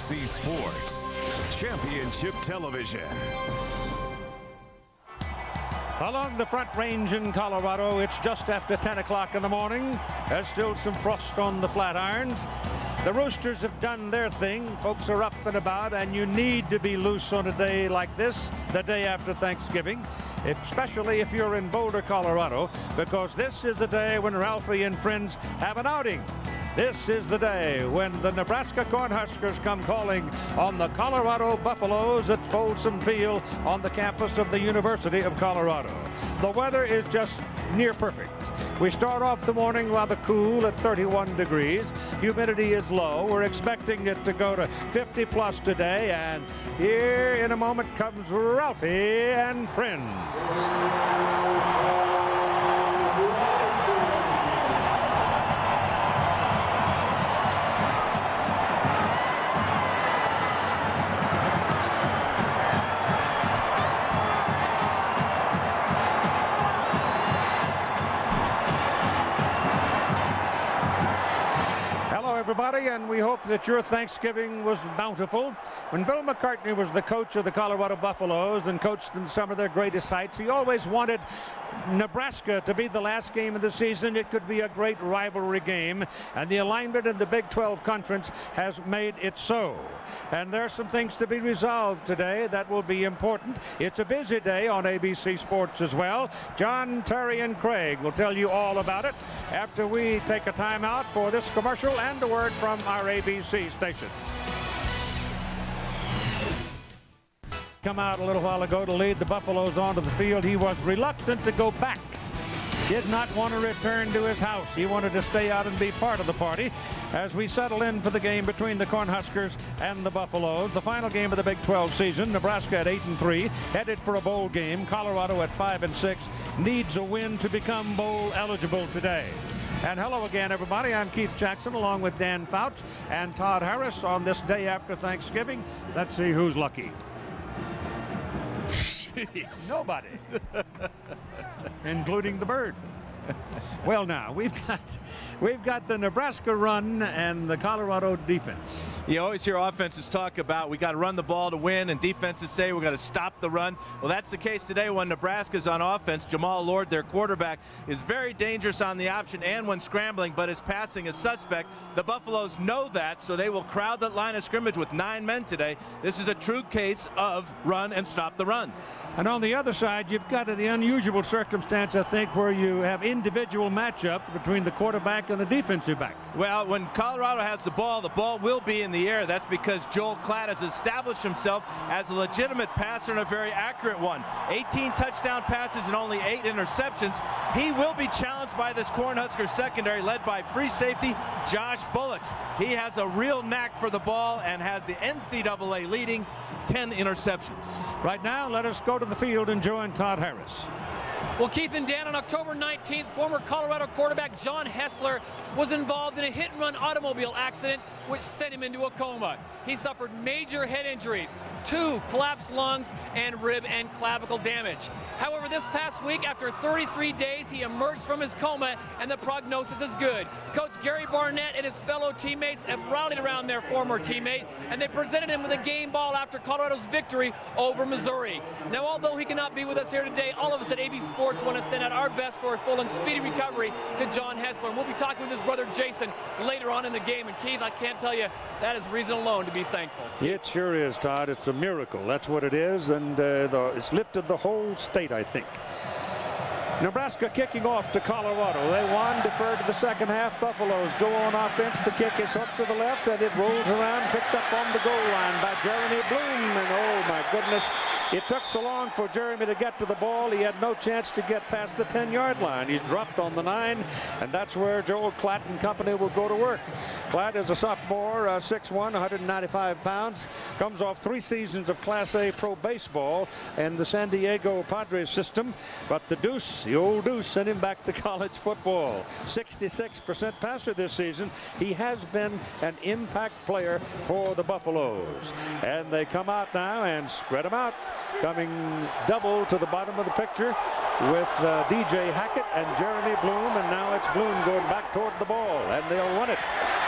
ABC Sports Championship Television. Along the Front Range in Colorado, it's just after 10 o'clock in the morning. There's still some frost on the flat irons. The Roosters have done their thing. Folks are up and about, and you need to be loose on a day like this, the day after Thanksgiving, especially if you're in Boulder, Colorado, because this is the day when Ralphie and friends have an outing. This is the day when the Nebraska Cornhuskers come calling on the Colorado Buffaloes at Folsom Field on the campus of the University of Colorado. The weather is just near perfect. We start off the morning rather cool at 31 degrees. Humidity is low. We're expecting it to go to 50 plus today. And here in a moment comes Ralphie and friends. Everybody, and we hope that your Thanksgiving was bountiful. When Bill McCartney was the coach of the Colorado Buffaloes and coached them some of their greatest heights, he always wanted Nebraska to be the last game of the season. It could be a great rivalry game, and the alignment in the Big 12 Conference has made it so. And there are some things to be resolved today that will be important. It's a busy day on ABC Sports as well. John, Terry, and Craig will tell you all about it after we take a time out for this commercial and a word from our ABC station. Come out a little while ago to lead the Buffaloes onto the field. He was reluctant to go back. Did not want to return to his house. He wanted to stay out and be part of the party as we settle in for the game between the Cornhuskers and the Buffaloes. The final game of the Big 12 season. Nebraska at 8-3, headed for a bowl game. Colorado at 5-6, needs a win to become bowl eligible today. And hello again, everybody. I'm Keith Jackson along with Dan Fouts and Todd Harris on this day after Thanksgiving. Let's see who's lucky. Jeez. Nobody. Including the bird. Well, now we've got the Nebraska run and the Colorado defense. You always hear offenses talk about we got to run the ball to win, and defenses say we got to stop the run. Well, that's the case today when Nebraska's on offense. Jamal Lord, their quarterback, is very dangerous on the option and when scrambling, but his passing is suspect. The Buffaloes know that, so they will crowd that line of scrimmage with 9 men today. This is a true case of run and stop the run. And on the other side, you've got the unusual circumstance, I think, where you have individual matchups between the quarterback and the defensive back. Well, when Colorado has the ball will be in the air. That's because Joel Klatt has established himself as a legitimate passer and a very accurate one. 18 touchdown passes and only 8 interceptions. He will be challenged by this Cornhusker secondary led by free safety Josh Bullocks. He has a real knack for the ball and has the NCAA leading 10 interceptions. Right now, let us go to the field and join Todd Harris. Well, Keith and Dan, on October 19th, former Colorado quarterback John Hesler was involved in a hit-and-run automobile accident which sent him into a coma. He suffered major head injuries, 2 collapsed lungs, and rib and clavicle damage. However, this past week, after 33 days, he emerged from his coma, and the prognosis is good. Coach Gary Barnett and his fellow teammates have rallied around their former teammate, and they presented him with a game ball after Colorado's victory over Missouri. Now, although he cannot be with us here today, all of us at ABC Sports want to send out our best for a full and speedy recovery to John Hesler. And we'll be talking with his brother Jason later on in the game. And Keith, I can't tell you, that is reason alone to be thankful. It sure is, Todd. It's a miracle. That's what it is. And it's lifted the whole state, I think. Nebraska kicking off to Colorado. They won, deferred to the second half. Buffaloes go on offense. The kick is hooked to the left, and it rolls around, picked up on the goal line by Jeremy Bloom. And oh, my goodness, it took so long for Jeremy to get to the ball. He had no chance to get past the 10-yard line. He's dropped on the 9, and that's where Joel Klatt and company will go to work. Klatt is a sophomore, 6'1", 195 pounds. Comes off 3 seasons of Class A pro baseball in the San Diego Padres system. But the Deuce, the old Deuce, sent him back to college football. 66% passer this season. He has been an impact player for the Buffaloes. And they come out now and spread him out. Coming double to the bottom of the picture with DJ Hackett and Jeremy Bloom, and now it's Bloom going back toward the ball, and they'll run it.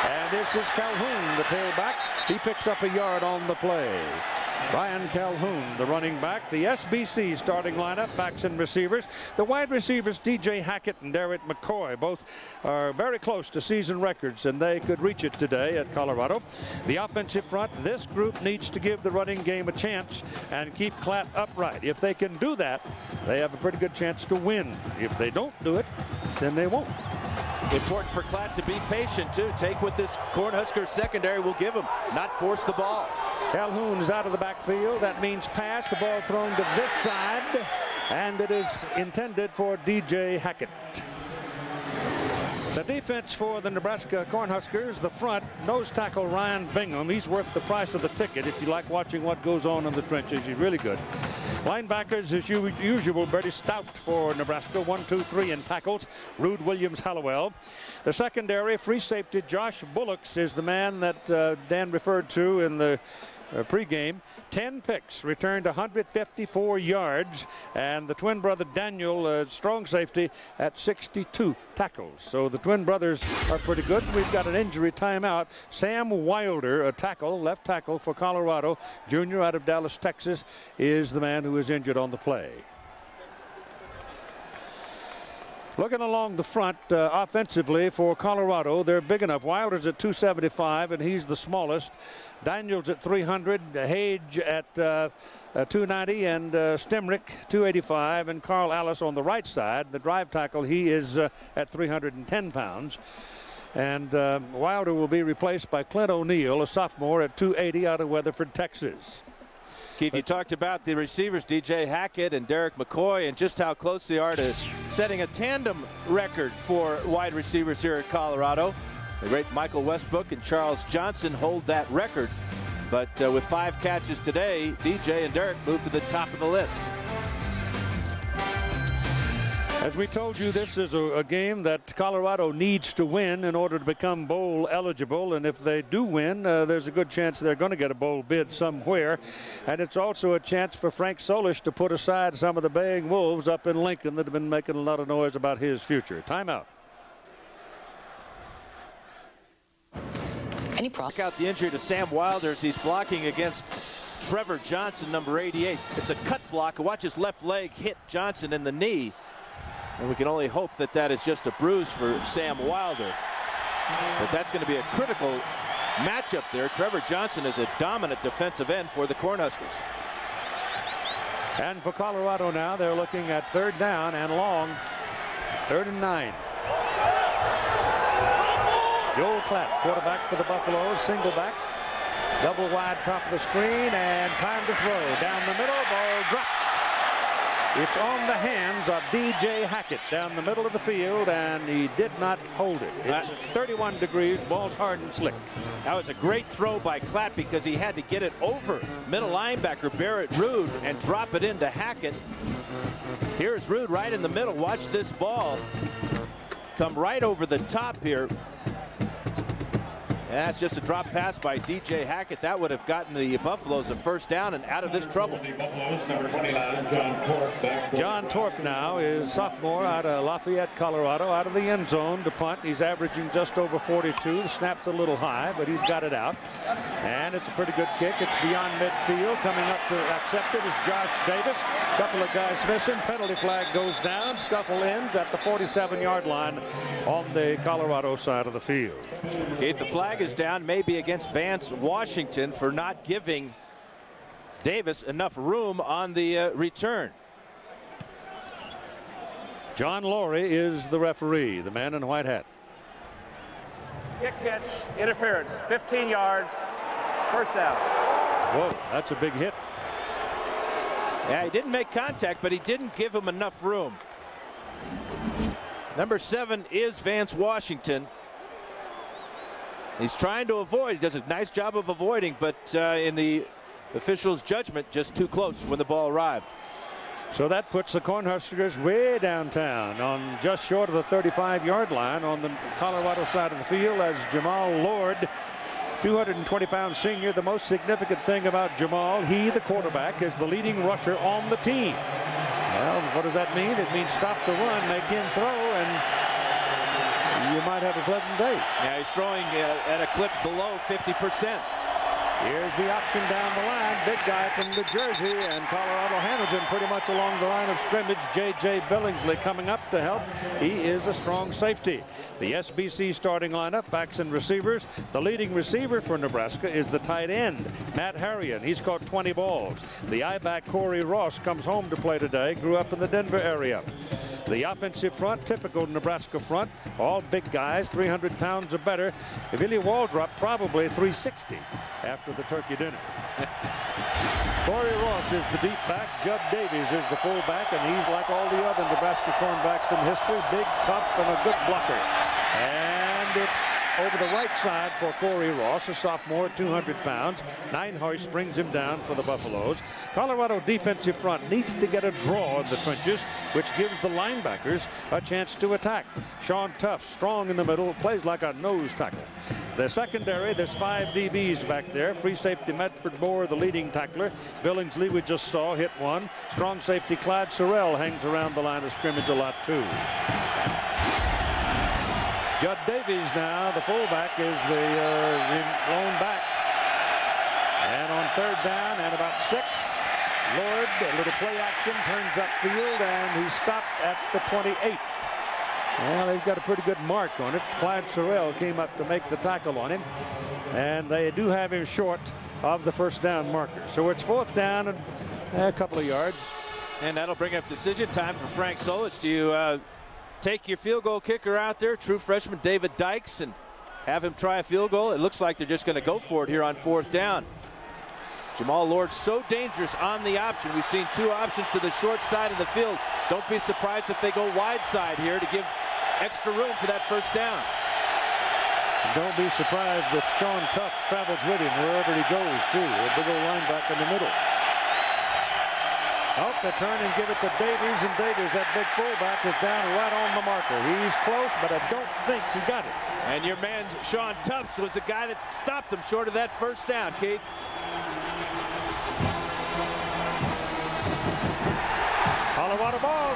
And this is Calhoun, the tailback. He picks up a yard on the play. Ryan Calhoun, the running back. The SBC starting lineup, backs and receivers. The wide receivers, DJ Hackett and Derek McCoy, both are very close to season records, and they could reach it today at Colorado. The offensive front, this group needs to give the running game a chance and keep Klatt upright. If they can do that, they have a pretty good chance to win. If they don't do it, then they won't. Important for Klatt to be patient, too. Take what this Cornhusker secondary will give him, not force the ball. Calhoun is out of the backfield. That means pass. The ball thrown to this side, and it is intended for DJ Hackett. The defense for the Nebraska Cornhuskers, the front, nose tackle Ryan Bingham. He's worth the price of the ticket if you like watching what goes on in the trenches. He's really good. Linebackers, as usual, Bertie Stout for Nebraska, 1, 2, 3 in tackles. Rude Williams Hallowell. The secondary, free safety Josh Bullocks is the man that Dan referred to in the pregame. 10 picks, returned 154 yards, and the twin brother Daniel, strong safety, at 62 tackles. So the twin brothers are pretty good. We've got an injury timeout. Sam Wilder, a tackle, left tackle for Colorado, junior out of Dallas, Texas, is the man who is injured on the play. Looking along the front offensively for Colorado, they're big enough. Wilder's at 275, and he's the smallest. Daniels at 300, Hage at 290, and Stemrick 285, and Carl Alice on the right side, the drive tackle, he is at 310 pounds. And Wilder will be replaced by Clint O'Neill, a sophomore, at 280 out of Weatherford, Texas. Keith, you talked about the receivers, DJ Hackett and Derek McCoy, and just how close they are to setting a tandem record for wide receivers here at Colorado. The great Michael Westbrook and Charles Johnson hold that record. But with 5 catches today, DJ and Derek move to the top of the list. As we told you, this is a game that Colorado needs to win in order to become bowl eligible. And if they do win, there's a good chance they're going to get a bowl bid somewhere. And it's also a chance for Frank Solish to put aside some of the baying wolves up in Lincoln that have been making a lot of noise about his future. Timeout. Check out the injury to Sam Wilder as he's blocking against Trevor Johnson, number 88. It's a cut block. Watch his left leg hit Johnson in the knee. And we can only hope that that is just a bruise for Sam Wilder. But that's going to be a critical matchup there. Trevor Johnson is a dominant defensive end for the Cornhuskers. And for Colorado now, they're looking at 3rd down and long. 3rd and 9. Joel Klatt, quarterback for the Buffaloes, single back, double wide top of the screen, and time to throw. Down the middle, ball dropped. It's on the hands of DJ Hackett down the middle of the field, and he did not hold it. It's 31 degrees, ball's hard and slick. That was a great throw by Klatt because he had to get it over middle linebacker Barrett Rude and drop it into Hackett. Here's Rude right in the middle. Watch this ball come right over the top here. And that's just a drop pass by DJ Hackett. That would have gotten the Buffaloes a 1st down and out of this trouble. John Torp now is sophomore out of Lafayette, Colorado, out of the end zone to punt. He's averaging just over 42. The snap's a little high, but he's got it out. And it's a pretty good kick. It's beyond midfield. Coming up to accept it is Josh Davis. A couple of guys missing. Penalty flag goes down. Scuffle ends at the 47-yard line on the Colorado side of the field. Keith, the flag is down, maybe against Vance Washington for not giving Davis enough room on the return. John Laurie is the referee, the man in white hat. Kick catch, interference, 15 yards, 1st down. Whoa, that's a big hit. Yeah, he didn't make contact, but he didn't give him enough room. Number 7 is Vance Washington. He's trying to avoid. He does a nice job of avoiding, but in the official's judgment, just too close when the ball arrived. So that puts the Cornhuskers way downtown on just short of the 35-yard line on the Colorado side of the field as Jamal Lord, 220-pound senior. The most significant thing about Jamal, he, the quarterback, is the leading rusher on the team. Well, what does that mean? It means stop the run, make him throw, and you might have a pleasant day. Yeah, he's throwing at a clip below 50%. Here's the option down the line. Big guy from New Jersey, and Colorado handles him pretty much along the line of scrimmage. J.J. Billingsley coming up to help. He is a strong safety. The SBC starting lineup, backs and receivers. The leading receiver for Nebraska is the tight end, Matt Harrion. He's caught 20 balls. The I-back Corey Ross comes home to play today. Grew up in the Denver area. The offensive front, typical Nebraska front, all big guys, 300 pounds or better. Willie Waldrop probably 360 after the turkey dinner. Corey Ross is the deep back. Judd Davies is the fullback, and he's like all the other Nebraska cornerbacks in history, big, tough, and a good blocker. And it's over the right side for Corey Ross, a sophomore, 200 pounds. Ninehurst brings him down for the Buffaloes. Colorado defensive front needs to get a draw in the trenches, which gives the linebackers a chance to attack. Sean Tuff, strong in the middle, plays like a nose tackle. The secondary, there's 5 DBs back there. Free safety Medford Moore, the leading tackler. Billingsley, we just saw, hit one. Strong safety Clyde Sorrell hangs around the line of scrimmage a lot, too. Judd Davies now, the fullback, is the lone back. And on third down and about 6, Lord, a little play action, turns upfield, and he stopped at the 28. Well, they've got a pretty good mark on it. Clyde Sorrell came up to make the tackle on him, and they do have him short of the first down marker. So it's 4th down and a couple of yards. And that'll bring up decision time for Frank Solich. Do you take your field goal kicker out there, true freshman David Dykes, and have him try a field goal? It looks like they're just going to go for it here on 4th down. Jamal Lord so dangerous on the option. We've seen 2 options to the short side of the field. Don't be surprised if they go wide side here to give extra room for that first down. Don't be surprised if Sean Tufts travels with him wherever he goes, too. A big old linebacker in the middle. Oh, they turn and give it to Davies, and Davies, that big fullback, is down right on the marker. He's close, but I don't think he got it. And your man, Sean Tufts, was the guy that stopped him short of that first down, Keith. Colorado ball.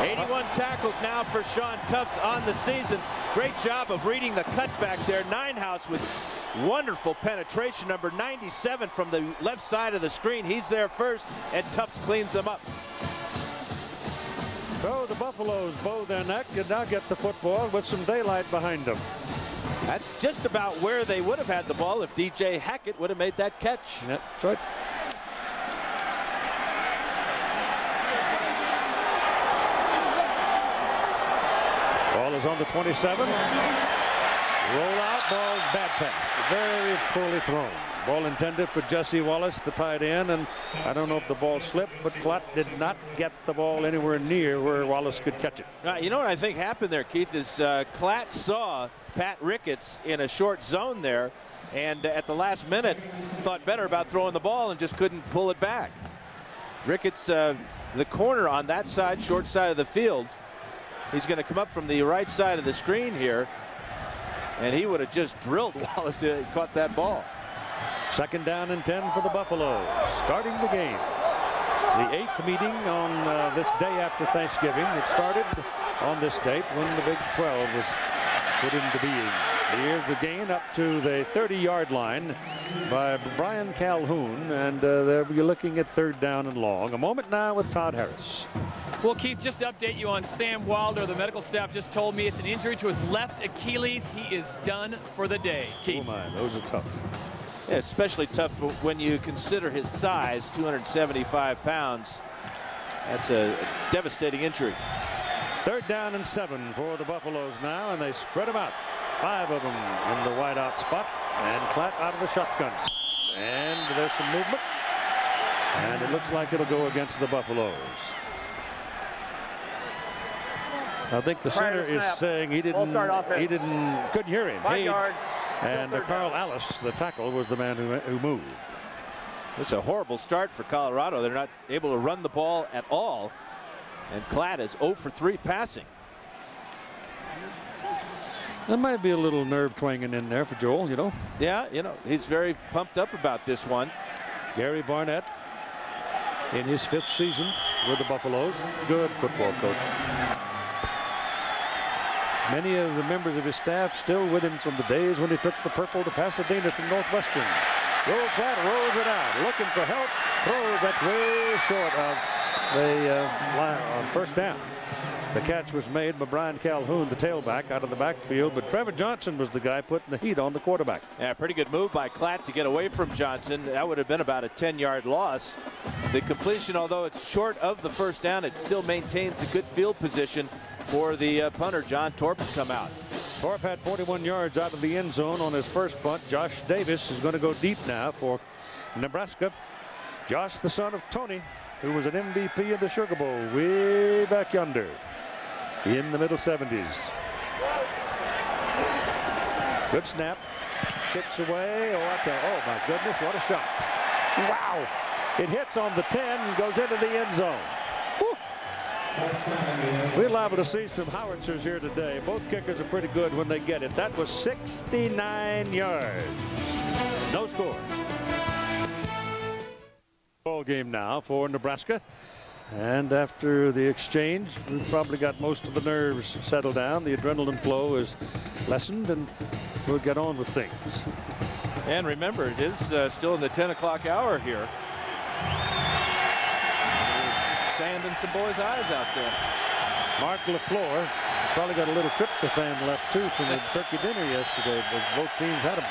81 tackles now for Sean Tufts on the season. Great job of reading the cutback there. Ninehouse with wonderful penetration. Number 97 from the left side of the screen. He's there first, and Tufts cleans them up. So the Buffaloes bow their neck and now get the football with some daylight behind them. That's just about where they would have had the ball if DJ Hackett would have made that catch. Yep, that's right. Ball is on the 27. Roll out, ball, bad pass. Very poorly thrown. Ball intended for Jesse Wallace, the tight end, and I don't know if the ball slipped, but Klatt did not get the ball anywhere near where Wallace could catch it. You know what I think happened there, Keith, is Klatt saw Pat Ricketts in a short zone there, and at the last minute thought better about throwing the ball and just couldn't pull it back. Ricketts, the corner on that side, short side of the field, he's going to come up from the right side of the screen here, and he would have just drilled Wallace. He caught that ball. 2nd down and 10 for the Buffaloes, starting the game. The 8th meeting on this day after Thanksgiving. It started on this date when the Big 12 was put into being. Here's the gain up to the 30-yard line by Brian Calhoun, and there you're looking at 3rd down and long. A moment now with Todd Harris. Well, Keith, just to update you on Sam Wilder, the medical staff just told me it's an injury to his left Achilles. He is done for the day. Keith. Oh my, those are tough. Yeah, especially tough when you consider his size, 275 pounds. That's a devastating injury. 3rd down and 7 for the Buffaloes now, and they spread them out. 5 of them in the wideout spot, and Klatt out of the shotgun. And there's some movement, and it looks like it'll go against the Buffaloes. I think the center is saying he couldn't hear him. 5 yards. And Carl Alice, the tackle, was the man who moved. It's a horrible start for Colorado. They're not able to run the ball at all. And Klatt is 0 for 3 passing. There might be a little nerve twanging in there for Joel, you know. Yeah, you know, he's very pumped up about this one. Gary Barnett in his 5th season with the Buffaloes. Good football coach. Many of the members of his staff still with him from the days when he took the purple to Pasadena from Northwestern. Joel Klatt rolls it out, looking for help, throws. That's way short of the first down. The catch was made by Brian Calhoun, the tailback, out of the backfield, but Trevor Johnson was the guy putting the heat on the quarterback. Yeah, pretty good move by Klatt to get away from Johnson. That would have been about a 10-yard loss. The completion, although it's short of the first down, it still maintains a good field position for the punter, John Torp, to come out. Torp had 41 yards out of the end zone on his first punt. Josh Davis is going to go deep now for Nebraska. Josh, the son of Tony, who was an MVP of the Sugar Bowl way back yonder in the middle 70s. Good snap. Kicks away. Oh my goodness, what a shot. Wow. It hits on the 10 and goes into the end zone. We're liable to see some howitzers here today. Both kickers are pretty good when they get it. That was 69 yards. No score. Ball game now for Nebraska. And after the exchange, we've probably got most of the nerves settled down. The adrenaline flow is lessened, and we'll get on with things. And remember, it is still in the 10 o'clock hour here. Sand in some boys' eyes out there. Mark LaFleur probably got a little tryptophan left too from the turkey dinner yesterday, because both teams had him.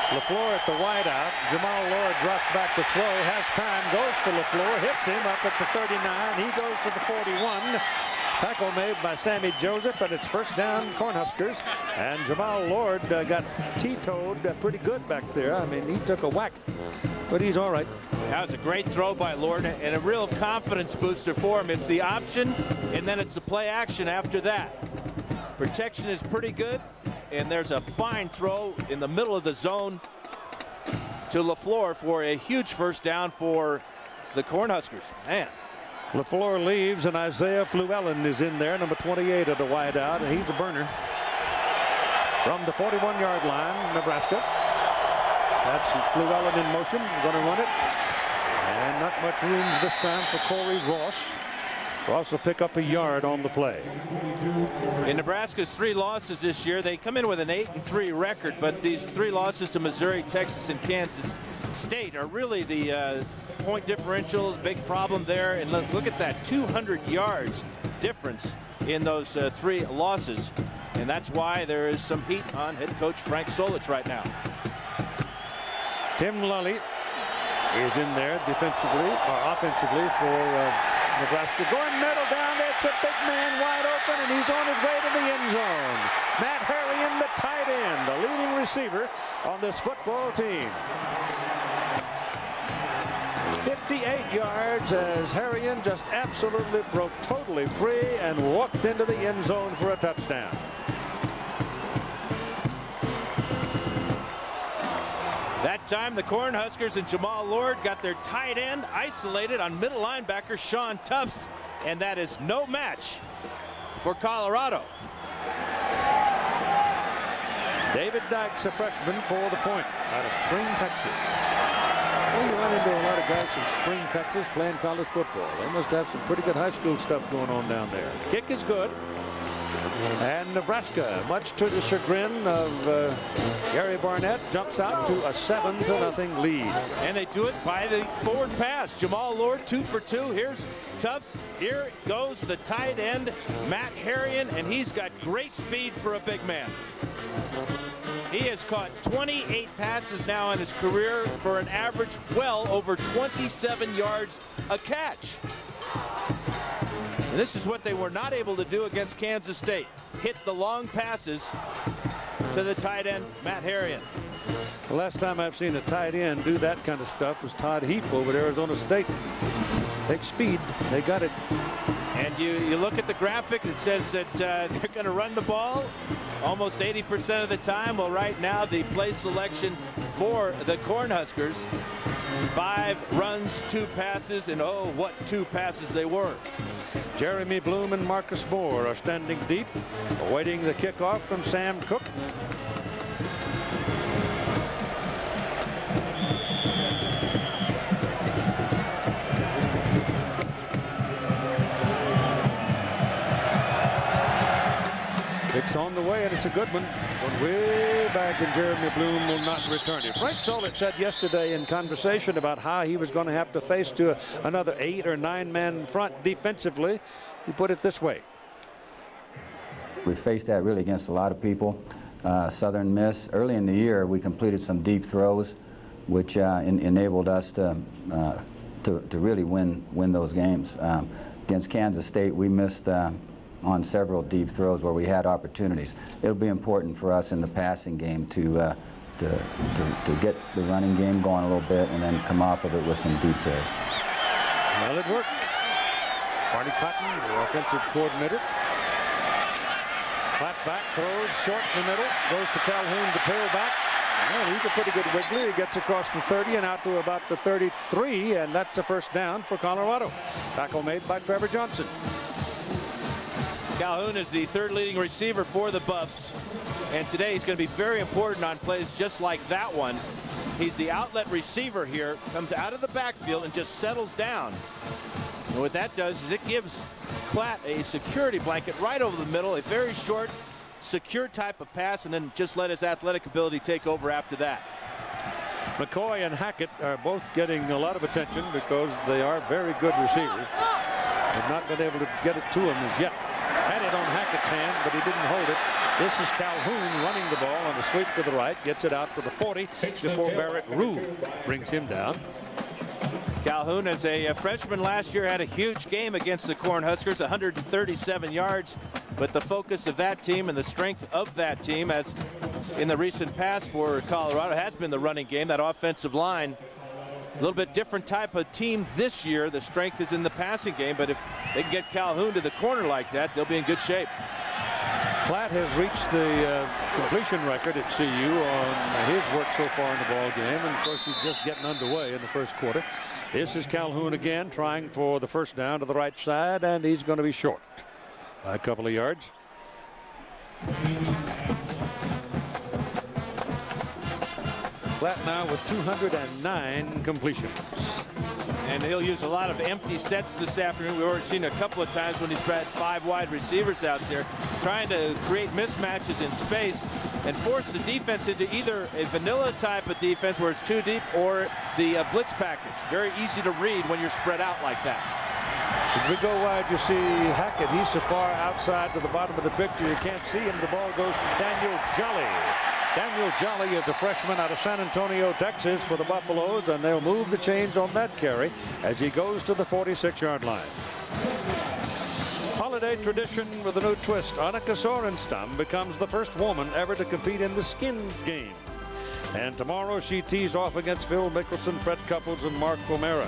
LaFleur at the wideout. Jamal Lord drops back to throw, has time, goes for LaFleur, hits him up at the 39. He goes to the 41. Tackle made by Sammy Joseph, and it's first down Cornhuskers. And Jamal Lord got T-toed pretty good back there. I mean, he took a whack, but he's all right. That was a great throw by Lord and a real confidence booster for him. It's the option, and then it's the play action after that. Protection is pretty good, and there's a fine throw in the middle of the zone to LaFleur for a huge first down for the Cornhuskers. Man. LaFleur leaves, and Isaiah Fluellen is in there, number 28 at the wideout, and he's a burner. From the 41-yard line, Nebraska. That's Fluellen in motion. We're going to run it. And not much room this time for Corey Ross. Ross will pick up a yard on the play. In Nebraska's 3 losses this year, they come in with an 8-3 record, but these 3 losses to Missouri, Texas, and Kansas State are really the point differential. Big problem there. And look at that, 200 yards difference in those 3 losses. And that's why there is some heat on head coach Frank Solich right now. Tim Lully is in there defensively or offensively for Nebraska. Going middle down there. It's a big man wide open, and he's on his way to the end zone. Matt Harrion, the tight end, the leading receiver on this football team. 58 yards as Harrion just absolutely broke totally free and walked into the end zone for a touchdown. That time the Cornhuskers and Jamal Lord got their tight end isolated on middle linebacker Sean Tufts, and that is no match for Colorado. David Dykes, a freshman, for the point out of Spring, Texas. Well, you run into a lot of guys from Spring, Texas playing college football. They must have some pretty good high school stuff going on down there. The kick is good. And Nebraska, much to the chagrin of Gary Barnett, jumps out to a 7-0 lead. And they do it by the forward pass. Jamal Lord 2 for 2. Here's Tufts. Here goes the tight end, Matt Harrion, and he's got great speed for a big man. He has caught 28 passes now in his career for an average well over 27 yards a catch. And this is what they were not able to do against Kansas State. Hit the long passes to the tight end, Matt Harrion. The last time I've seen a tight end do that kind of stuff was Todd Heap over at Arizona State. Takes speed. They got it. And you look at the graphic, it says that they're going to run the ball almost 80% of the time. Well, right now the play selection for the Cornhuskers, 5 runs, 2 passes, and oh, what 2 passes they were. Jeremy Bloom and Marcus Moore are standing deep, awaiting the kickoff from Sam Cook. It's on the way, and it's a good one. But way back, and Jeremy Bloom will not return it. Frank Solid said yesterday in conversation about how he was going to have to face another 8 or 9 man front defensively. He put it this way. We faced that really against a lot of people. Southern Miss. Early in the year, we completed some deep throws, which enabled us to really win those games. Against Kansas State, we missed on several deep throws where we had opportunities. It'll be important for us in the passing game to get the running game going a little bit and then come off of it with some deep throws. Well, it worked. Barney Cotton, the offensive coordinator. Flat back, throws short in the middle, goes to Calhoun to tail back. Well, he's a pretty good wiggler. He gets across the 30 and out to about the 33, and that's a first down for Colorado. Tackle made by Trevor Johnson. Calhoun is the 3rd leading receiver for the Buffs, and today he's going to be very important on plays just like that one. He's the outlet receiver here, comes out of the backfield and just settles down. And what that does is it gives Klatt a security blanket right over the middle, a very short, secure type of pass, and then just let his athletic ability take over after that. McCoy and Hackett are both getting a lot of attention because they are very good receivers. Have not been able to get it to him as yet. Had it on Hackett's hand, but he didn't hold it. This is Calhoun running the ball on the sweep to the right, gets it out to the 40 before Barrett Rue brings him down. Calhoun, as a freshman last year, had a huge game against the Cornhuskers, 137 yards. But the focus of that team and the strength of that team, as in the recent past for Colorado, has been the running game, that offensive line. A little bit different type of team this year. The strength is in the passing game, but if they can get Calhoun to the corner like that, they'll be in good shape. Klatt has reached the completion record at CU on his work so far in the ball game, and of course he's just getting underway in the first quarter. This is Calhoun again, trying for the first down to the right side, and he's going to be short by a couple of yards. Klatt now with 209 completions. And he'll use a lot of empty sets this afternoon. We've already seen a couple of times when he's had 5 wide receivers out there trying to create mismatches in space and force the defense into either a vanilla type of defense where it's too deep or the blitz package. Very easy to read when you're spread out like that. If we go wide, you see Hackett. He's so far outside to the bottom of the picture you can't see him. The ball goes to Daniel Jolly. Daniel Jolly is a freshman out of San Antonio, Texas for the Buffaloes, and they'll move the chains on that carry as he goes to the 46-yard line. Holiday tradition with a new twist. Annika Sorenstam becomes the first woman ever to compete in the skins game. And tomorrow she tees off against Phil Mickelson, Fred Couples, and Mark O'Mara.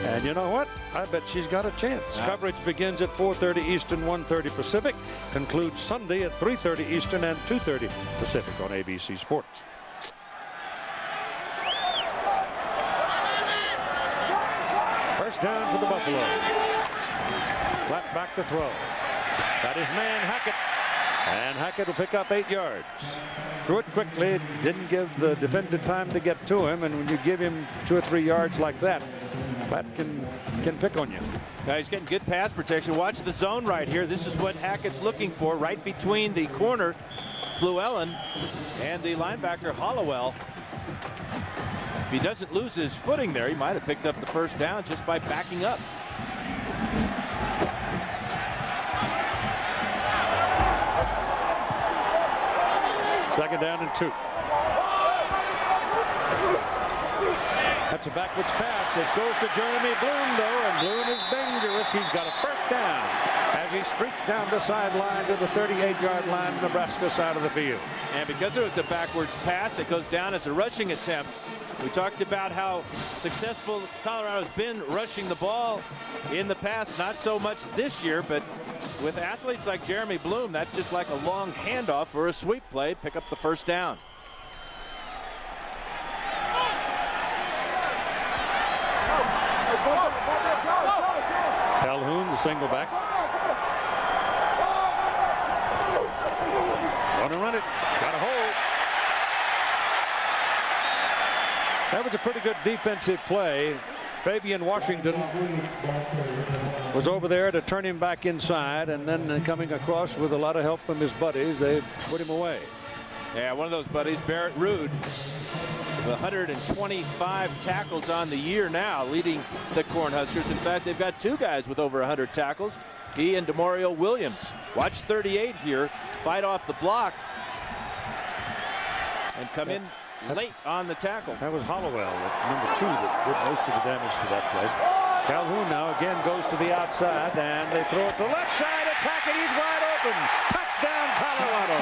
And you know what? I bet she's got a chance. Coverage begins at 4:30 Eastern, 1:30 Pacific. Concludes Sunday at 3:30 Eastern and 2:30 Pacific on ABC Sports. First down for the Buffaloes. Flat back to throw. That is man Hackett. And Hackett will pick up 8 yards. Threw it quickly. Didn't give the defender time to get to him. And when you give him 2 or 3 yards like that, Klatt can pick on you. Now he's getting good pass protection. Watch the zone right here. This is what Hackett's looking for, right between the corner, Fluellen, and the linebacker, Hollowell. If he doesn't lose his footing there, he might have picked up the first down just by backing up. Second down and 2. That's a backwards pass. It goes to Jeremy Bloom, though, and Bloom is dangerous. He's got a first down as he streaks down the sideline to the 38-yard line, Nebraska side of the field. And because it's a backwards pass, it goes down as a rushing attempt. We talked about how successful Colorado's been rushing the ball in the past. Not so much this year, but with athletes like Jeremy Bloom, that's just like a long handoff or a sweep play. Pick up the first down. Calhoun, the single back. Going to run it. Got a hold. That was a pretty good defensive play Fabian Washington was over there to turn him back inside, and then coming across with a lot of help from his buddies, they put him away. Yeah, one of those buddies, Barrett Ruud, 125 tackles on the year now, leading the Cornhuskers. In fact, they've got two guys with over 100 tackles, he and Demario Williams. Watch 38 here, fight off the block, and come in late on the tackle. That was Hollowell, number 2, that did most of the damage to that play. Calhoun now again goes to the outside, and they throw it to the left side. Attack it, he's wide open. Touchdown, Colorado.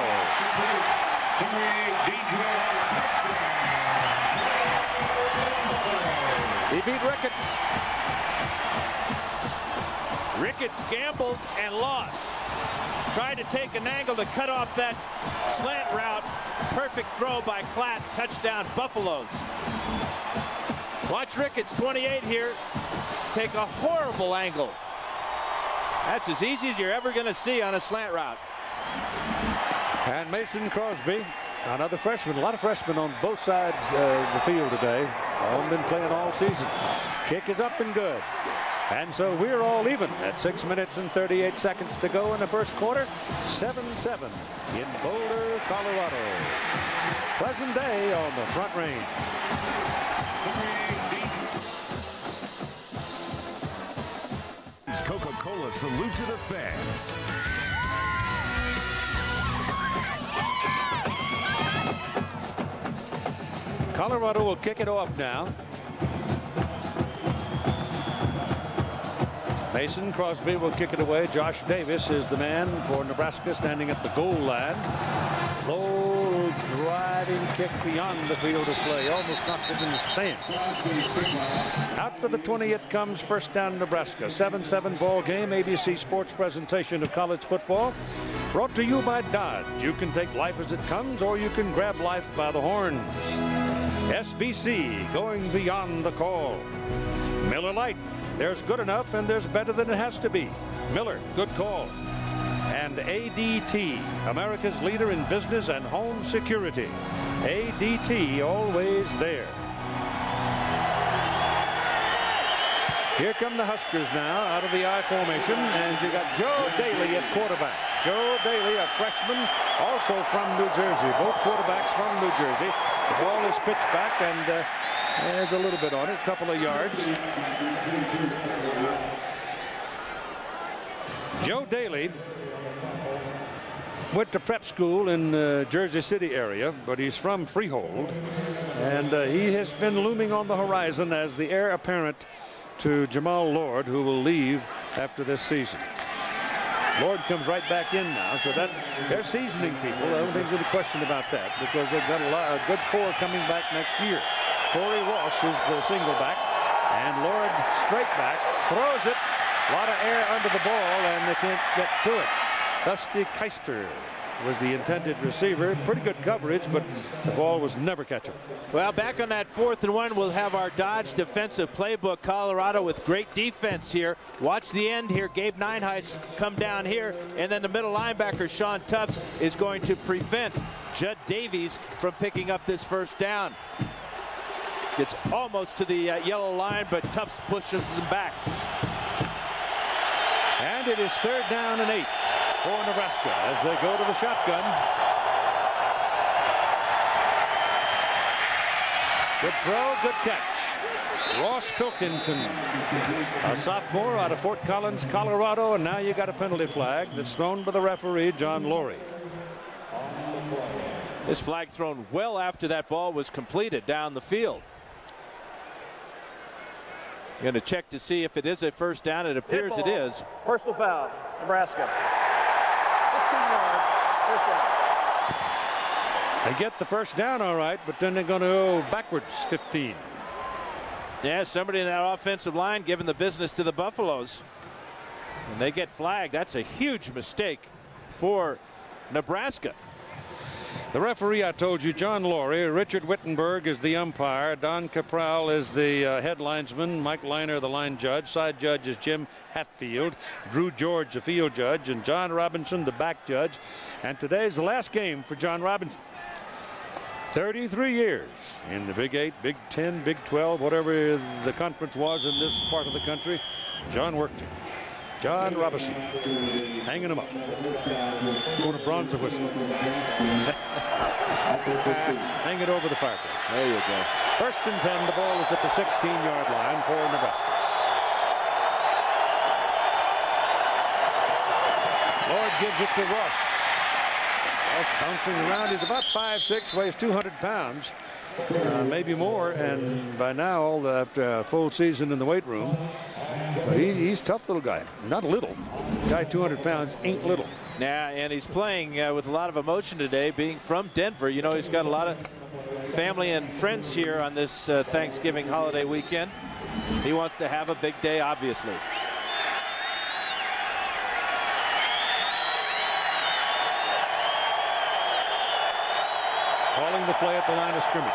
He beat Ricketts. Ricketts gambled and lost. Tried to take an angle to cut off that slant route. Perfect throw by Klatt. Touchdown, Buffaloes. Watch Ricketts, 28 here, take a horrible angle. That's as easy as you're ever going to see on a slant route. And Mason Crosby, another freshman. A lot of freshmen on both sides of the field today. All been playing all season. Kick is up and good. And so we're all even at 6 minutes and 38 seconds to go in the first quarter. 7-7 in Boulder, Colorado. Pleasant day on the Front Range. Coca-Cola salute to the fans. Colorado will kick it off now. Mason Crosby will kick it away. Josh Davis is the man for Nebraska, standing at the goal line. Low driving kick beyond the field of play. Almost knocked it in the stand. Out to the 20 it comes. First down, Nebraska. 7-7 ball game. ABC Sports presentation of college football. Brought to you by Dodge. You can take life as it comes, or you can grab life by the horns. SBC, going beyond the call. Miller Lite. There's good enough and there's better than it has to be. Miller, good call. And ADT, America's leader in business and home security. ADT, always there. Here come the Huskers now out of the I formation, and you got Joe Daly at quarterback. Joe Daly, a freshman, also from New Jersey. Both quarterbacks from New Jersey. The ball is pitched back, and there's a little bit on it, a couple of yards. Joe Daly went to prep school in Jersey City area, but he's from Freehold, and he has been looming on the horizon as the heir apparent to Jamal Lord, who will leave after this season. Lord comes right back in now, so that they're seasoning people. I don't think there's any question about that, because they've got a good core coming back next year. Corey Ross is the single back, and Lord straight back, throws it. A lot of air under the ball, and they can't get to it. Dusty Keister was the intended receiver. Pretty good coverage, but the ball was never catchable. Well, back on that 4th and 1, we'll have our Dodge defensive playbook. Colorado with great defense here. Watch the end here. Gabe Nineheis come down here, and then the middle linebacker, Sean Tufts, is going to prevent Judd Davies from picking up this first down. Gets almost to the yellow line, but Tufts pushes him back. And it is 3rd down and 8 for Nebraska as they go to the shotgun. Good throw, good catch. Ross Pilkington, a sophomore out of Fort Collins, Colorado, and now you got a penalty flag that's thrown by the referee, John Laurie. This flag thrown well after that ball was completed down the field. Going to check to see if it is a first down. It appears it is. Personal foul, Nebraska. 15 yards, first down. They get the first down all right, but then they're going to go backwards 15. Yeah, somebody in that offensive line giving the business to the Buffaloes. And they get flagged. That's a huge mistake for Nebraska. The referee, I told you, John Laurie. Richard Wittenberg is the umpire. Don Capral is the head linesman. Mike Leiner, the line judge. Side judge is Jim Hatfield. Drew George, the field judge. And John Robinson, the back judge. And today's the last game for John Robinson. 33 years in the Big 8, Big 10, Big 12, whatever the conference was in this part of the country. John worked it. John Robinson hanging him up. Going to bronze or whistle. Hang it over the fireplace. There you go. 1st and 10. The ball is at the 16-yard line for Nebraska. Lord gives it to Ross. Ross bouncing around. He's about 5'6", weighs 200 pounds. Maybe more, and by now, after a full season in the weight room, but he's a tough little guy. Not little. Guy 200 pounds ain't little. Yeah, and he's playing with a lot of emotion today, being from Denver. You know, he's got a lot of family and friends here on this Thanksgiving holiday weekend. He wants to have a big day, obviously. Calling the play at the line of scrimmage.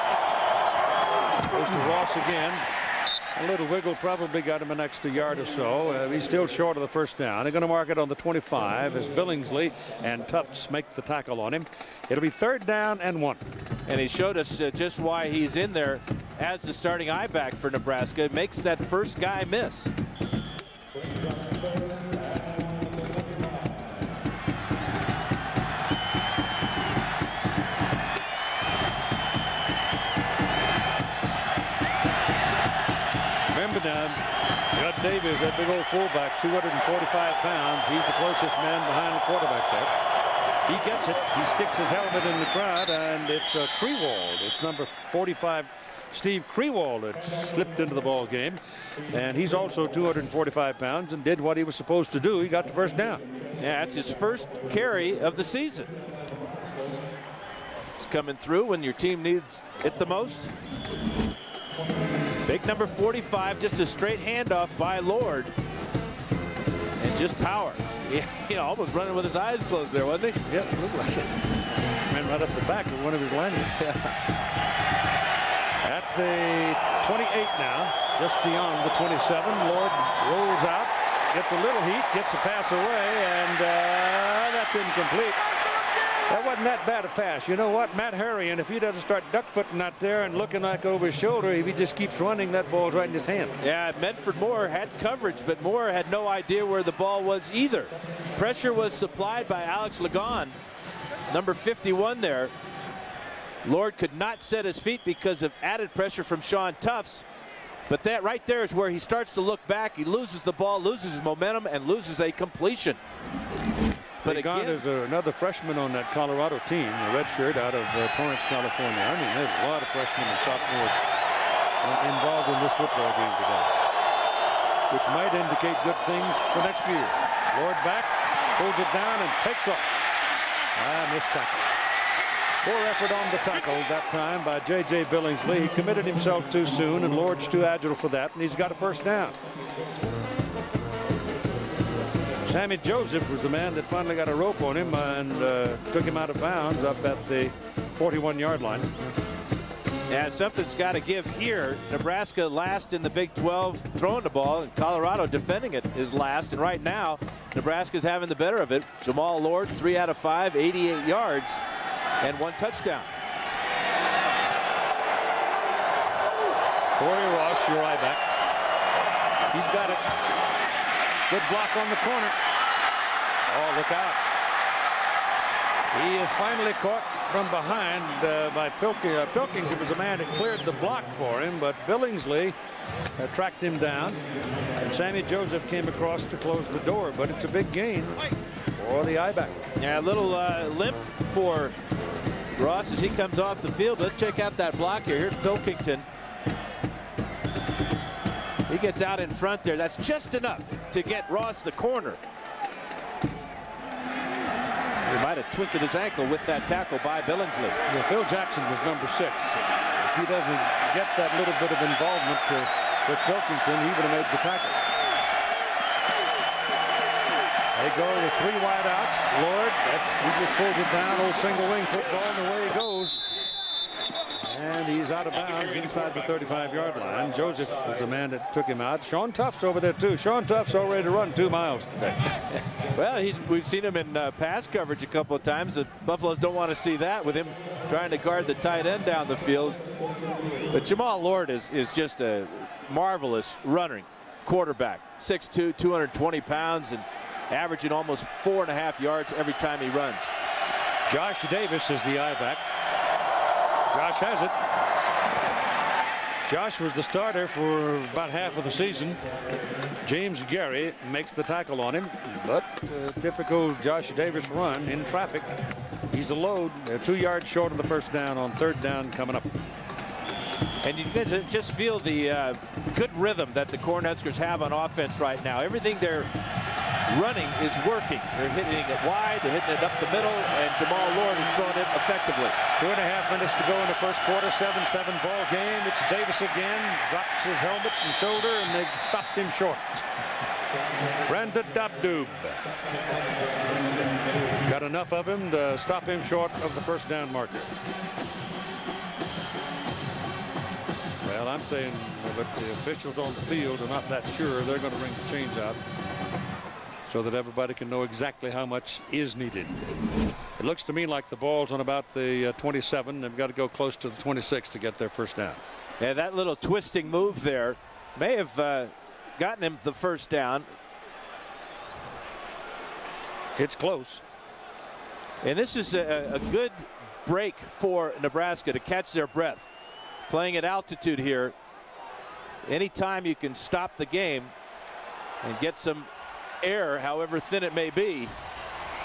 Goes to Ross again. A little wiggle probably got him an extra yard or so. He's still short of the first down. They're going to mark it on the 25 as Billingsley and Tufts make the tackle on him. It'll be 3rd down and 1. And he showed us just why he's in there as the starting I-back for Nebraska. It makes that first guy miss. Remember now, Judd Davis, that big old fullback, 245 pounds. He's the closest man behind the quarterback there. He gets it. He sticks his helmet in the crowd, and it's Krewald. It's number 45, Steve Krewald, that slipped into the ball game. And he's also 245 pounds and did what he was supposed to do. He got the first down. Yeah, it's his first carry of the season. It's coming through when your team needs it the most. Big number 45, just a straight handoff by Lord. And just power. Yeah, almost running with his eyes closed there, wasn't he? Yep, looked like it. Ran right up the back of one of his linemen. At the 28 now, just beyond the 27, Lord rolls out, gets a little heat, gets a pass away, and that's incomplete. That wasn't that bad a pass. You know what? Matt Harrion, if he doesn't start duck-footing out there and looking like over his shoulder, if he just keeps running, that ball's right in his hand. Yeah, Medford Moore had coverage, but Moore had no idea where the ball was either. Pressure was supplied by Alex Lagon, number 51 there. Lord could not set his feet because of added pressure from Sean Tufts. But that right there is where he starts to look back. He loses the ball, loses his momentum, and loses a completion. But again, there's another freshman on that Colorado team, a redshirt out of Torrance, California. I mean, there's a lot of freshmen and sophomores involved in this football game today, which might indicate good things for next year. Lord back, pulls it down, and takes off. Missed tackle. Poor effort on the tackle that time by J.J. Billingsley. He committed himself too soon, and Lord's too agile for that, and he's got a first down. Sammy Joseph was the man that finally got a rope on him and took him out of bounds up at the 41-yard line. Yeah, something's got to give here. Nebraska last in the Big 12 throwing the ball, and Colorado defending it is last. And right now, Nebraska's having the better of it. Jamal Lord, 3 out of 5, 88 yards, and 1 touchdown. Corey Ross, your eye back. He's got it. Good block on the corner. Oh, look out. He is finally caught from behind by Pilkington. Pilkington was the man that cleared the block for him, but Billingsley tracked him down, and Sammy Joseph came across to close the door, but it's a big gain for the I-back. Yeah, a little limp for Ross as he comes off the field. Let's check out that block here. Here's Pilkington. He gets out in front there. That's just enough to get Ross the corner. He might have twisted his ankle with that tackle by Billingsley. Yeah, Phil Jackson was number 6. If he doesn't get that little bit of involvement with Pilkington, he would have made the tackle. They go with 3 wideouts. Lord, he just pulls it down. Old single wing football, and away he goes. And he's out of bounds inside the 35-yard line. Joseph was the man that took him out. Sean Tuff's over there, too. Sean Tuff's all ready to run 2 miles today. Well, we've seen him in pass coverage a couple of times. The Buffaloes don't want to see that with him trying to guard the tight end down the field. But Jamal Lord is just a marvelous running quarterback. 6'2", 220 pounds, and averaging almost 4.5 yards every time he runs. Josh Davis is the I-back. Josh has it. Josh was the starter for about half of the season. James Gary makes the tackle on him, but typical Josh Davis run in traffic. He's a load. They're 2 yards short of the first down on 3rd down coming up. And you can just feel the good rhythm that the Cornhuskers have on offense right now. Everything they're running is working. They're hitting it wide, they're hitting it up the middle, and Jamal Lord is throwing it effectively. 2.5 minutes to go in the first quarter. 7-7 ball game. It's Davis again. Drops his helmet and shoulder, and they stopped him short. Brandon Dabdoob got enough of him to stop him short of the first down marker. Well, I'm saying that the officials on the field are not that sure. They're going to bring the chains out so that everybody can know exactly how much is needed. It looks to me like the ball's on about the 27. They've got to go close to the 26 to get their first down. Yeah, that little twisting move there may have gotten him the first down. It's close. And this is a good break for Nebraska to catch their breath. Playing at altitude here, anytime you can stop the game and get some air, however thin it may be,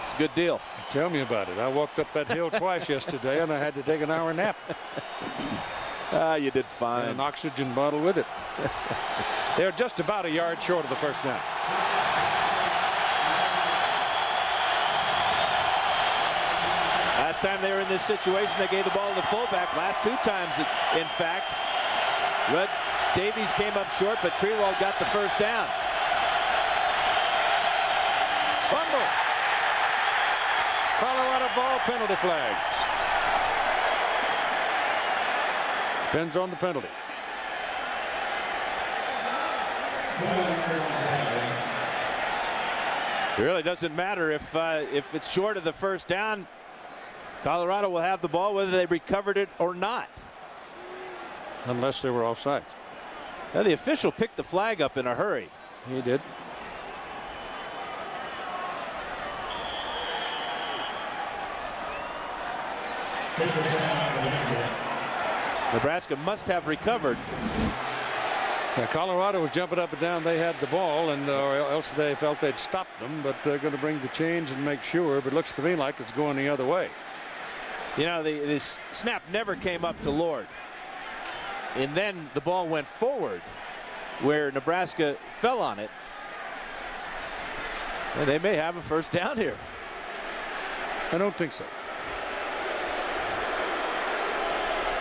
it's a good deal. Tell me about it. I walked up that hill twice yesterday, and I had to take an hour nap. You did fine. And an oxygen bottle with it. They're just about a yard short of the first down. Last time they were in this situation, they gave the ball to the fullback. Last 2 times, in fact. Red Davies came up short, but Krewald got the first down. Fumble. Colorado ball, penalty flags. Depends on the penalty. It really doesn't matter if it's short of the first down. Colorado will have the ball whether they recovered it or not. Unless they were offside. Now, the official picked the flag up in a hurry. He did. Nebraska must have recovered. Yeah, Colorado was jumping up and down. They had the ball, and or else they felt they'd stop them, but they're going to bring the change and make sure. But it looks to me like it's going the other way. You know, this snap never came up to Lord. And then the ball went forward where Nebraska fell on it. And they may have a first down here. I don't think so.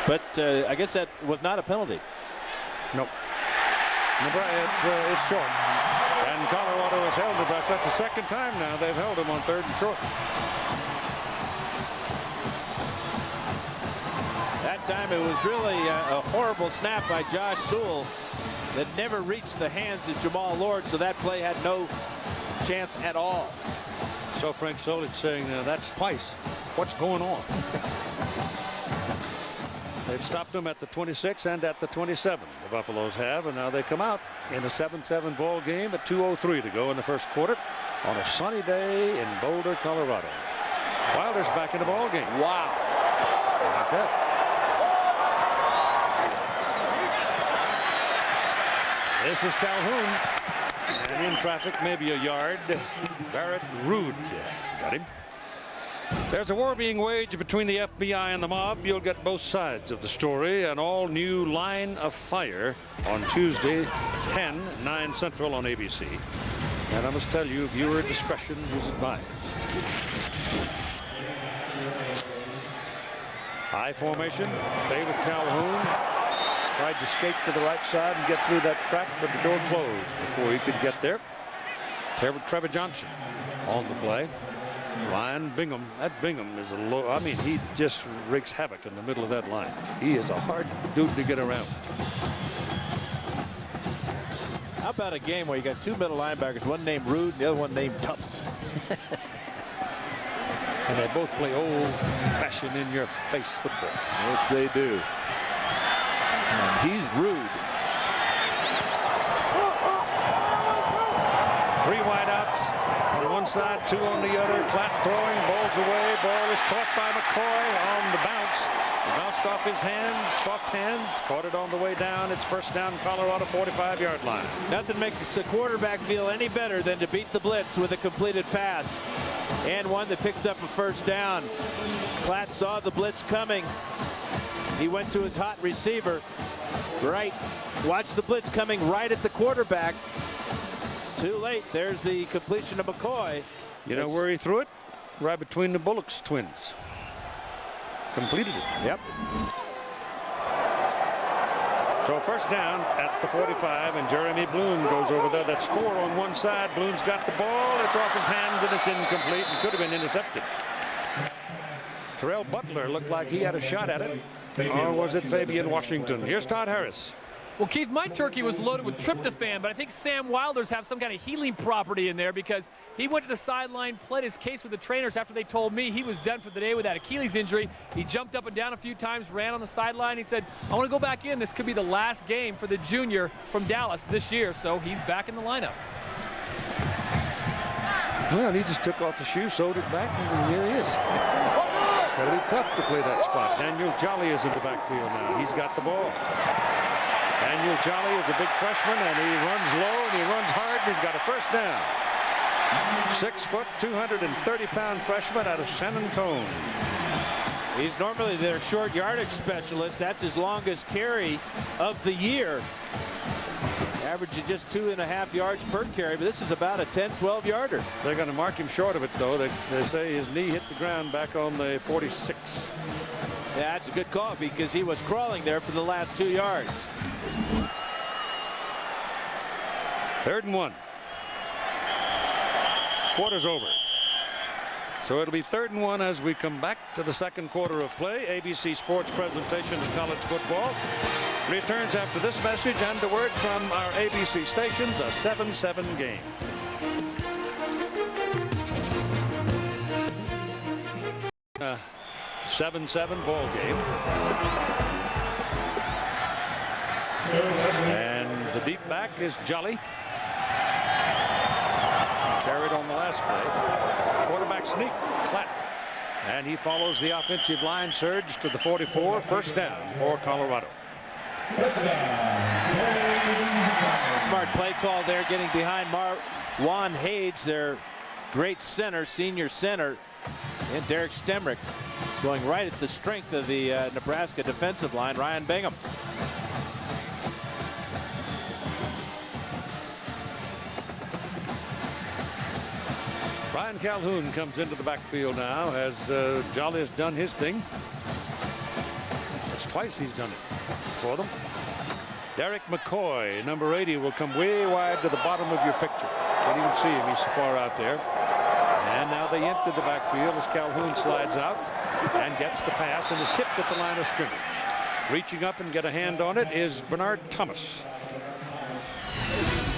But I guess that was not a penalty. Nope. It's short. And Colorado has held Nebraska. That's the second time now they've held him on 3rd and short. That time it was really a horrible snap by Josh Sewell that never reached the hands of Jamal Lord, so that play had no chance at all. So Frank Solich saying that's twice. What's going on? They've stopped them at the 26 and at the 27. The Buffaloes have, and now they come out in a 7-7 ball game at 2:03 to go in the first quarter on a sunny day in Boulder, Colorado. Wilder's back in the ball game. Wow. Like that. This is Calhoun, and in traffic, maybe a yard. Barrett Rude got him. There's a war being waged between the FBI and the mob. You'll get both sides of the story. An all-new Line of Fire on Tuesday, 9 Central on ABC. And I must tell you, viewer discretion is advised. High formation. Stay with Calhoun. Tried to skate to the right side and get through that crack, but the door closed before he could get there. Trevor Johnson on the play. Ryan Bingham. That Bingham is a low. I mean, he just wreaks havoc in the middle of that line. He is a hard dude to get around. How about a game where you got two middle linebackers, one named Rude and the other one named Tufts? And they both play old-fashioned in-your-face football. Yes, they do. And he's Rude. 3 wideouts on one side, 2 on the other. Platt throwing, ball's away. Ball is caught by McCoy on the bounce. It bounced off his hands, soft hands, caught it on the way down. It's first down, Colorado 45-yard line. Nothing makes the quarterback feel any better than to beat the blitz with a completed pass. And one that picks up a first down. Platt saw the blitz coming. He went to his hot receiver. Right. Watch the blitz coming right at the quarterback. Too late. There's the completion of McCoy. You know where he threw it? Right between the Bullocks twins. Completed it. Yep. So first down at the 45, and Jeremy Bloom goes over there. That's 4 on one side. Bloom's got the ball. It's off his hands, and it's incomplete and could have been intercepted. Terrell Butler looked like he had a shot at it. Or was it Fabian Washington? Here's Todd Harris. Well, Keith, my turkey was loaded with tryptophan, but I think Sam Wilder's have some kind of healing property in there because he went to the sideline, pled his case with the trainers after they told me he was done for the day with that Achilles injury. He jumped up and down a few times, ran on the sideline. He said, I want to go back in. This could be the last game for the junior from Dallas this year, so he's back in the lineup. Well, he just took off the shoe, sewed it back, and here he is. It'll be tough to play that spot. Daniel Jolly is in the backfield now. He's got the ball. Daniel Jolly is a big freshman, and he runs low, and he runs hard, and he's got a first down. 6 foot, 230-pound freshman out of San Antonio. He's normally their short yardage specialist. That's his longest carry of the year. Averaging just 2.5 yards per carry, but this is about a 10-12 yarder. They're going to mark him short of it, though. They say his knee hit the ground back on the 46. Yeah, that's a good call because he was crawling there for the last 2 yards. 3rd and 1. Quarter's over. So it'll be 3rd and 1 as we come back to the second quarter of play. ABC Sports presentation of college football returns after this message and the word from our ABC stations, a 7-7 game. A 7-7 ball game. And the deep back is Jolly. Carried on the last play. Quarterback sneak, Platt. And he follows the offensive line surge to the 44. First down for Colorado. Smart play call there, getting behind Juan Hage, their great center, senior center, and Derek Stemrick going right at the strength of the Nebraska defensive line, Ryan Bingham. Brian Calhoun comes into the backfield now as Jolly has done his thing. That's twice he's done it for them. Derek McCoy, number 80, will come way wide to the bottom of your picture. Can't even see him. He's so far out there. And now they empty the backfield as Calhoun slides out and gets the pass and is tipped at the line of scrimmage. Reaching up and get a hand on it is Bernard Thomas.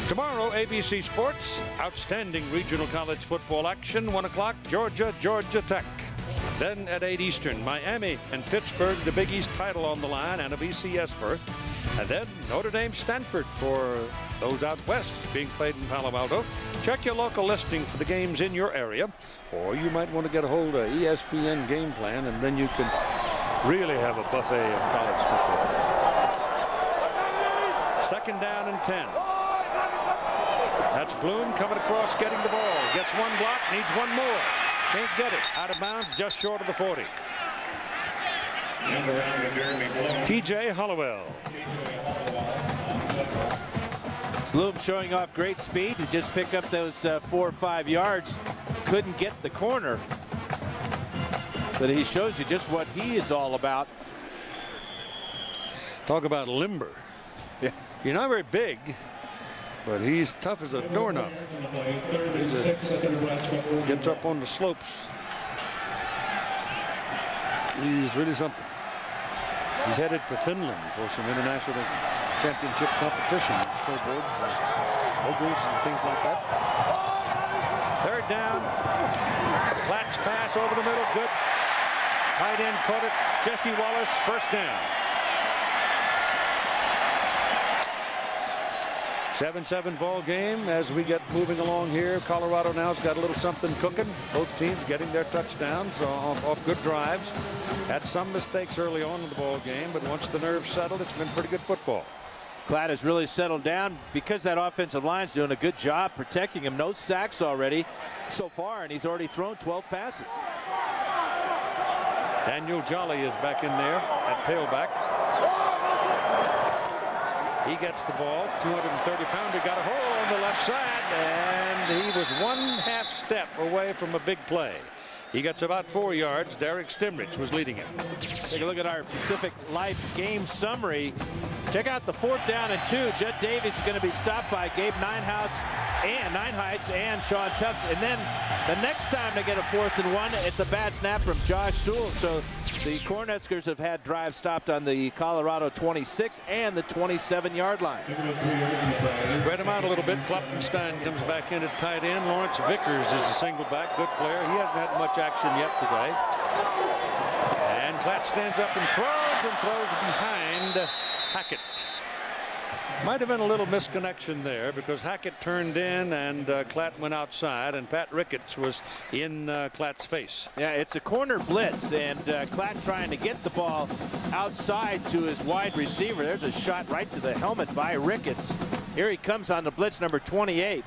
Tomorrow, ABC Sports, outstanding regional college football action. 1 o'clock, Georgia Tech. Then at 8 Eastern, Miami and Pittsburgh, the Big East title on the line and a BCS berth. And then Notre Dame Stanford for those out west, being played in Palo Alto. Check your local listing for the games in your area, or you might want to get a hold of ESPN Game Plan, and then you can really have a buffet of college football. 2nd down and 10. That's Bloom coming across, getting the ball. Gets one block, needs one more. Can't get it. Out of bounds, just short of the 40. TJ Hollowell. Bloom showing off great speed to just pick up those 4 or 5 yards. Couldn't get the corner. But he shows you just what he is all about. Talk about limber. Yeah. You're not very big, but he's tough as a doorknob. Gets up on the slopes. He's really something. He's headed for Finland for some international championship competition, snowboards and moguls and things like that. Third down. Platt's pass over the middle. Good. Tight end caught it. Jesse Wallace, first down. 7-7 ball game as we get moving along here. Colorado now's got a little something cooking. Both teams getting their touchdowns off good drives. Had some mistakes early on in the ball game, but once the nerves settled, it's been pretty good football. Klatt has really settled down because that offensive line's doing a good job protecting him. No sacks already so far, and he's already thrown 12 passes. Daniel Jolly is back in there at tailback. He gets the ball. 230-pounder got a hole on the left side, and he was 1/2 step away from a big play. He gets about 4 yards. Derek Stimrich was leading him. Take a look at our Pacific Life game summary. Check out the 4th down and 2. Judd Davies is going to be stopped by Gabe Nineheis and Sean Tufts. And then the next time they get a 4th and 1, it's a bad snap from Josh Sewell. So the Cornhuskers have had drives stopped on the Colorado 26 and the 27-yard line. Spread him out a little bit. Kloppenstein comes back in at tight end. Lawrence Vickers is the single back. Good player. He hasn't had much action yet today. And Klatt stands up and throws behind Hackett. Might have been a little misconnection there because Hackett turned in and Klatt went outside, and Pat Ricketts was in Klatt's face. Yeah, it's a corner blitz, and Klatt trying to get the ball outside to his wide receiver. There's a shot right to the helmet by Ricketts. Here he comes on the blitz, number 28.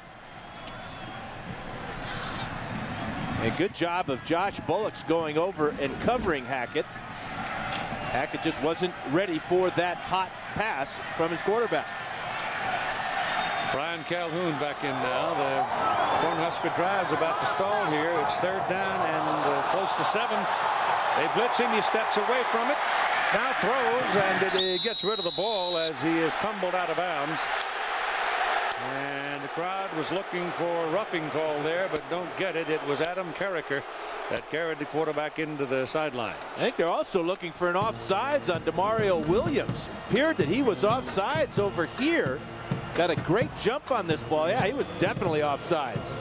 A good job of Josh Bullocks going over and covering Hackett. Hackett just wasn't ready for that hot pass from his quarterback. Brian Calhoun back in now. The Cornhusker drive's about to stall here. It's 3rd down and close to 7. They blitz him. He steps away from it. Now throws, and he gets rid of the ball as he is tumbled out of bounds. And the crowd was looking for a roughing call there, but don't get it. It was Adam Carricker that carried the quarterback into the sideline. I think they're also looking for an offsides on Demario Williams. Appeared that he was offsides over here. Got a great jump on this ball. Yeah, he was definitely offsides.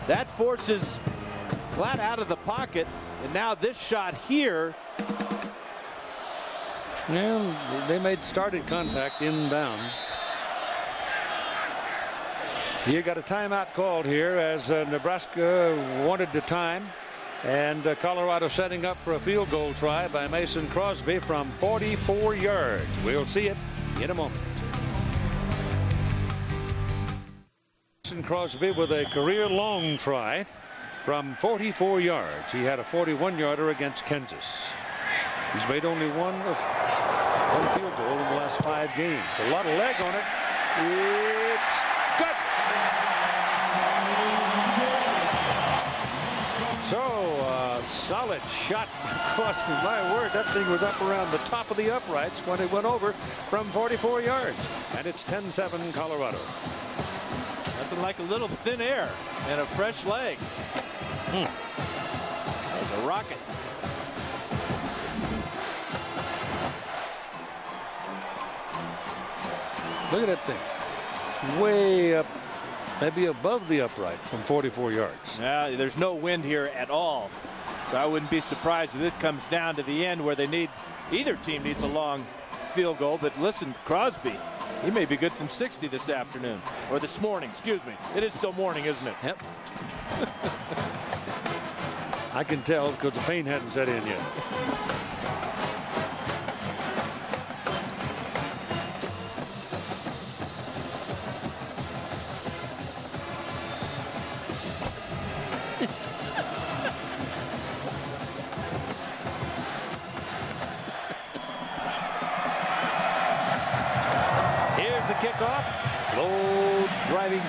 That forces Klatt out of the pocket, and now this shot here. And they started contact inbounds. You got a timeout called here as Nebraska wanted the time, and Colorado setting up for a field goal try by Mason Crosby from 44 yards. We'll see it in a moment. Mason Crosby with a career long try from 44 yards. He had a 41-yarder against Kansas. He's made only one field goal in the last 5 games. A lot of leg on it. It's good. So solid shot. Crosby, my word, that thing was up around the top of the uprights when it went over from 44 yards. And it's 10-7 Colorado. Nothing like a little thin air and a fresh leg. That was a rocket. Look at that thing. Way up, maybe above the upright from 44 yards. Yeah, there's no wind here at all. So I wouldn't be surprised if this comes down to the end where either team needs a long field goal. But listen, Crosby, he may be good from 60 this afternoon, or this morning, excuse me. It is still morning, isn't it? Yep. I can tell because the pain hadn't set in yet.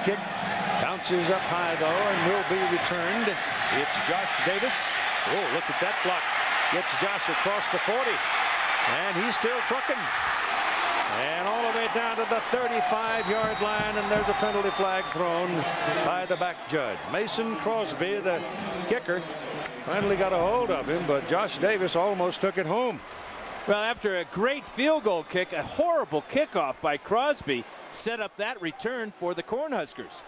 Kick bounces up high though and will be returned. It's Josh Davis. Oh, look at that block. Gets Josh across the 40, and he's still trucking. And all the way down to the 35-yard line, and there's a penalty flag thrown by the back judge. Mason Crosby, the kicker, finally got a hold of him, but Josh Davis almost took it home. Well, after a great field goal kick, a horrible kickoff by Crosby set up that return for the Cornhuskers.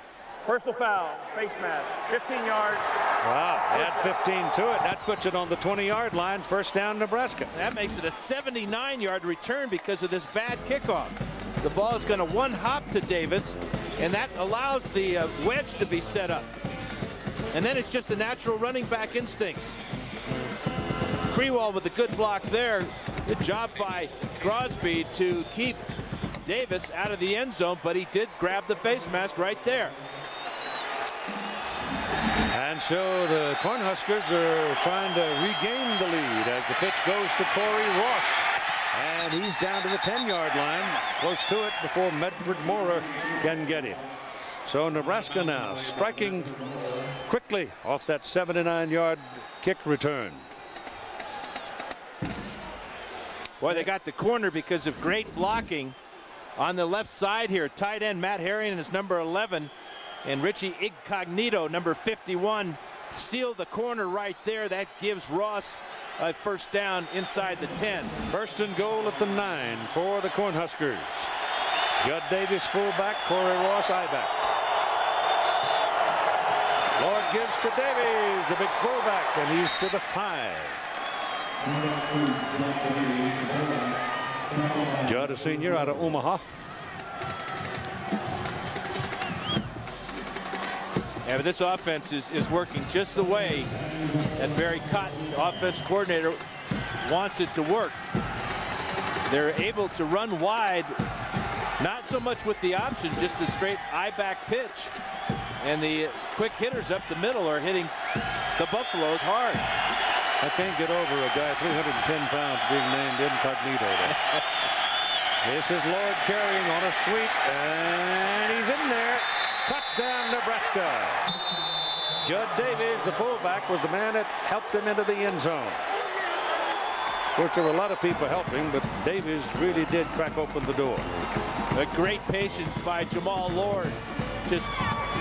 Personal foul, face mask, 15 yards. Wow, add 15 to it. That puts it on the 20-yard line, first down Nebraska. That makes it a 79-yard return because of this bad kickoff. The ball is going to one hop to Davis, and that allows the wedge to be set up. And then it's just a natural running back instincts. Krewall with a good block there. Good job by Crosby to keep Davis out of the end zone, but he did grab the face mask right there. And so the Cornhuskers are trying to regain the lead as the pitch goes to Corey Ross. And he's down to the 10-yard line, close to it before Medford Moore can get him. So Nebraska now striking quickly off that 79-yard kick return. Boy, they got the corner because of great blocking on the left side here. Tight end Matt Harrington is number 11. And Richie Incognito, number 51, sealed the corner right there. That gives Ross a first down inside the 10. First and goal at the 9 for the Cornhuskers. Judd Davis fullback, Corey Ross I-back. Lord gives to Davies, the big fullback, and he's to the 5. Judd, a senior out of Omaha. Yeah, but this offense is working just the way that Barry Cotton, offense coordinator, wants it to work. They're able to run wide, not so much with the option, just a straight I-back pitch. And the quick hitters up the middle are hitting the Buffaloes hard. I can't get over a guy 310 pounds being named Incognito. This is Lord carrying on a sweep, and he's in there. Touchdown, Nebraska. Judd Davies, the fullback, was the man that helped him into the end zone. Of course, there were a lot of people helping, but Davies really did crack open the door. A great patience by Jamal Lord, just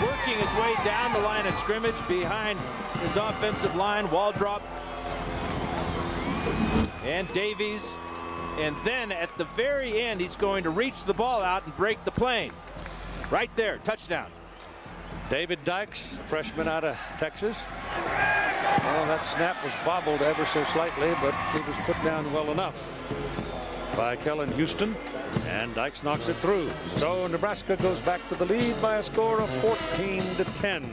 working his way down the line of scrimmage behind his offensive line. Waldrop and Davies, and then at the very end, he's going to reach the ball out and break the plane. Right there, touchdown. David Dykes, freshman out of Texas. Well, that snap was bobbled ever so slightly, but he was put down well enough by Kellen Houston, and Dykes knocks it through. So Nebraska goes back to the lead by a score of 14-10.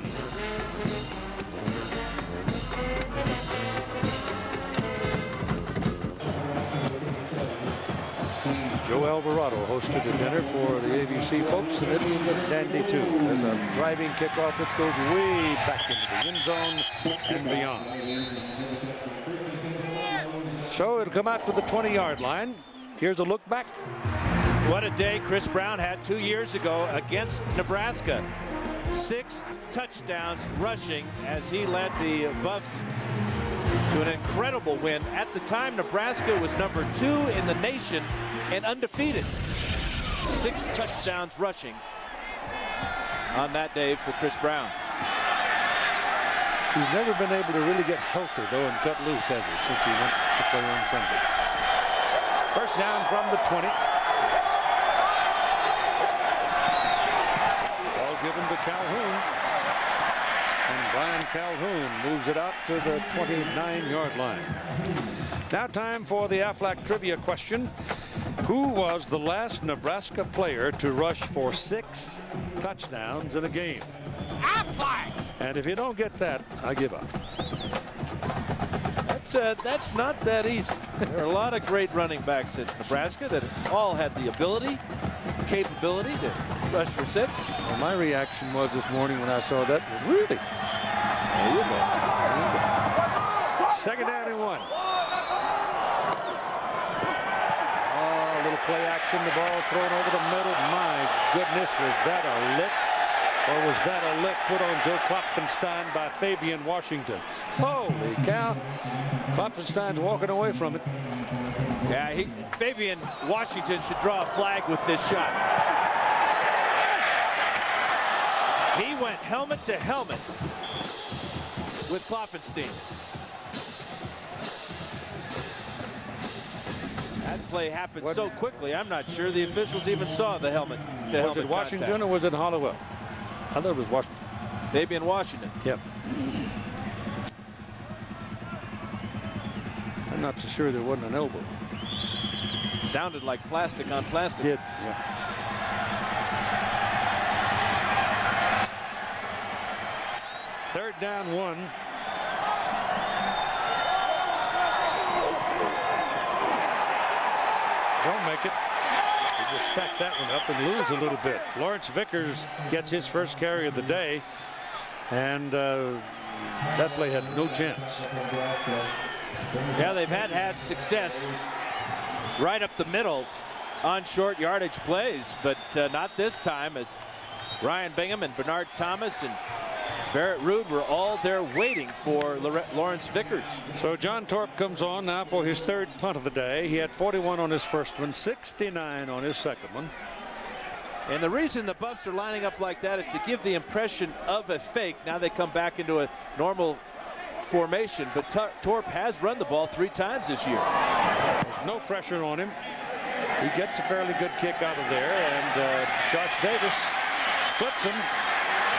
Joe Alvarado hosted a dinner for the ABC folks, and it was a dandy too. There's a driving kickoff that goes way back into the end zone and beyond. So it'll come out to the 20-yard line. Here's a look back. What a day Chris Brown had 2 years ago against Nebraska. 6 touchdowns rushing as he led the Buffs to an incredible win. At the time, Nebraska was number 2 in the nation and undefeated. 6 touchdowns rushing on that day for Chris Brown. He's never been able to really get healthy, though, and cut loose, has he, since he went to play on Sunday. First down from the 20. Ball given to Calhoun. And Brian Calhoun moves it out to the 29-yard line. Now time for the Aflac trivia question. Who was the last Nebraska player to rush for 6 touchdowns in a game? Aflac! And if you don't get that, I give up. That's not that easy. There are a lot of great running backs at Nebraska that all had the ability, capability to rush for 6. Well, my reaction was this morning when I saw that, really? There you go. Second down and 1. Oh, a little play action. The ball thrown over the middle. My goodness, was that a lick Or was that a lick put on Joe Klopfenstein by Fabian Washington? Holy cow. Klopfenstein's walking away from it. Yeah, Fabian Washington should draw a flag with this shot. He went helmet to helmet with Klopfenstein. That play happened so quickly, I'm not sure the officials even saw the helmet to helmet. Was it Washington contact. or was it Hollowell? I thought it was Washington. Fabian Washington. Yep. I'm not so sure there wasn't an elbow. Sounded like plastic on plastic. Did, yeah. Third down 1. Don't make it. They just stack that one up and lose a little bit. Lawrence Vickers gets his first carry of the day, and that play had no chance. Yeah, they've had success right up the middle on short yardage plays, but not this time, as Ryan Bingham and Bernard Thomas and Barrett Rood were all there waiting for Lawrence Vickers. So John Torp comes on now for his third punt of the day. He had 41 on his first one, 69 on his second one. And the reason the Buffs are lining up like that is to give the impression of a fake. Now they come back into a normal formation, but Torp has run the ball 3 times this year. There's no pressure on him. He gets a fairly good kick out of there, and Josh Davis splits him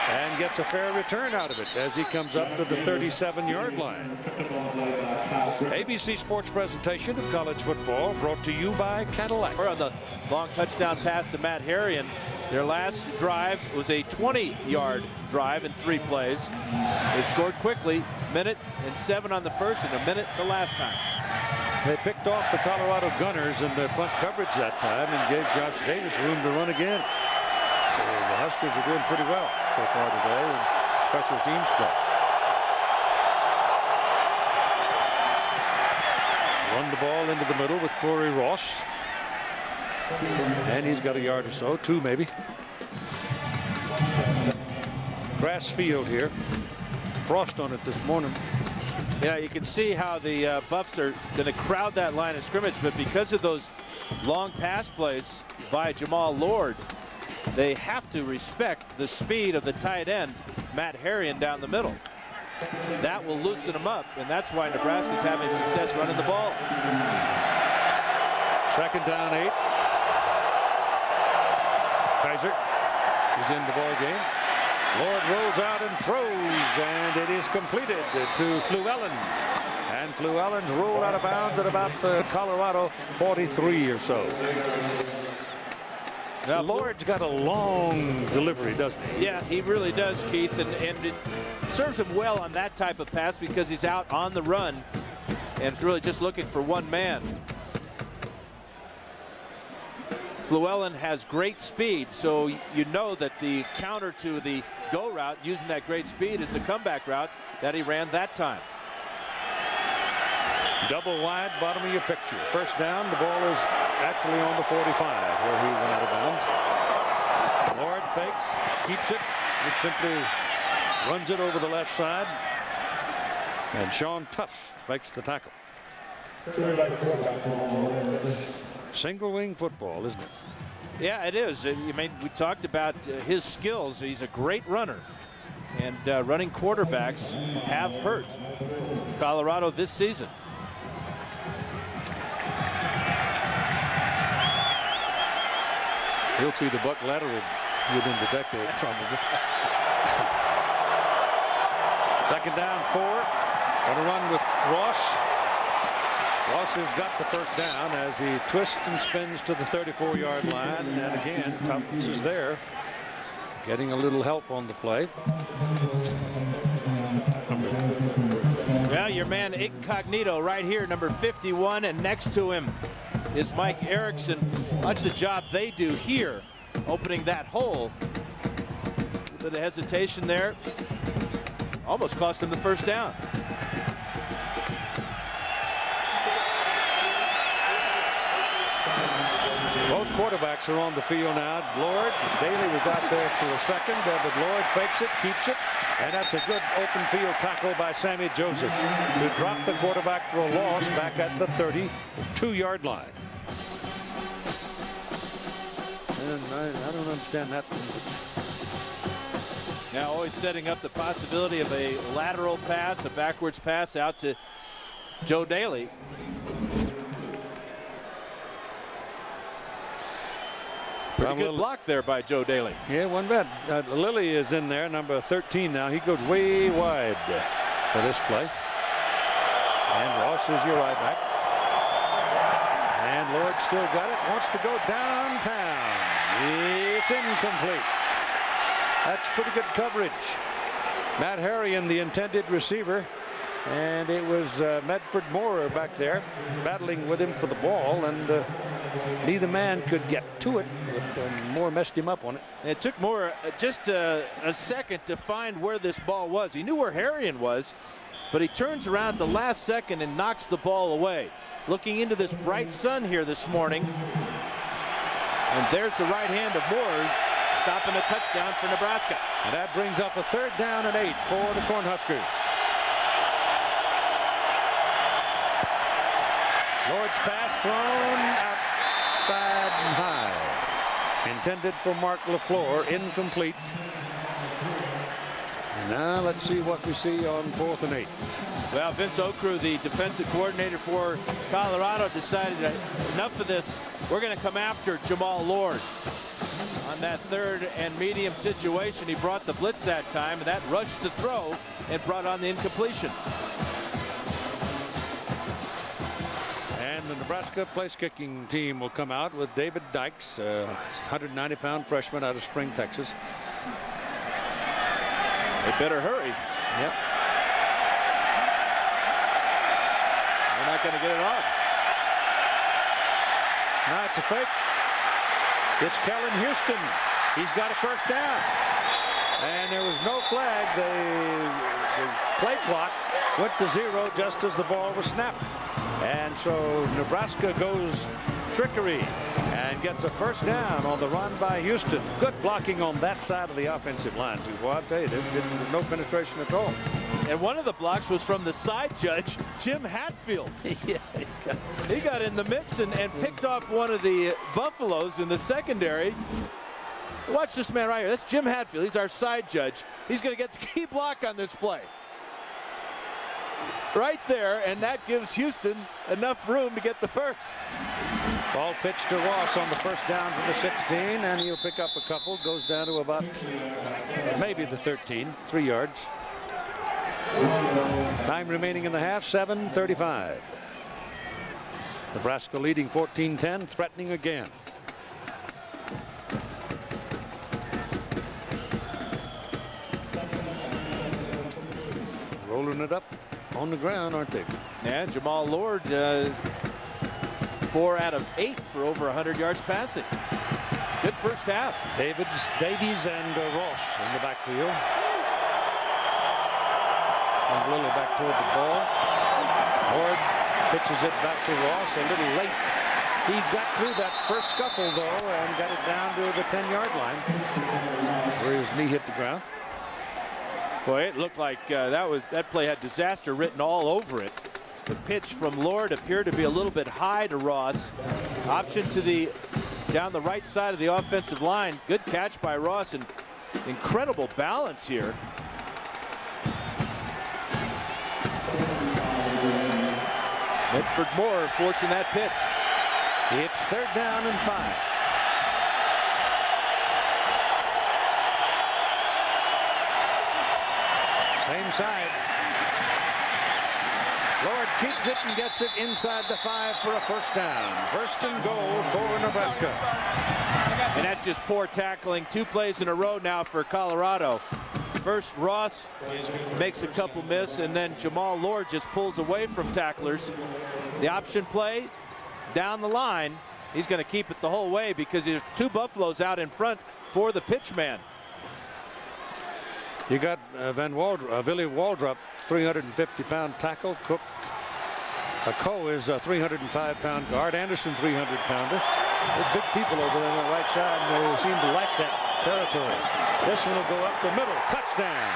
and gets a fair return out of it as he comes up to the 37-yard line. ABC Sports presentation of college football brought to you by Cadillac. On the long touchdown pass to Matt Harrion. Their last drive was a 20-yard drive in 3 plays. They've scored quickly, 1:07 on the first and 1 the last time. They picked off the Colorado Gunners in their punt coverage that time and gave Josh Davis room to run again. So the Huskers are doing pretty well so far today in special teams play. Run the ball into the middle with Corey Ross. And he's got a yard or so, 2 maybe. Grass field here. Frost on it this morning. Yeah, you can see how the Buffs are going to crowd that line of scrimmage, but because of those long pass plays by Jamal Lord, they have to respect the speed of the tight end, Matt Harrion, down the middle. That will loosen them up, and that's why Nebraska's having success running the ball. Second down 8. Kaiser is in the ball game. Lord rolls out and throws, and it is completed to Fluellen. And Fluellen's rolled out of bounds at about the Colorado 43 or so. Now, Lord's got a long delivery, doesn't he? Yeah, he really does, Keith, and it serves him well on that type of pass because he's out on the run and it's really just looking for one man. Fluellen has great speed, so you know that the counter to the go route using that great speed is the comeback route that he ran that time. Double wide, bottom of your picture. First down, the ball is actually on the 45 where he went out of bounds. Lord fakes, keeps it, just simply runs it over the left side. And Sean Tuff makes the tackle. Single wing football, isn't it? Yeah, it is. I mean, we talked about his skills. He's a great runner. And running quarterbacks have hurt Colorado this season. He'll see the buck lateral within the decade, probably. Second down 4. On a run with Ross. Ross has got the first down as he twists and spins to the 34-yard line. And again, Thomas is there, getting a little help on the play. Well, your man incognito right here, number 51, and next to him is Mike Erickson. Watch the job they do here, opening that hole. A bit of hesitation there. Almost cost him the first down. Both quarterbacks are on the field now. Lord, Daly was out there for a second, but Lord fakes it, keeps it, and that's a good open field tackle by Sammy Joseph, who dropped the quarterback for a loss back at the 32-yard line. And I don't understand that. Now always setting up the possibility of a lateral pass, a backwards pass out to Joe Daly. Pretty good block there by Joe Daly. Yeah, one bit. Lilly is in there, number 13 now. He goes way wide for this play. And Ross is your right back. And Lord still got it. Wants to go downtown. It's incomplete. That's pretty good coverage. Matt Harrion, the intended receiver. And it was Medford Moore back there battling with him for the ball, and neither man could get to it, but Moore messed him up on it. It took Moore just a second to find where this ball was. He knew where Harrion was, but he turns around at the last second and knocks the ball away. Looking into this bright sun here this morning, and there's the right hand of Moore, stopping a touchdown for Nebraska. And that brings up a 3rd down and 8 for the Cornhuskers. Lord's pass thrown outside and high. Intended for Mark LaFleur, incomplete. And now let's see what we see on 4th and 8. Well, Vince Okru, the defensive coordinator for Colorado, decided that enough of this. We're going to come after Jamal Lord. On that 3rd and medium situation, he brought the blitz that time, and that rushed the throw and brought on the incompletion. And the Nebraska place kicking team will come out with David Dykes, 190-pound freshman out of Spring, Texas. They better hurry. Yep. They're not going to get it off. Now it's a fake. It's Kellen Houston. He's got a 1st down. And there was no flag. The play clock went to 0 just as the ball was snapped. And so Nebraska goes trickery and gets a 1st down on the run by Houston. Good blocking on that side of the offensive line, too. Well, I'll tell you, there's no penetration at all. And one of the blocks was from the side judge, Jim Hatfield. Yeah, he got in the mix and picked off one of the Buffaloes in the secondary. Watch this man right here. That's Jim Hatfield. He's our side judge. He's going to get the key block on this play. Right there, and that gives Houston enough room to get the 1st. Ball pitched to Ross on the 1st down from the 16, and he'll pick up a couple. Goes down to about maybe the 13, 3 yards. Time remaining in the half, 7:35. Nebraska leading 14-10, threatening again. Rolling it up on the ground, aren't they? Yeah, Jamal Lord, 4 out of 8 for over 100 yards passing. Good first half. Davies and Ross in the backfield. And Lilly back toward the ball. Lord pitches it back to Ross a little late. He got through that first scuffle, though, and got it down to the 10-yard line where his knee hit the ground. Boy, it looked like that play had disaster written all over it. The pitch from Lord appeared to be a little bit high to Ross. Option to down the right side of the offensive line. Good catch by Ross, and incredible balance here. Medford Moore forcing that pitch. It's 3rd down and 5. Same side. Lord keeps it and gets it inside the 5 for a 1st down. 1st and goal for Nebraska. And that's just poor tackling. 2 plays in a row now for Colorado. First, Ross makes a couple miss, and then Jamal Lord just pulls away from tacklers. The option play down the line, he's going to keep it the whole way because there's 2 Buffaloes out in front for the pitch man. You got Willie Waldrop, 350-pound tackle. Coe is a 305-pound guard. Anderson, 300-pounder. There's big people over there on the right side, and they seem to like that territory. This one will go up the middle. Touchdown.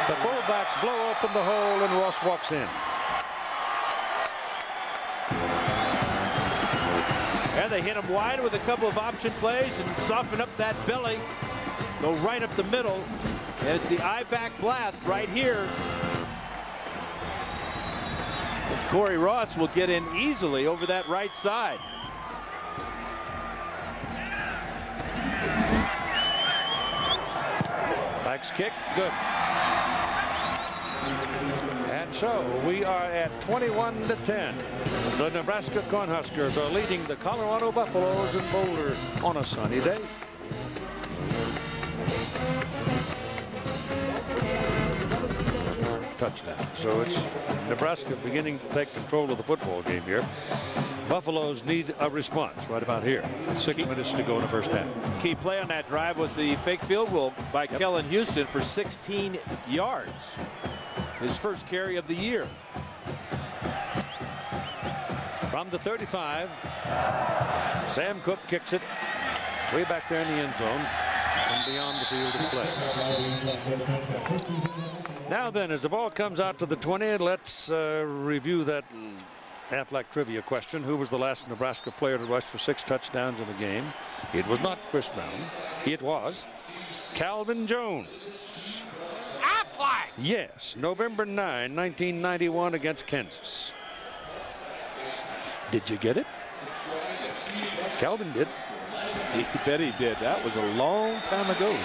The fullbacks blow open the hole, and Ross walks in. And they hit him wide with a couple of option plays and soften up that belly. Go right up the middle. And it's the eye-back blast right here. Corey Ross will get in easily over that right side. Backs kick, good. And so we are at 21-10. The Nebraska Cornhuskers are leading the Colorado Buffaloes in Boulder on a sunny day. Touchdown. So it's Nebraska beginning to take control of the football game here. Buffaloes need a response right about here. 6 minutes to go in the first half. Key play on that drive was the fake field goal by Kellen Houston for 16 yards. His first carry of the year. From the 35, Sam Cook kicks it way back there in the end zone and beyond the field of play. Now then, as the ball comes out to the 20, let's review that Aflac trivia question. Who was the last Nebraska player to rush for 6 touchdowns in a game? It was not Chris Brown. It was Calvin Jones. Aflac! Yes, November 9, 1991 against Kansas. Did you get it? Calvin did. You bet he did. That was a long time ago.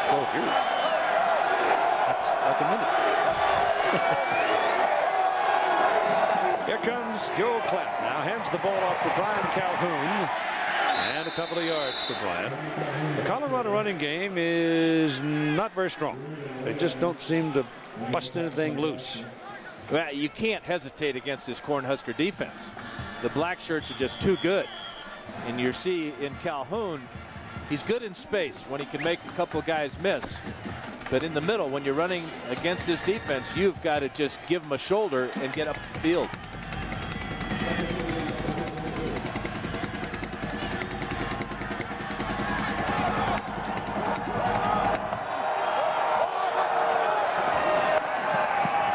12 years. That's like a minute. Here comes Joe Clapp. Now hands the ball off to Brian Calhoun. And a couple of yards for Brian. The Colorado running game is not very strong. They just don't seem to bust anything loose. Well, you can't hesitate against this Cornhusker defense. The black shirts are just too good. And you see in Calhoun, he's good in space when he can make a couple of guys miss. But in the middle, when you're running against this defense, you've got to just give him a shoulder and get up the field.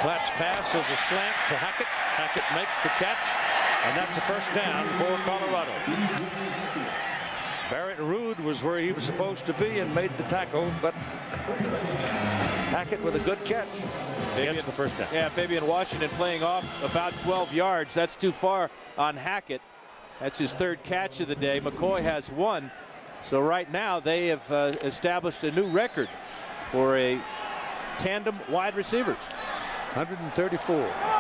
Clapp's pass is a slant to Hackett. Hackett makes the catch, and that's a first down for Colorado. Barrett Ruud was where he was supposed to be and made the tackle, but Hackett with a good catch gets the first down. Yeah, Fabian Washington playing off about 12 yards. That's too far on Hackett. That's his third catch of the day. McCoy has one. So right now they have established a new record for a tandem wide receivers. 134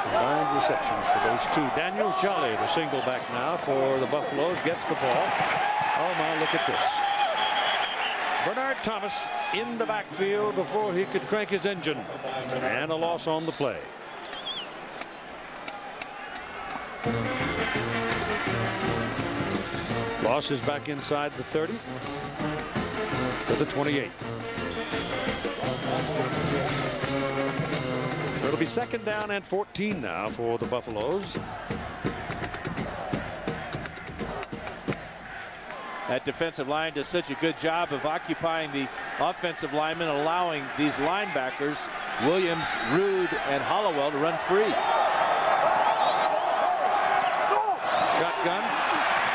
combined receptions for those two. Daniel Jolly, the single back now for the Buffaloes, gets the ball. Oh my, look at this. Bernard Thomas in the backfield before he could crank his engine. And a loss on the play. Loss is back inside the 30 to the 28. It'll be second down and 14 now for the Buffaloes. That defensive line does such a good job of occupying the offensive linemen, allowing these linebackers, Williams, Ruud, and Hollowell, to run free. Shotgun.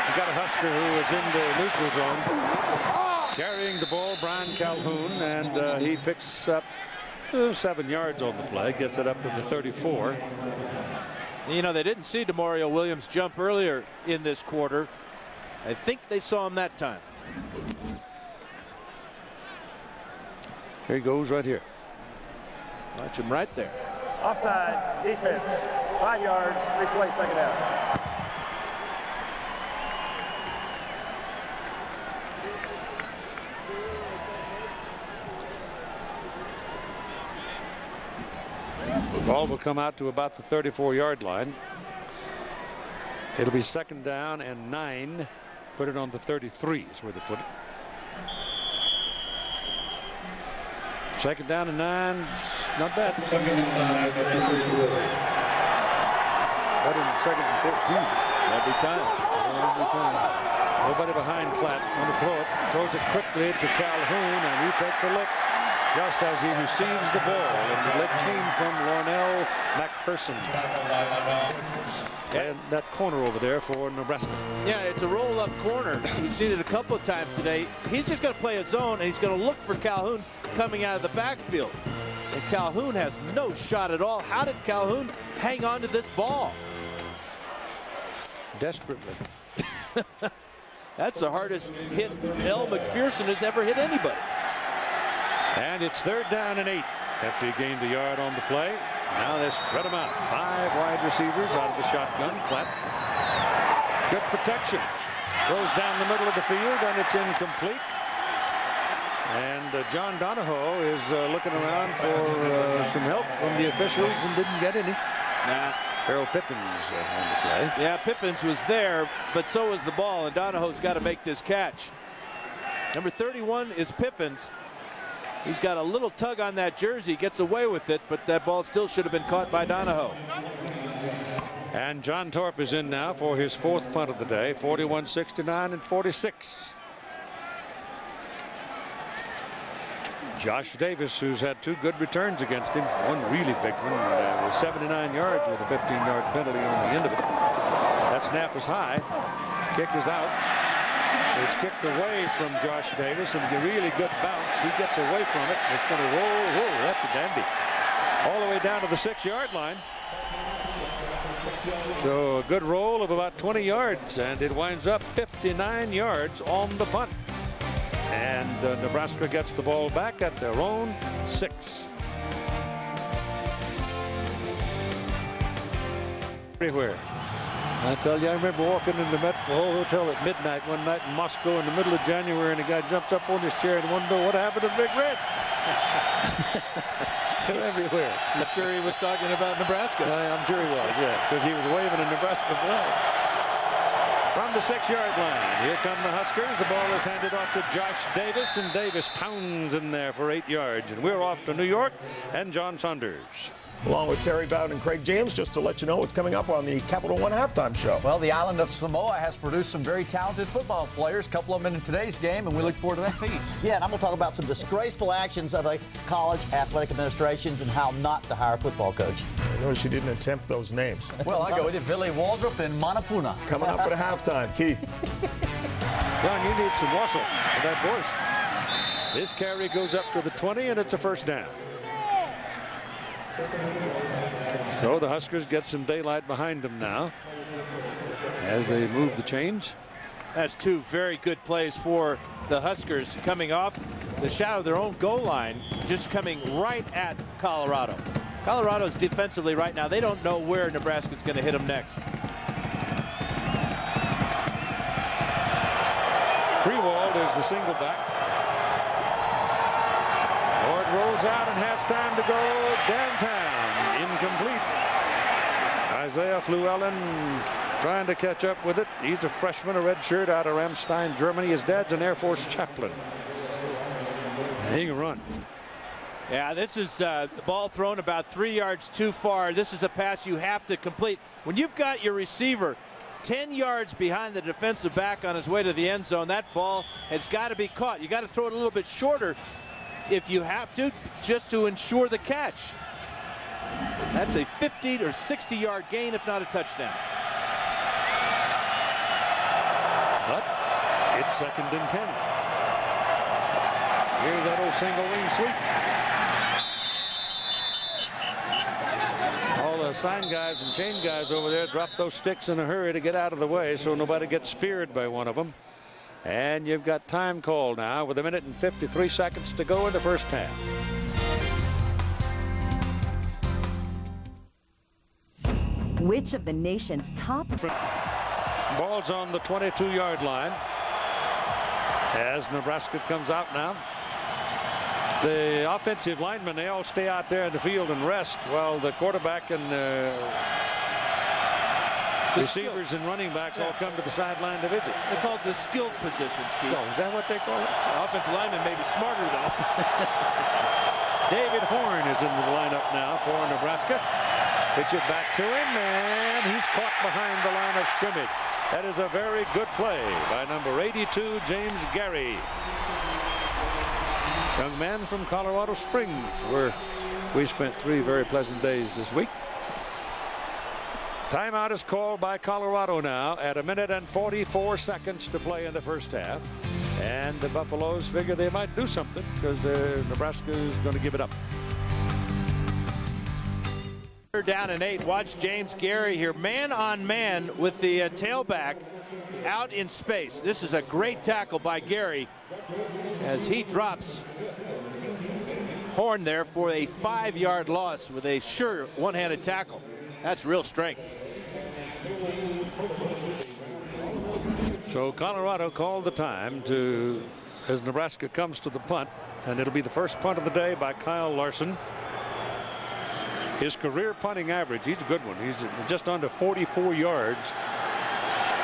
You got a Husker who is in the neutral zone. Carrying the ball, Brian Calhoun, and he picks up 7 yards on the play, gets it up to the 34. You know, they didn't see Demario Williams jump earlier in this quarter. I think they saw him that time. Here he goes right here. Watch him right there. Offside, defense, 5 yards, replay, second down. The ball will come out to about the 34-yard line. It'll be second down and 9. Put it on the 33 is where they put it. Second down and 9. Not bad. Better than 2nd and 14. Every time. Every time. Nobody behind Platt. On to throw it. Throws it quickly to Calhoun, and he takes a look just as he receives the ball. And the lick came from Lornell McPherson. And that corner over there for Nebraska. Yeah, it's a roll-up corner. We've seen it a couple of times today. He's just going to play a zone, and he's going to look for Calhoun coming out of the backfield. And Calhoun has no shot at all. How did Calhoun hang on to this ball? Desperately. That's the hardest hit L. McPherson has ever hit anybody. And it's 3rd down and 8 after he gained a yard on the play. Now they spread him out. 5 wide receivers out of the shotgun. Platt. Good protection. Goes down the middle of the field, and it's incomplete. And John Donahoe is looking around for some help from the officials and didn't get any. Nah. Harold Pippins on the play. Yeah, Pippins was there, but so was the ball, and Donahoe's got to make this catch. Number 31 is Pippins. He's got a little tug on that jersey, gets away with it, but that ball still should have been caught by Donahoe. And John Torp is in now for his 4th punt of the day. 41, 69, and 46. Josh Davis, who's had 2 good returns against him, one really big one, 79 yards with a 15-yard penalty on the end of it. That snap is high. Kick is out. It's kicked away from Josh Davis, and a really good bounce. He gets away from it. It's going to roll. Whoa, that's a dandy. All the way down to the 6-yard line. So a good roll of about 20 yards, and it winds up 59 yards on the punt. And Nebraska gets the ball back at their own 6. Everywhere. I tell you, I remember walking in the Metro Hotel at midnight one night in Moscow in the middle of January, and a guy jumps up on his chair and wondered what happened to Big Red. They're everywhere. You sure he was talking about Nebraska? I'm sure he was, yeah, because he was waving a Nebraska flag. From the 6-yard line, here come the Huskers. The ball is handed off to Josh Davis, and Davis pounds in there for 8 yards. And we're off to New York and John Saunders. Along with Terry Bowden and Craig James, just to let you know what's coming up on the Capital One halftime show. Well, the island of Samoa has produced some very talented football players. A couple of them in today's game, and we look forward to that piece. Yeah, and I'm going to talk about some disgraceful actions of the college athletic administrations and how not to hire a football coach. I noticed you didn't attempt those names. Well, I go with it. Billy Waldrop and Manapuna. Coming up at halftime, Keith. John, you need some muscle for that voice. This carry goes up to the 20, and it's a 1st down. So the Huskers get some daylight behind them now as they move the chains. That's 2 very good plays for the Huskers, coming off the shadow of their own goal line, just coming right at Colorado. Colorado's defensively right now, they don't know where Nebraska's going to hit them next. Freewald is the single back. Lord rolls out and has time to go downtown. Incomplete. Isaiah Fluellen trying to catch up with it. He's a freshman, a red shirt out of Ramstein, Germany. His dad's an Air Force chaplain. He can run. Yeah, this is the ball thrown about 3 yards too far. This is a pass you have to complete. When you've got your receiver 10 yards behind the defensive back on his way to the end zone, that ball has got to be caught. You got to throw it a little bit shorter if you have to, just to ensure the catch. That's a 50 or 60-yard gain, if not a touchdown. But it's 2nd and 10. Here's that old single wing sweep. All the sign guys and chain guys over there drop those sticks in a hurry to get out of the way so nobody gets speared by one of them. And you've got time called now with 1 minute and 53 seconds to go in the 1st half. Which of the nation's top... Ball's on the 22-yard line as Nebraska comes out now. The offensive linemen, they all stay out there in the field and rest while the quarterback and receivers and running backs all come to the sideline to visit. They call it the skilled positions, Keith. Oh, is that what they call it? The offensive lineman may be smarter, though. David Horn is in the lineup now for Nebraska. Pitch it back to him, and he's caught behind the line of scrimmage. That is a very good play by number 82, James Gary. Young man from Colorado Springs, where we spent 3 very pleasant days this week. Timeout is called by Colorado now at 1 minute and 44 seconds to play in the first half. And the Buffaloes figure they might do something because Nebraska is going to give it up. They're down and 8. Watch James Gary here, man on man with the tailback out in space. This is a great tackle by Gary as he drops Horn there for a 5-yard loss with a sure one-handed tackle. That's real strength. So Colorado called the time to as Nebraska comes to the punt, and it'll be the first punt of the day by Kyle Larson. His career punting average, he's a good one. He's just under 44 yards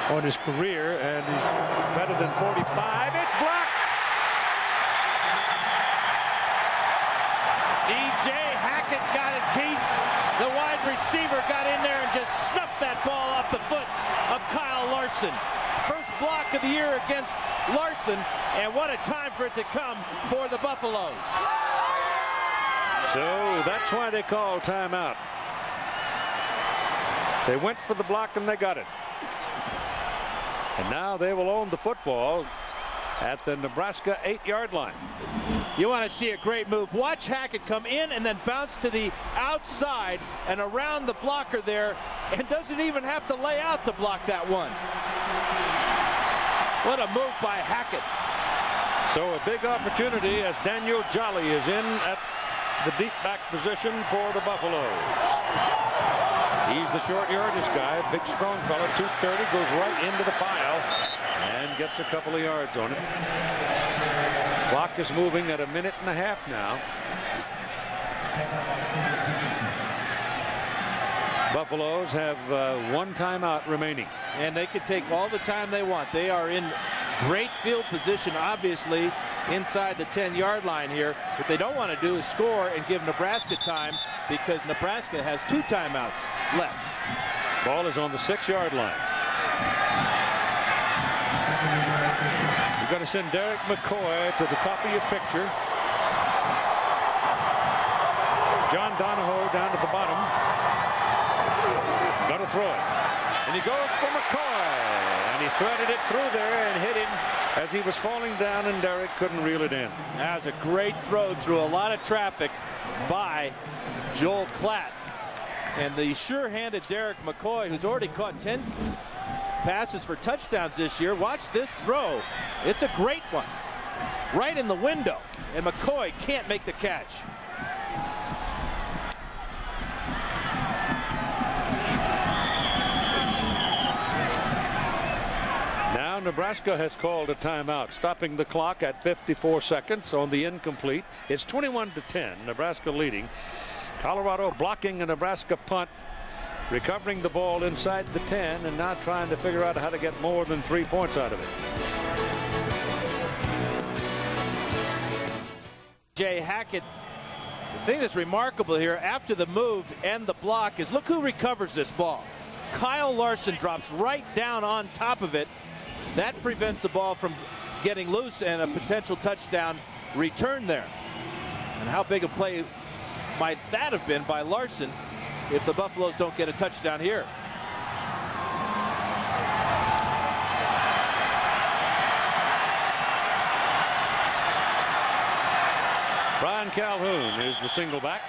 on his career, and he's better than 45. It's blocked. DJ Hackett got it, Keith. The wide receiver got in there and just snuffed that ball off the foot of Kyle Larson. First block of the year against Larson, and what a time for it to come for the Buffaloes. So that's why they call timeout. They went for the block and they got it. And now they will own the football at the Nebraska 8-yard line. You want to see a great move. Watch Hackett come in and then bounce to the outside and around the blocker there, and doesn't even have to lay out to block that one. What a move by Hackett. So a big opportunity as Daniel Jolly is in at the deep back position for the Buffaloes. He's the short yardage guy, big strong fella, 230, goes right into the pile and gets a couple of yards on it. Clock is moving at 1.5 minutes now. Buffaloes have 1 timeout remaining. And they could take all the time they want. They are in great field position, obviously, inside the 10-yard line here. What they don't want to do is score and give Nebraska time, because Nebraska has 2 timeouts left. Ball is on the 6-yard line. You're going to send Derek McCoy to the top of your picture. John Donahoe down at the bottom. Going to throw it. And he goes for McCoy. And he threaded it through there and hit him as he was falling down, and Derek couldn't reel it in. That was a great throw through a lot of traffic by Joel Klatt. And the sure-handed Derek McCoy, who's already caught 10 passes for touchdowns this year. Watch this throw. It's a great one. Right in the window. And McCoy can't make the catch. Now Nebraska has called a timeout, stopping the clock at 54 seconds on the incomplete. It's 21-10, Nebraska leading. Colorado blocking a Nebraska punt, recovering the ball inside the 10, and now trying to figure out how to get more than 3 points out of it. Jay Hackett. The thing that's remarkable here after the move and the block is look who recovers this ball. Kyle Larson drops right down on top of it. That prevents the ball from getting loose and a potential touchdown return there. And how big a play might that have been by Larson if the Buffaloes don't get a touchdown here? Brian Calhoun is the single back.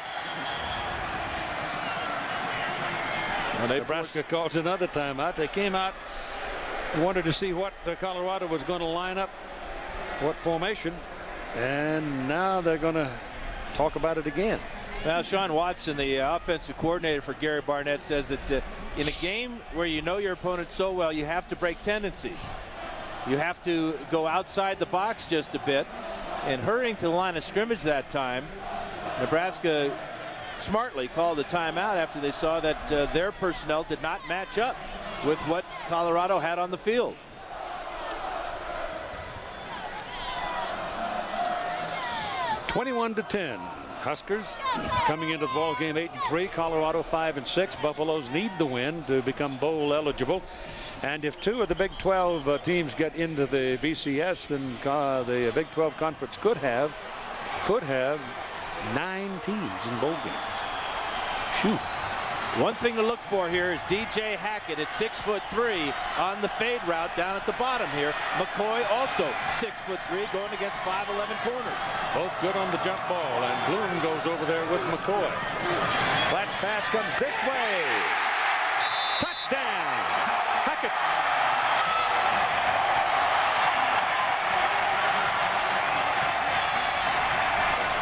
Well, Nebraska calls another timeout. They came out, wanted to see what Colorado was going to line up, what formation, and now they're going to talk about it again. Well, Sean Watson, the offensive coordinator for Gary Barnett, says that in a game where you know your opponent so well, you have to break tendencies. You have to go outside the box just a bit. And hurrying to the line of scrimmage that time, Nebraska smartly called a timeout after they saw that their personnel did not match up with what Colorado had on the field. (21-10). Huskers coming into the ball game 8-3. Colorado 5-6. Buffaloes need the win to become bowl eligible. And if 2 of the Big 12 teams get into the BCS, then the Big 12 conference could have 9 teams in bowl games. Shoot. One thing to look for here is DJ Hackett at 6'3" on the fade route down at the bottom here. McCoy also 6'3", going against 5'11" corners. Both good on the jump ball, and Bloom goes over there with McCoy. Flatch pass comes this way. Touchdown, Hackett.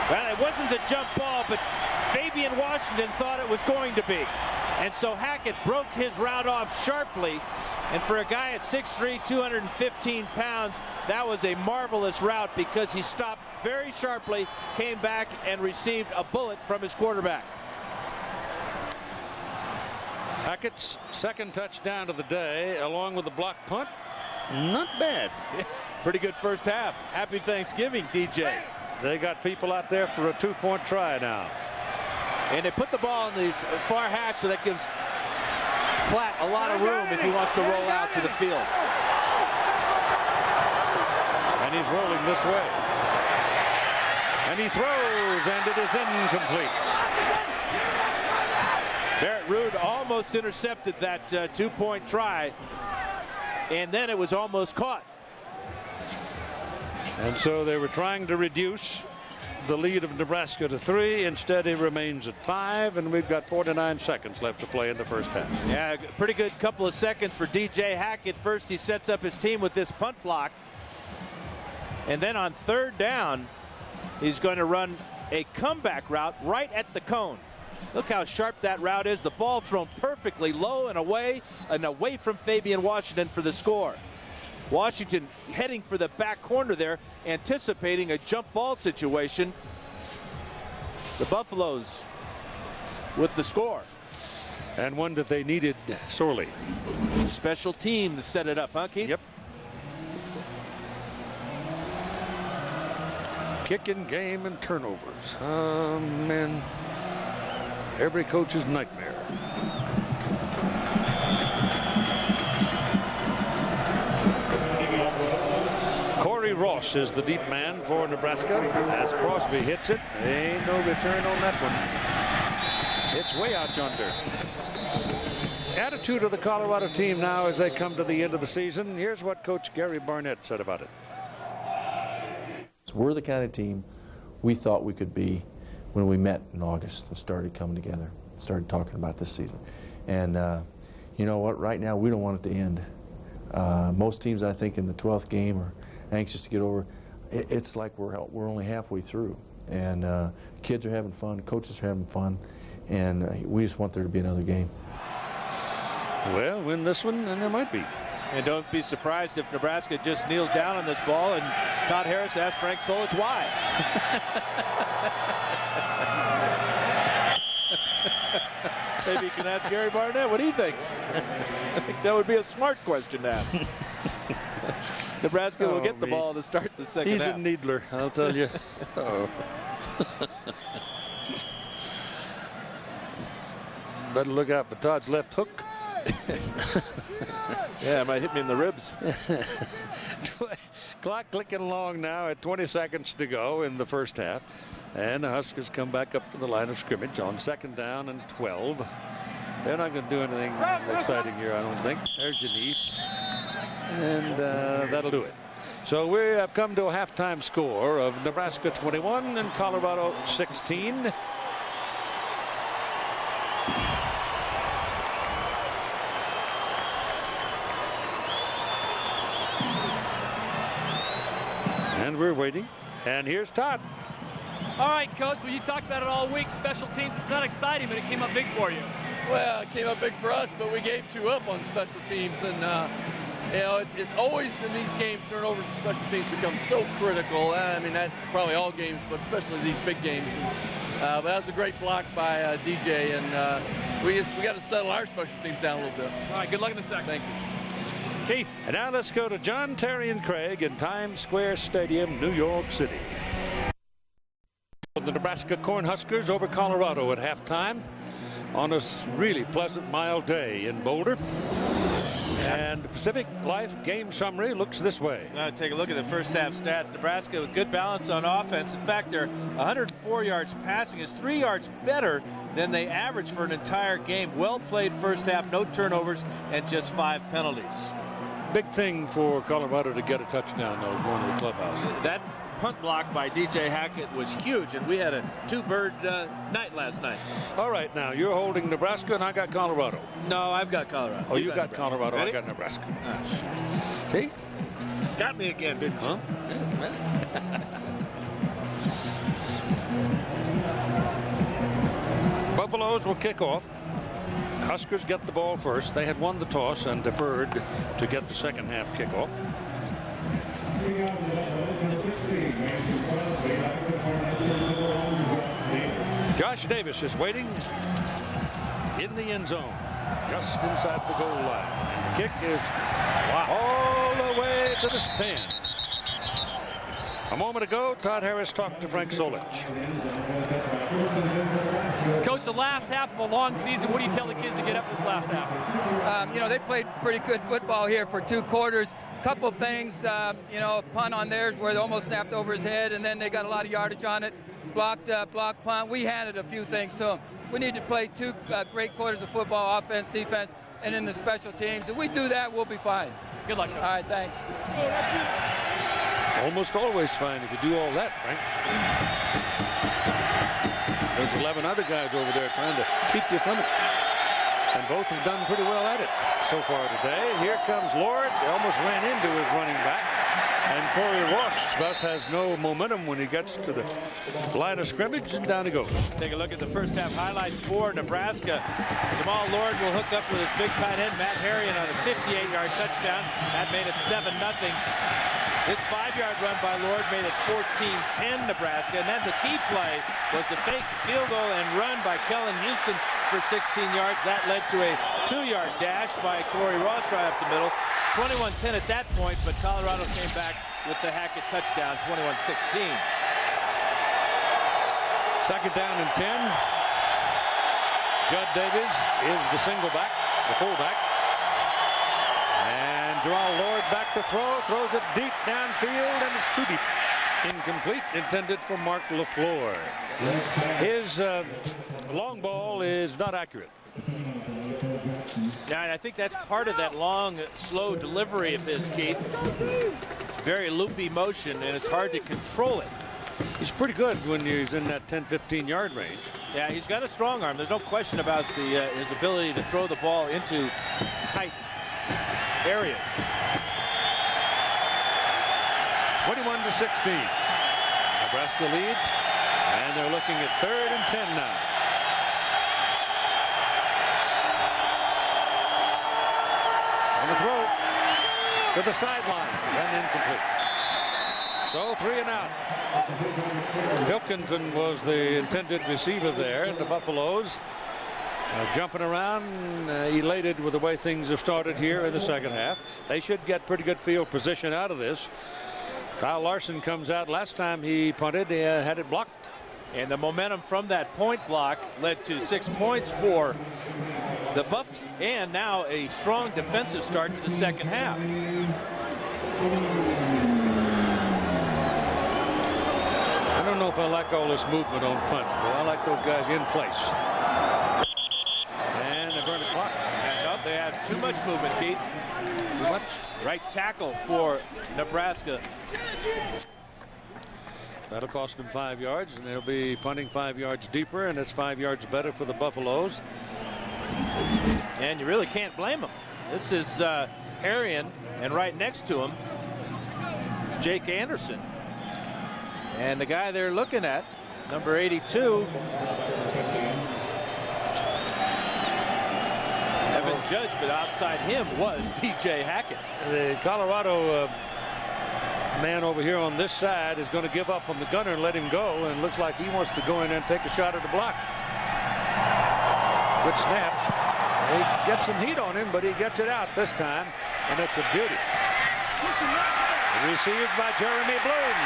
Well, it wasn't a jump ball, but Fabian Washington thought it was going to be. And so Hackett broke his route off sharply. And for a guy at 6'3", 215 pounds, that was a marvelous route because he stopped very sharply, came back, and received a bullet from his quarterback. Hackett's second touchdown of the day, along with a block punt. Not bad. Pretty good first half. Happy Thanksgiving, DJ. They got people out there for a 2-point try now. And they put the ball in the far hash, so that gives Platt a lot of room if he wants to roll out to the field. And he's rolling this way. And he throws, and it is incomplete. Barrett Ruud almost intercepted that 2-point try, and then it was almost caught. And so they were trying to reduce the lead of Nebraska to 3. Instead, it remains at 5, and we've got 49 seconds left to play in the first half. Yeah, pretty good couple of seconds for DJ Hackett. First, he sets up his team with this punt block. And then on third down, he's going to run a comeback route right at the cone. Look how sharp that route is. The ball thrown perfectly low and away from Fabian Washington for the score. Washington heading for the back corner there, anticipating a jump ball situation. The Buffaloes with the score. And one that they needed sorely. Special teams set it up, huh, Keith? Yep. Kicking game and turnovers. Oh, man. Every coach's nightmare. Ross is the deep man for Nebraska as Crosby hits it. Ain't no return on that one. It's way out yonder. Attitude of the Colorado team now as they come to the end of the season. Here's what Coach Gary Barnett said about it. We're the kind of team we thought we could be when we met in August and started coming together, started talking about this season. And you know what? Right now we don't want it to end. Most teams, I think, in the 12th game are anxious to get over. It's like we're only halfway through, and kids are having fun, coaches are having fun, and we just want there to be another game. Well, win this one, and there might be. And don't be surprised if Nebraska just kneels down on this ball and Todd Harris asks Frank Solich why. Maybe you can ask Gary Barnett what he thinks. I think that would be a smart question to ask. Nebraska will get the ball to start the second half. He's a needler, I'll tell you. Better look out for Todd's left hook. Yeah, it might hit me in the ribs. Clock clicking along now at 20 seconds to go in the first half. And the Huskers come back up to the line of scrimmage on 2nd down and 12. They're not going to do anything exciting here, I don't think. There's your knee. And that'll do it. So we have come to a halftime score of Nebraska 21 and Colorado 16. And we're waiting. And here's Todd. All right, Coach. Well, you talked about it all week. Special teams. It's not exciting, but it came up big for you. Well, it came up big for us, but we gave 2 up on special teams. And, you know, it's always in these games, turnovers and special teams become so critical. I mean, that's probably all games, but especially these big games. And, but that was a great block by DJ, and we got to settle our special teams down a little bit. All right, good luck in the second. Thank you. Keith. And now let's go to John, Terry, and Craig in Times Square Stadium, New York City. the Nebraska Cornhuskers over Colorado at halftime on a really pleasant, mild day in Boulder. And the Pacific Life game summary looks this way. Take a look at the first half stats. Nebraska with good balance on offense. In fact, their 104 yards passing is 3 yards better than they average for an entire game. Well played first half, no turnovers, and just 5 penalties. Big thing for Colorado to get a touchdown, though, going to the clubhouse. That punt block by DJ Hackett was huge, and we had a 2-bird night last night. All right, now you're holding Nebraska, and I got Colorado. No, I've got Colorado. Oh, you got Colorado. Ready? I got Nebraska. Oh, see? Got me again, didn't you? Buffaloes will kick off. Huskers get the ball first. They had won the toss and deferred to get the second half kickoff. Josh Davis is waiting in the end zone, just inside the goal line. And the kick is all the way to the stands. A moment ago, Todd Harris talked to Frank Solich. Coach, the last half of a long season, what do you tell the kids to get up this last half? You know, they played pretty good football here for 2 quarters. Couple things, you know, a punt on theirs where they almost snapped over his head, and then they got a lot of yardage on it. Blocked punt. We handed a few things to them. We need to play 2 great quarters of football, offense, defense, and then the special teams. If we do that, we'll be fine. Good luck, Coach. All right, thanks. Almost always fine if you do all that, Frank. There's 11 other guys over there trying to keep you from it. And both have done pretty well at it so far today. Here comes Lord. They almost ran into his running back. And Corey Ross thus has no momentum when he gets to the line of scrimmage, and down he goes. Take a look at the first half highlights for Nebraska. Jamal Lord will hook up with his big tight end, Matt Harrion, on a 58-yard touchdown. That made it 7-0. This 5-yard run by Lord made it 14-10 Nebraska. And then the key play was the fake field goal and run by Kellen Houston for 16 yards. That led to a 2-yard dash by Corey Ross right up the middle. 21-10 at that point, but Colorado came back with the Hackett touchdown, 21-16. Second down and 10. Judd Davies is the single back, the fullback. And Jamal Lord back to throw, throws it deep downfield, and it's too deep. Incomplete, intended for Mark LaFleur. His long ball is not accurate. Yeah, and I think that's part of that long, slow delivery of his, Keith. It's very loopy motion, and it's hard to control it. He's pretty good when he's in that 10-15 yard range. Yeah, he's got a strong arm. There's no question about his ability to throw the ball into tight areas. 21-16. Nebraska leads, and they're looking at 3rd and 10 now. On the throw to the sideline, and incomplete. So 3 and out. Pilkington was the intended receiver there, and the Buffaloes jumping around, elated with the way things have started here in the second half. They should get pretty good field position out of this. Kyle Larson comes out. Last time he punted, he had it blocked. And the momentum from that point block led to 6 points for the Buffs, and now a strong defensive start to the second half. I don't know if I like all this movement on punts, but I like those guys in place. And they burn the clock. And they have too much movement, Keith. Too much? Right tackle for Nebraska. That'll cost them 5 yards, and they'll be punting 5 yards deeper, and it's 5 yards better for the Buffaloes. And you really can't blame them. This is Harrion, and right next to him is Jake Anderson. And the guy they're looking at, number 82, Evan Judge, but outside him was DJ Hackett. The Colorado man over here on this side is going to give up on the gunner and let him go, and looks like he wants to go in and take a shot at the block. Good snap. He gets some heat on him, but he gets it out this time, and it's a beauty. Received by Jeremy Bloom.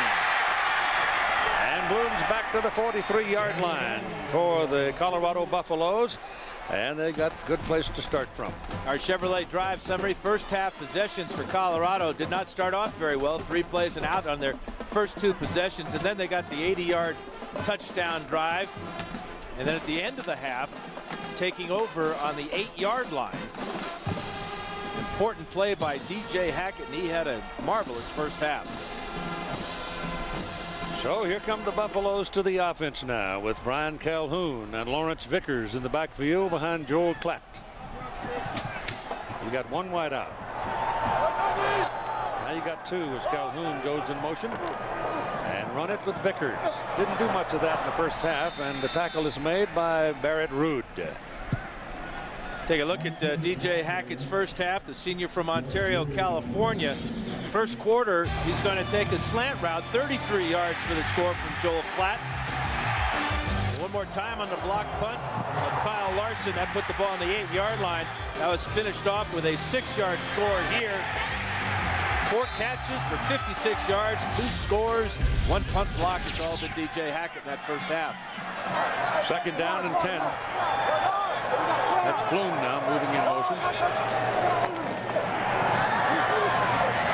And Bloom's back to the 43-yard line for the Colorado Buffaloes, and they got a good place to start from. Our Chevrolet drive summary. First half possessions for Colorado did not start off very well. 3 plays and out on their first 2 possessions, and then they got the 80-yard touchdown drive, and then at the end of the half taking over on the 8-yard line. Important play by DJ Hackett, and he had a marvelous first half. So here come the Buffaloes to the offense now, with Brian Calhoun and Lawrence Vickers in the backfield behind Joel Klatt. You got 1 wide out. Now you got 2 as Calhoun goes in motion and run it with Vickers. Didn't do much of that in the first half, and the tackle is made by Barrett Ruud. Take a look at DJ Hackett's first half, the senior from Ontario, California. First quarter, he's going to take a slant route, 33 yards for the score from Joel Klatt. One more time on the block punt of Kyle Larson. That put the ball on the 8-yard line. That was finished off with a 6-yard score here. 4 catches for 56 yards, 2 scores, 1 punt block. It's all been DJ Hackett in that first half. Second down and 10. That's Bloom now moving in motion.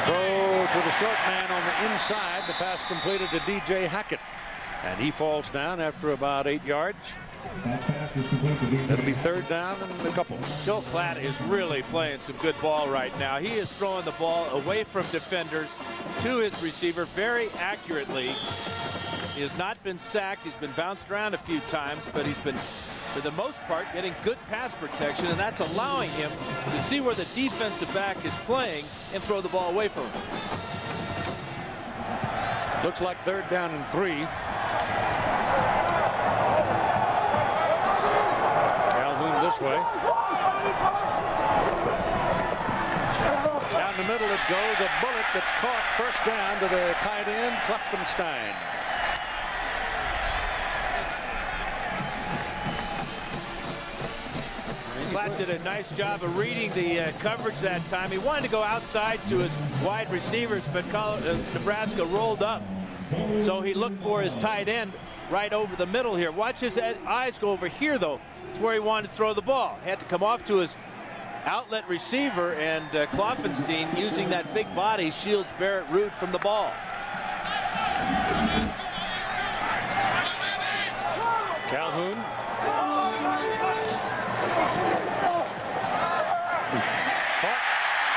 Throw to the short man on the inside. The pass completed to DJ Hackett, and he falls down after about 8 yards. It'll be third down and a couple. Joel Klatt is really playing some good ball right now. He is throwing the ball away from defenders to his receiver very accurately. He has not been sacked. He's been bounced around a few times, but he's been, for the most part, getting good pass protection, and that's allowing him to see where the defensive back is playing and throw the ball away from him. Looks like third down and 3. Calhoun this way. Down the middle it goes. A bullet that's caught. First down to the tight end, Klopfenstein. Klatt did a nice job of reading the coverage that time. He wanted to go outside to his wide receivers, but Nebraska rolled up. So he looked for his tight end right over the middle here. Watch his eyes go over here, though. It's where he wanted to throw the ball. He had to come off to his outlet receiver, and Klopfenstein, using that big body, shields Barrett Ruud from the ball. Calhoun.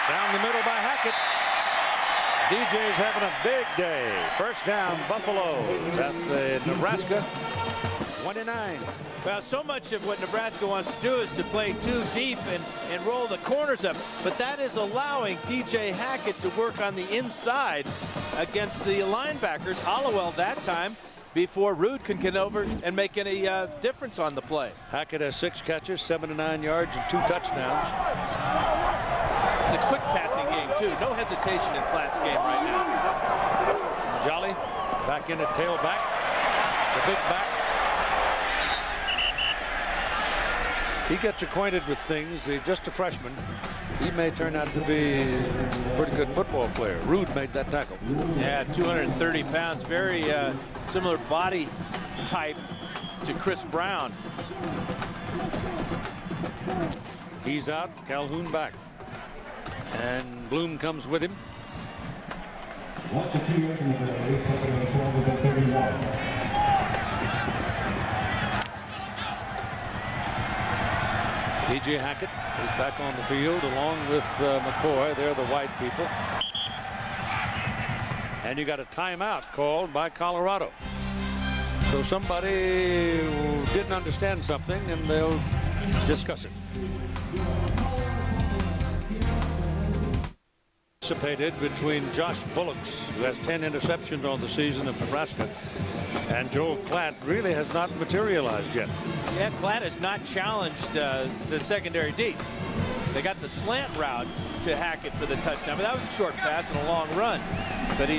Down the middle by Hackett. DJ's having a big day. First down, Buffaloes at the Nebraska 29. Well, so much of what Nebraska wants to do is to play too deep and roll the corners up. But that is allowing DJ Hackett to work on the inside against the linebackers. Hollowell that time, before Ruud can get over and make any difference on the play. Hackett has 6 catches, 79 yards, and 2 touchdowns. It's a quick passing game, too. No hesitation in Klatt's game right now. Jolly back in at tailback. The big back. He gets acquainted with things. He's just a freshman. He may turn out to be a pretty good football player. Ruud made that tackle. Yeah, 230 pounds. Very similar body type to Chris Brown. He's out. Calhoun back. And Bloom comes with him. DJ Hackett is back on the field along with McCoy. They're the white people. And you got a timeout called by Colorado. So somebody didn't understand something, and they'll discuss it. Between Josh Bullocks, who has 10 interceptions on the season of Nebraska, and Joel Klatt really has not materialized yet. Yeah, Klatt has not challenged the secondary deep. They got the slant route to Hackett for the touchdown, but that was a short pass and a long run. But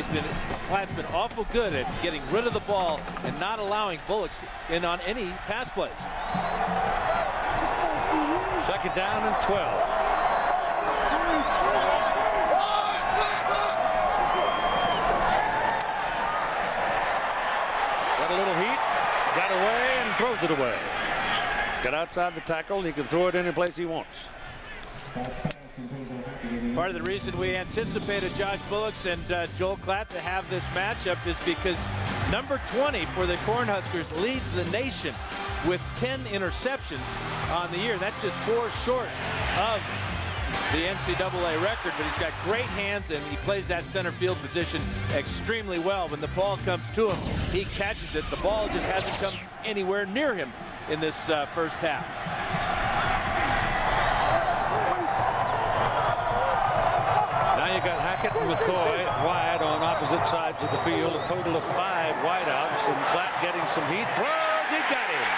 Klatt's been awful good at getting rid of the ball and not allowing Bullocks in on any pass plays. Second down and 12. right away and throws it away. Got outside the tackle. He can throw it any place he wants. Part of the reason we anticipated Josh Bullocks and Joel Klatt to have this matchup is because number 20 for the Cornhuskers leads the nation with 10 interceptions on the year. That's just 4 short of the NCAA record, but he's got great hands and he plays that center field position extremely well. When the ball comes to him, he catches it. The ball just hasn't come anywhere near him in this first half. Now you got Hackett and McCoy wide on opposite sides of the field. A total of 5 wideouts, and Klatt getting some heat. Throws, he got him.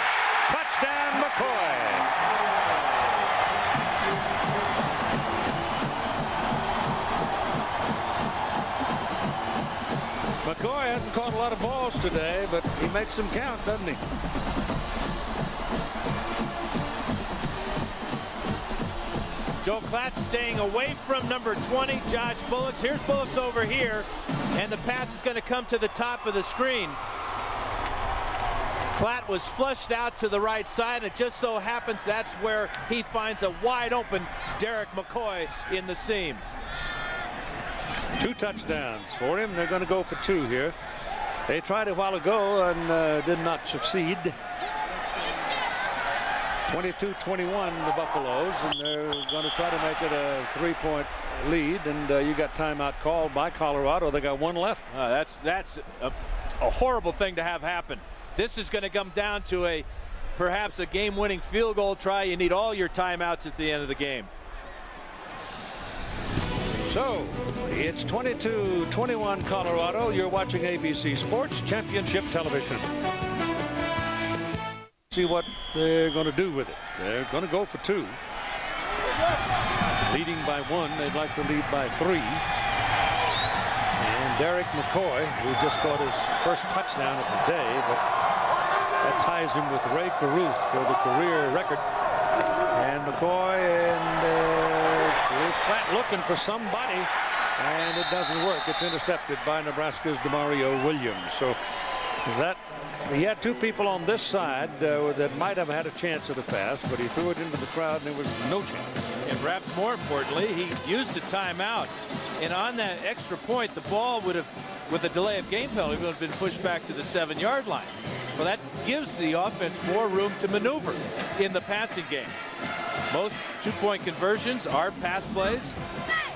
Touchdown, McCoy. McCoy hasn't caught a lot of balls today, but he makes them count, doesn't he? Joel Klatt staying away from number 20, Josh Bullocks. Here's Bullocks over here, and the pass is going to come to the top of the screen. Klatt was flushed out to the right side. It just so happens that's where he finds a wide open Derek McCoy in the seam. 2 touchdowns for him. They're going to go for 2 here. They tried a while ago and did not succeed. 22-21 the Buffaloes, and they're going to try to make it a 3-point lead. And you got timeout called by Colorado. They got 1 left. That's a horrible thing to have happen. This is going to come down to perhaps a game-winning field goal try. You need all your timeouts at the end of the game. So it's 22-21 Colorado. You're watching ABC Sports Championship Television. See what they're going to do with it. They're going to go for 2. Leading by 1. They'd like to lead by 3. And Derek McCoy, who just caught his first touchdown of the day, but that ties him with Ray Caruth for the career record. And McCoy and Klatt looking for somebody, and it doesn't work. It's intercepted by Nebraska's Demario Williams. So that he had 2 people on this side that might have had a chance at a pass, but he threw it into the crowd and there was no chance. And perhaps more importantly, he used a timeout, and on that extra point, the ball would have, with a delay of game penalty, would have been pushed back to the 7-yard line. Well, that gives the offense more room to maneuver in the passing game. Most 2-point conversions are pass plays.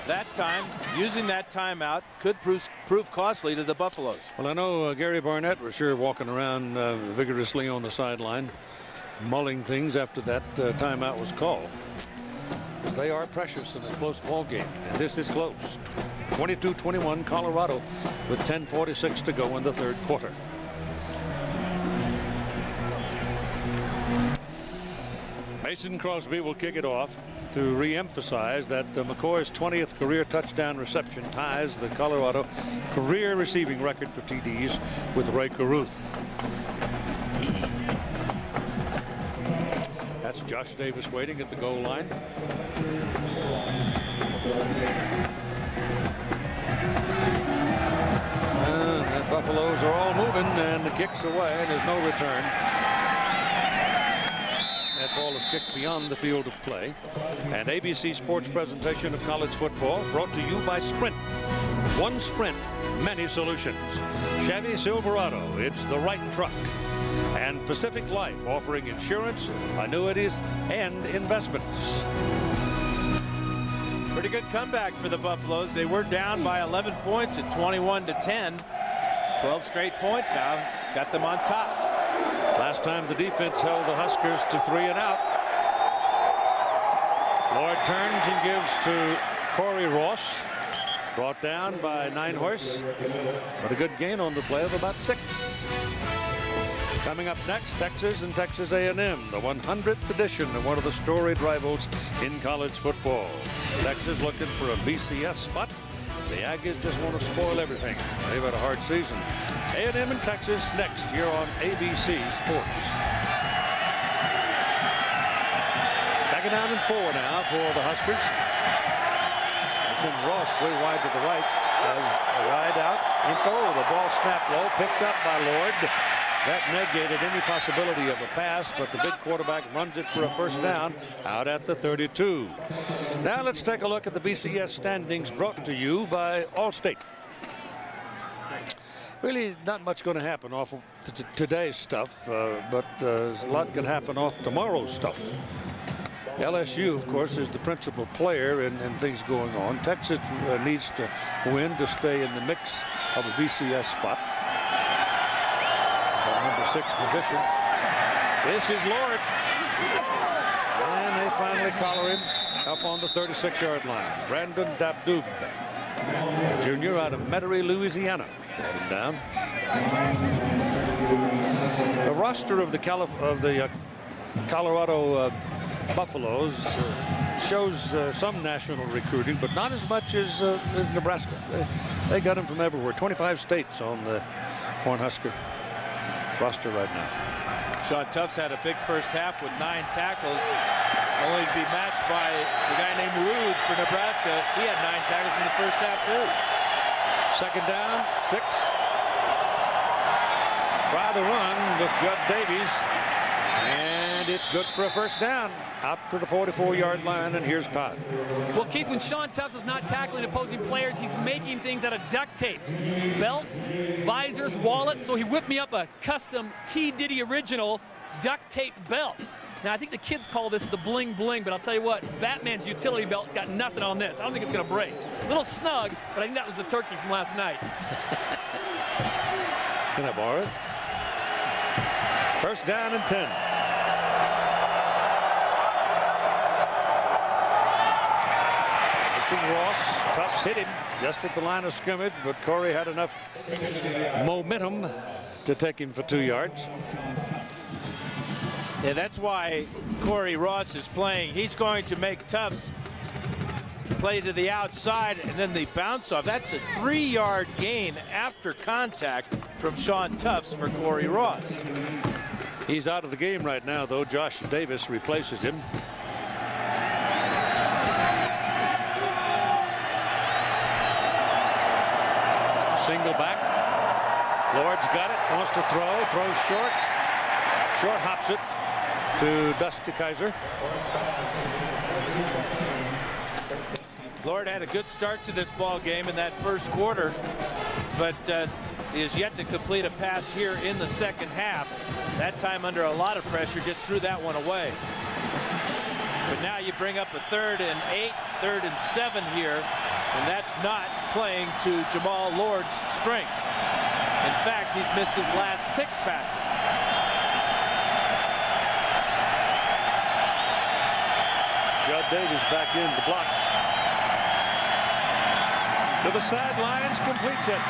That time, using that timeout could prove costly to the Buffaloes. Well, I know Gary Barnett was sure walking around vigorously on the sideline, mulling things after that timeout was called. They are precious in a close ball game, and this is close. 22-21 Colorado with 10:46 to go in the 3rd quarter. Mason Crosby will kick it off to re-emphasize that McCoy's 20th career touchdown reception ties the Colorado career receiving record for TDs with Ray Caruth. That's Josh Davis waiting at the goal line. The Buffaloes are all moving, and the kick's away, and there's no return. That ball is kicked beyond the field of play. An ABC Sports presentation of college football brought to you by Sprint. One Sprint, many solutions. Chevy Silverado, it's the right truck. And Pacific Life, offering insurance, annuities, and investments. Pretty good comeback for the Buffaloes. They were down by 11 points at 21-10. 12 straight points now. Got them on top. Last time the defense held the Huskers to 3 and out. Lloyd turns and gives to Corey Ross. Brought down by Ninehorse. But a good gain on the play of about 6. Coming up next, Texas and Texas A&M, the 100th edition of one of the storied rivals in college football. Texas looking for a BCS spot. The Aggies just want to spoil everything. They've had a hard season. A&M and Texas next here on ABC Sports. 2nd down and 4 now for the Huskers. It's Ross way wide to the right. As a wide out. Info, the ball snapped low, picked up by Lord. That negated any possibility of a pass, but the big quarterback runs it for a first down out at the 32. Now let's take a look at the BCS standings brought to you by Allstate. Really not much going to happen off of today's stuff, but a lot can happen off tomorrow's stuff. LSU, of course, is the principal player in things going on. Texas needs to win to stay in the mix of a BCS spot. Number 6 position. This is Lord. And they finally collar him up on the 36-yard line. Brandon Dabdoub, junior out of Metairie, Louisiana. Him down. The roster of the Colorado Buffaloes shows some national recruiting, but not as much as Nebraska. They got him from everywhere. 25 states on the Cornhusker roster right now. Sean Tufts had a big first half with 9 tackles, only to be matched by the guy named Rude for Nebraska. He had 9 tackles in the first half too. Second down, 6. Try the run with Judd Davies, and it's good for a first down out to the 44-yard line, and here's Todd. Well, Keith, when Sean Tufts is not tackling opposing players, he's making things out of duct tape. Belts, visors, wallets, so he whipped me up a custom T. Diddy original duct tape belt. Now, I think the kids call this the bling bling, but I'll tell you what, Batman's utility belt's got nothing on this. I don't think it's going to break. A little snug, but I think that was the turkey from last night. Can I borrow it? First down and 10. This is Ross. Tufts hit him just at the line of scrimmage, but Corey had enough momentum to take him for 2 yards. Yeah, that's why Corey Ross is playing. He's going to make Tufts play to the outside, and then the bounce off. That's a 3-yard gain after contact from Sean Tufts for Corey Ross. He's out of the game right now, though. Josh Davis replaces him. Single back. Lord's got it. Wants to throw. Throws short. Short hops it to Dusty Kaiser. Lord had a good start to this ball game in that first quarter, but is yet to complete a pass here in the second half. That time under a lot of pressure, just threw that one away. But now you bring up a 3rd and 8, 3rd and 7 here, and that's not playing to Jamal Lord's strength. In fact, he's missed his last 6 passes. Judd Davis back in to block. To the sidelines, completes it.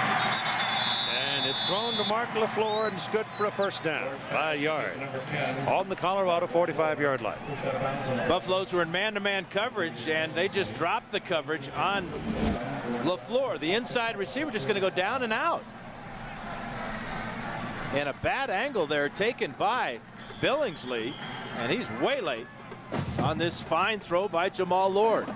And it's thrown to Mark LaFleur, and it's good for a first down by a yard on the Colorado 45-yard line. Buffaloes were in man-to-man coverage, and they just dropped the coverage on LaFleur. The inside receiver just going to go down and out. And a bad angle there taken by Billingsley, and he's way late on this fine throw by Jamal Lord.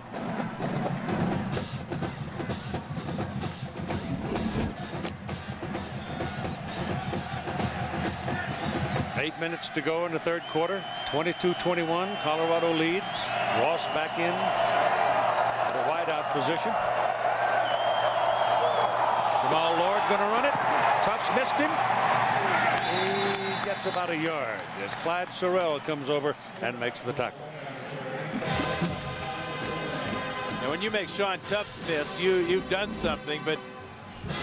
Eight minutes to go in the third quarter. 22-21. Colorado leads. Ross back in the wideout position. Jamal Lord going to run it. Tufts missed him. He gets about a yard as Clyde Sorrell comes over and makes the tackle. Now, when you make Sean Tufts miss, you've done something, but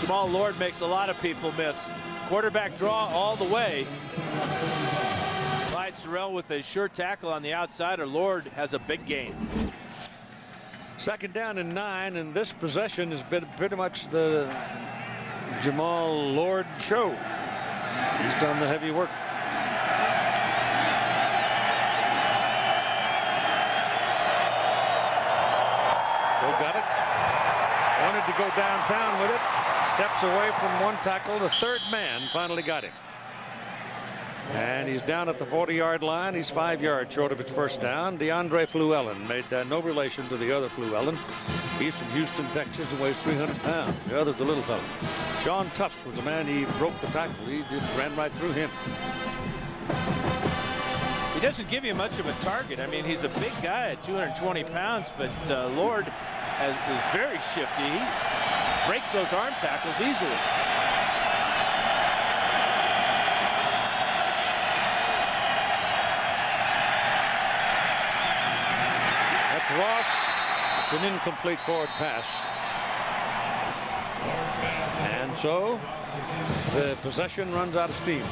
Jamal Lord makes a lot of people miss. Quarterback draw all the way. Clyde Sorrell with a sure tackle on the outside, or Lord has a big gain. Second down and 9, and this possession has been pretty much the Jamal Lord show. He's done the heavy work. Got it. Wanted to go downtown with it. Steps away from one tackle. The third man finally got him. And he's down at the 40-yard line. He's 5 yards short of his first down. DeAndre Fluellen made no relation to the other Fluellen. He's from Houston, Texas, and weighs 300 pounds. The other's the little fellow. John Tufts was the man. He broke the tackle. He just ran right through him. He doesn't give you much of a target. I mean, he's a big guy at 220 pounds, but Lord is very shifty. He breaks those arm tackles easily. That's Ross. It's an incomplete forward pass. And so the possession runs out of steam.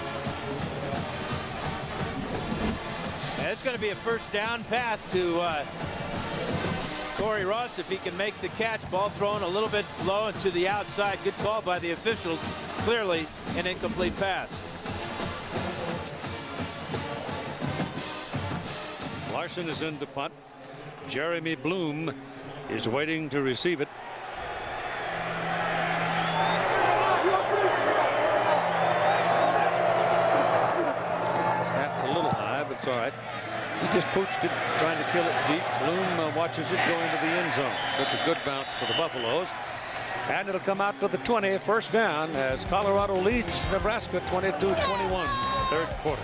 And it's going to be a first down pass to Corey Ross if he can make the catch. Ball thrown a little bit low and to the outside. Good call by the officials. Clearly an incomplete pass. Larson is in to punt. Jeremy Bloom is waiting to receive it. Snapped a little high, but it's all right. He just pooched it, trying to kill it deep. Bloom watches it go into the end zone. Took a good bounce for the Buffaloes. And it'll come out to the 20, first down, as Colorado leads Nebraska 22-21, third quarter.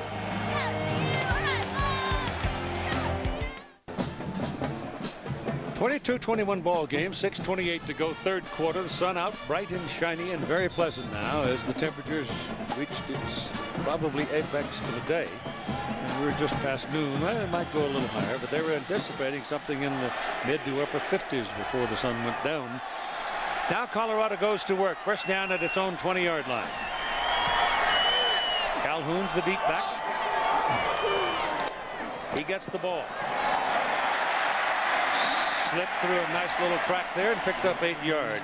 (22-21) ball game, 6:28 to go, third quarter. The sun out, bright and shiny and very pleasant now as the temperatures reached its probably apex for the day. And we're just past noon. Well, it might go a little higher, but they were anticipating something in the mid to upper 50s before the sun went down. Now Colorado goes to work. First down at its own 20-yard line. Calhoun's the deep back. He gets the ball. Slipped through a nice little crack there and picked up 8 yards.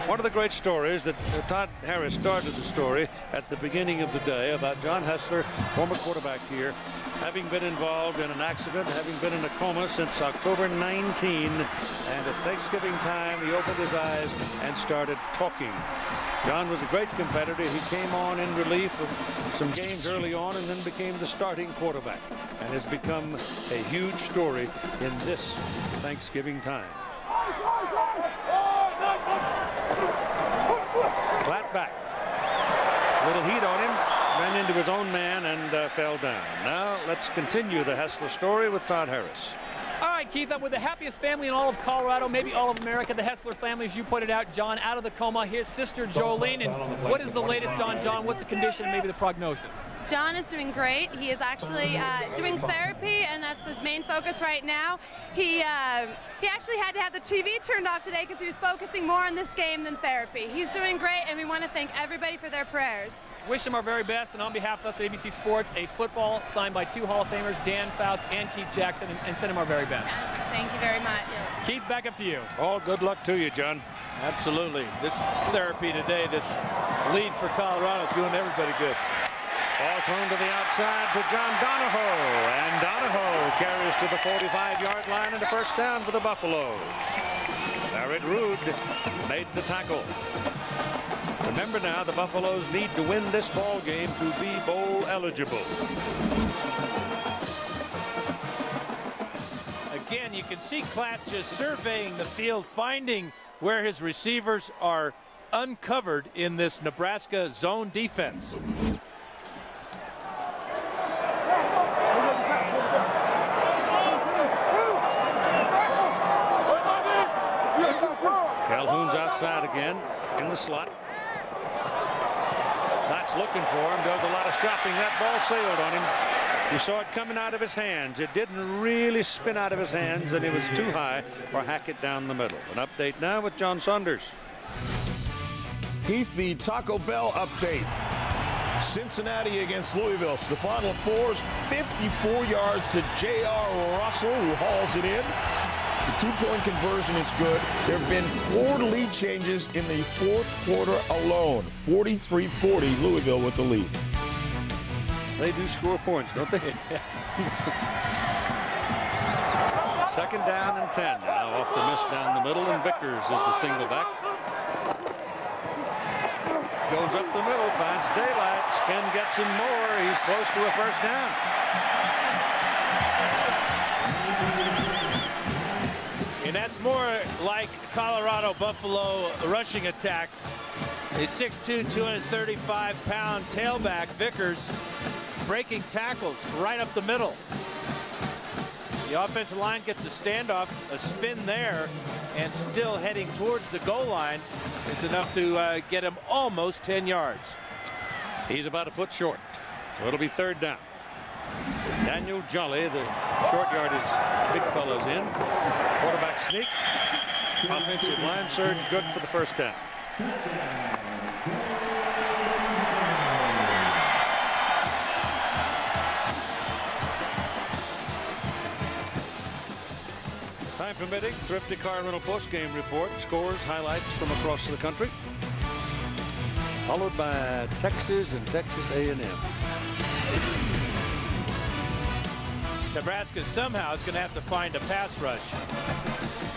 One of the great stories that Todd Harris started the story at the beginning of the day about John Hesler, former quarterback here, having been involved in an accident, having been in a coma since October 19, and at Thanksgiving time he opened his eyes and started talking. John was a great competitor. He came on in relief of some games early on and then became the starting quarterback and has become a huge story in this Thanksgiving time. Flat back. Little heat on him. Ran into his own man and fell down. Now let's continue the Hesler story with Todd Harris. All right, Keith, I'm with the happiest family in all of Colorado, maybe all of America, the Hesler family, as you pointed out. John out of the coma. His sister, Jolene. And what is the latest on John? What's the condition and maybe the prognosis? John is doing great. He is actually doing therapy, and that's his main focus right now. He actually had to have the TV turned off today because he was focusing more on this game than therapy. He's doing great, and we want to thank everybody for their prayers. Wish him our very best, and on behalf of us at ABC Sports, a football signed by 2 Hall of Famers, Dan Fouts and Keith Jackson, and send him our very best. Thank you very much. Keith, back up to you. All good luck to you, John. Absolutely. This therapy today, this lead for Colorado is doing everybody good. Ball thrown to the outside to John Donahoe, and Donahoe carries to the 45-yard line and a first down for the Buffaloes. Barrett Rood made the tackle. Remember now, the Buffaloes need to win this ball game to be bowl eligible. Again, you can see Klatt just surveying the field, finding where his receivers are uncovered in this Nebraska zone defense. Calhoun's outside again in the slot. Knott's looking for him, does a lot of shopping. That ball sailed on him. You saw it coming out of his hands. It didn't really spin out of his hands, and it was too high for Hackett down the middle. An update now with John Saunders. Keith, the Taco Bell update. Cincinnati against Louisville. Stephon LaFour's 54 yards to J.R. Russell, who hauls it in. The two-point conversion is good. There have been 4 lead changes in the fourth quarter alone. 43-40, Louisville with the lead. They do score points, don't they? Second down and 10 now off the miss down the middle, and Vickers is the single back. Goes up the middle, finds daylight. Spin gets him more. He's close to a first down. And that's more like Colorado Buffalo rushing attack A 6'2", 235-pound tailback, Vickers, breaking tackles right up the middle. The offensive line gets a standoff, a spin there, and still heading towards the goal line is enough to get him almost 10 yards. He's about a foot short, so it'll be third down. Daniel Jolly, the short yardage big fella's in. Quarterback sneak. Offensive line surge, good for the first down. Time permitting, Thrifty Car Rental post-game report, scores, highlights from across the country, followed by Texas and Texas A&M. Nebraska somehow is going to have to find a pass rush.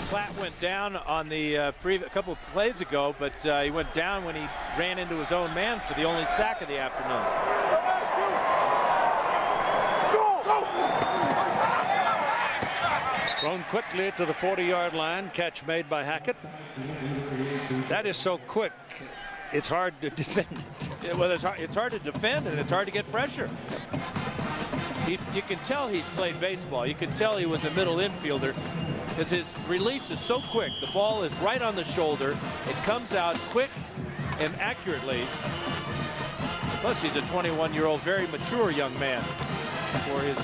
Platt went down on the a couple of plays ago, but he went down when he ran into his own man for the only sack of the afternoon. Thrown quickly to the 40-yard line, catch made by Hackett. That is so quick, it's hard to defend. Yeah, well, it's hard to defend, and it's hard to get pressure. You can tell he's played baseball. You can tell he was a middle infielder because his release is so quick. The ball is right on the shoulder. It comes out quick and accurately. Plus, he's a 21-year-old, very mature young man for his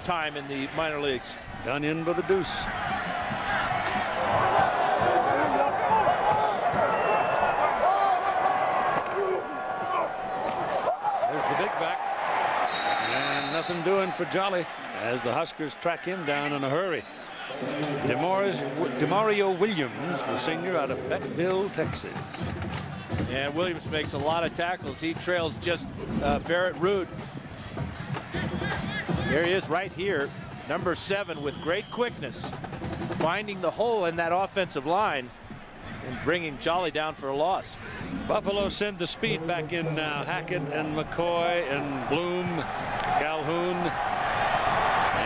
time in the minor leagues. Done in by the deuce. There's the big back. And nothing doing for Jolly as the Huskers track him down in a hurry. Demario Williams, the senior out of Beckville, Texas. And Williams makes a lot of tackles. He trails just Barrett Root. There he is right here, number 7, with great quickness, finding the hole in that offensive line and bringing Jolly down for a loss. Buffalo send the speed back in now. Hackett and McCoy and Bloom, Calhoun.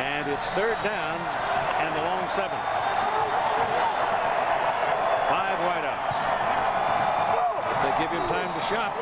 And it's third down and a long 7. 5 wideouts. They give him time to shop.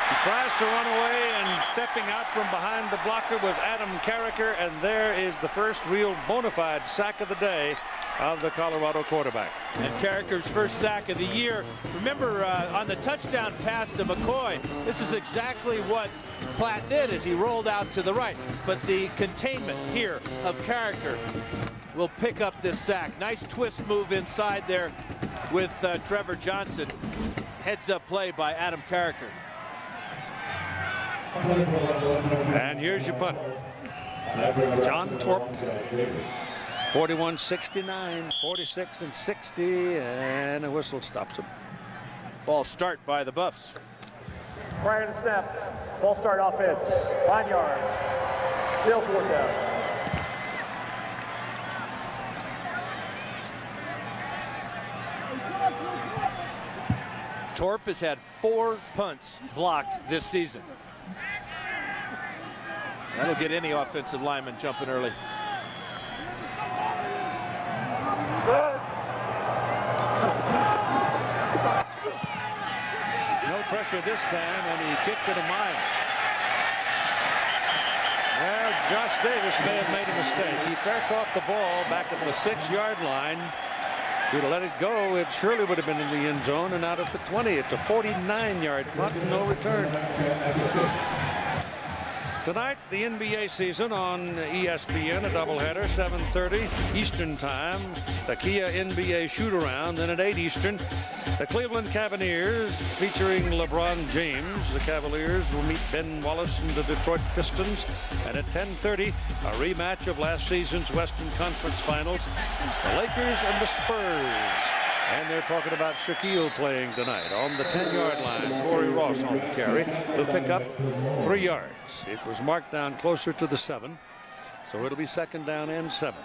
He tries to run away, and stepping out from behind the blocker was Adam Carricker, and there is the first real bona fide sack of the day of the Colorado quarterback. And Carricker's first sack of the year. Remember on the touchdown pass to McCoy, this is exactly what Platt did as he rolled out to the right. But the containment here of Carricker will pick up this sack. Nice twist move inside there with Trevor Johnson. Heads up play by Adam Carricker. And here's your punt. John Torp. 41-69, 46-60, and a whistle stops him. False start by the Buffs. Prior to the snap, false start offense, 9 yards, still 4th down. Torp has had 4 punts blocked this season. That'll get any offensive lineman jumping early. No pressure this time, and he kicked it a mile. Well, Josh Davis may have made a mistake. He fair caught the ball back at the 6-yard line. If he'd have let it go, it surely would have been in the end zone and out at the 20. It's a 49-yard punt, no return. Tonight, the NBA season on ESPN, a doubleheader, 7:30 Eastern Time. The Kia NBA shoot-around. Then at 8 Eastern, the Cleveland Cavaliers featuring LeBron James. The Cavaliers will meet Ben Wallace and the Detroit Pistons. And at 10:30, a rematch of last season's Western Conference Finals. It's the Lakers and the Spurs. And they're talking about Shaquille playing tonight. On the 10-yard line, Corey Ross on the carry. He'll pick up 3 yards. It was marked down closer to the 7, so it'll be 2nd down and 7.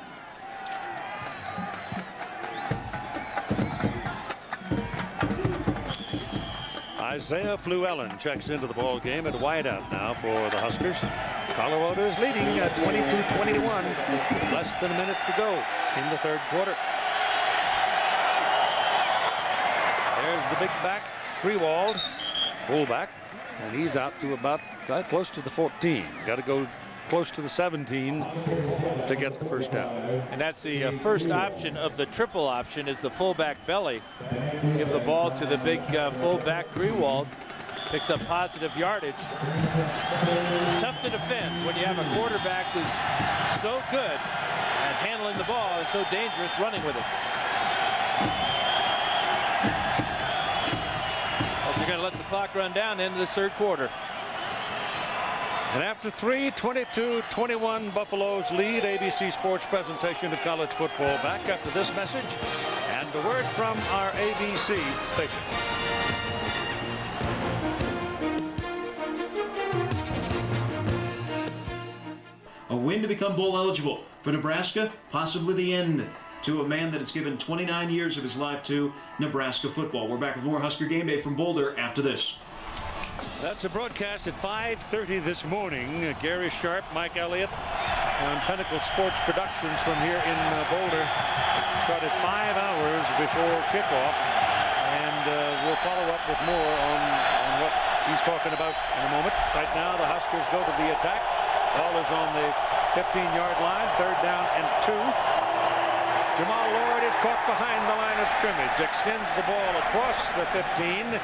Isaiah Fluellen checks into the ball game at wideout now for the Huskers. Colorado is leading at 22-21 with less than a minute to go in the 3rd quarter. There's the big back, Grewald, fullback, and he's out to about close to the 14. Got to go close to the 17 to get the first down. And that's the first option of the triple option is the fullback belly. Give the ball to the big fullback Grewald. Picks up positive yardage. Tough to defend when you have a quarterback who's so good at handling the ball and so dangerous running with it. Hope you're going to let the clock run down into the third quarter. And after 3, 22-21, Buffaloes lead. ABC Sports presentation of college football back after this message and the word from our ABC station. A win to become bowl eligible for Nebraska, possibly the end to a man that has given 29 years of his life to Nebraska football. We're back with more Husker Game Day from Boulder after this. That's a broadcast at 5:30 this morning. Gary Sharp, Mike Elliott on Pinnacle Sports Productions from here in Boulder. Started 5 hours before kickoff, and we'll follow up with more on what he's talking about in a moment. Right now, the Huskers go to the attack. Ball is on the 15-yard line, 3rd down and 2. Jamal Lord is caught behind the line of scrimmage, extends the ball across the 15.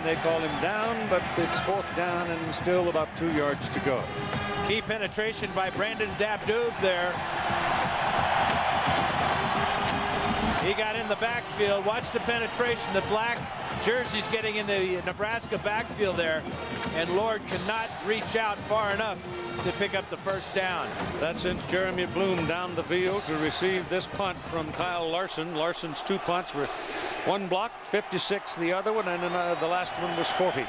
They call him down, but it's 4th down and still about 2 yards to go. Key penetration by Brandon Dabdoob there. He got in the backfield. Watch the penetration. The black jersey's getting in the Nebraska backfield there, and Lord cannot reach out far enough to pick up the first down. That sends Jeremy Bloom down the field to receive this punt from Kyle Larson. Larson's 2 punts were one blocked, 56 the other one, and the last one was 40.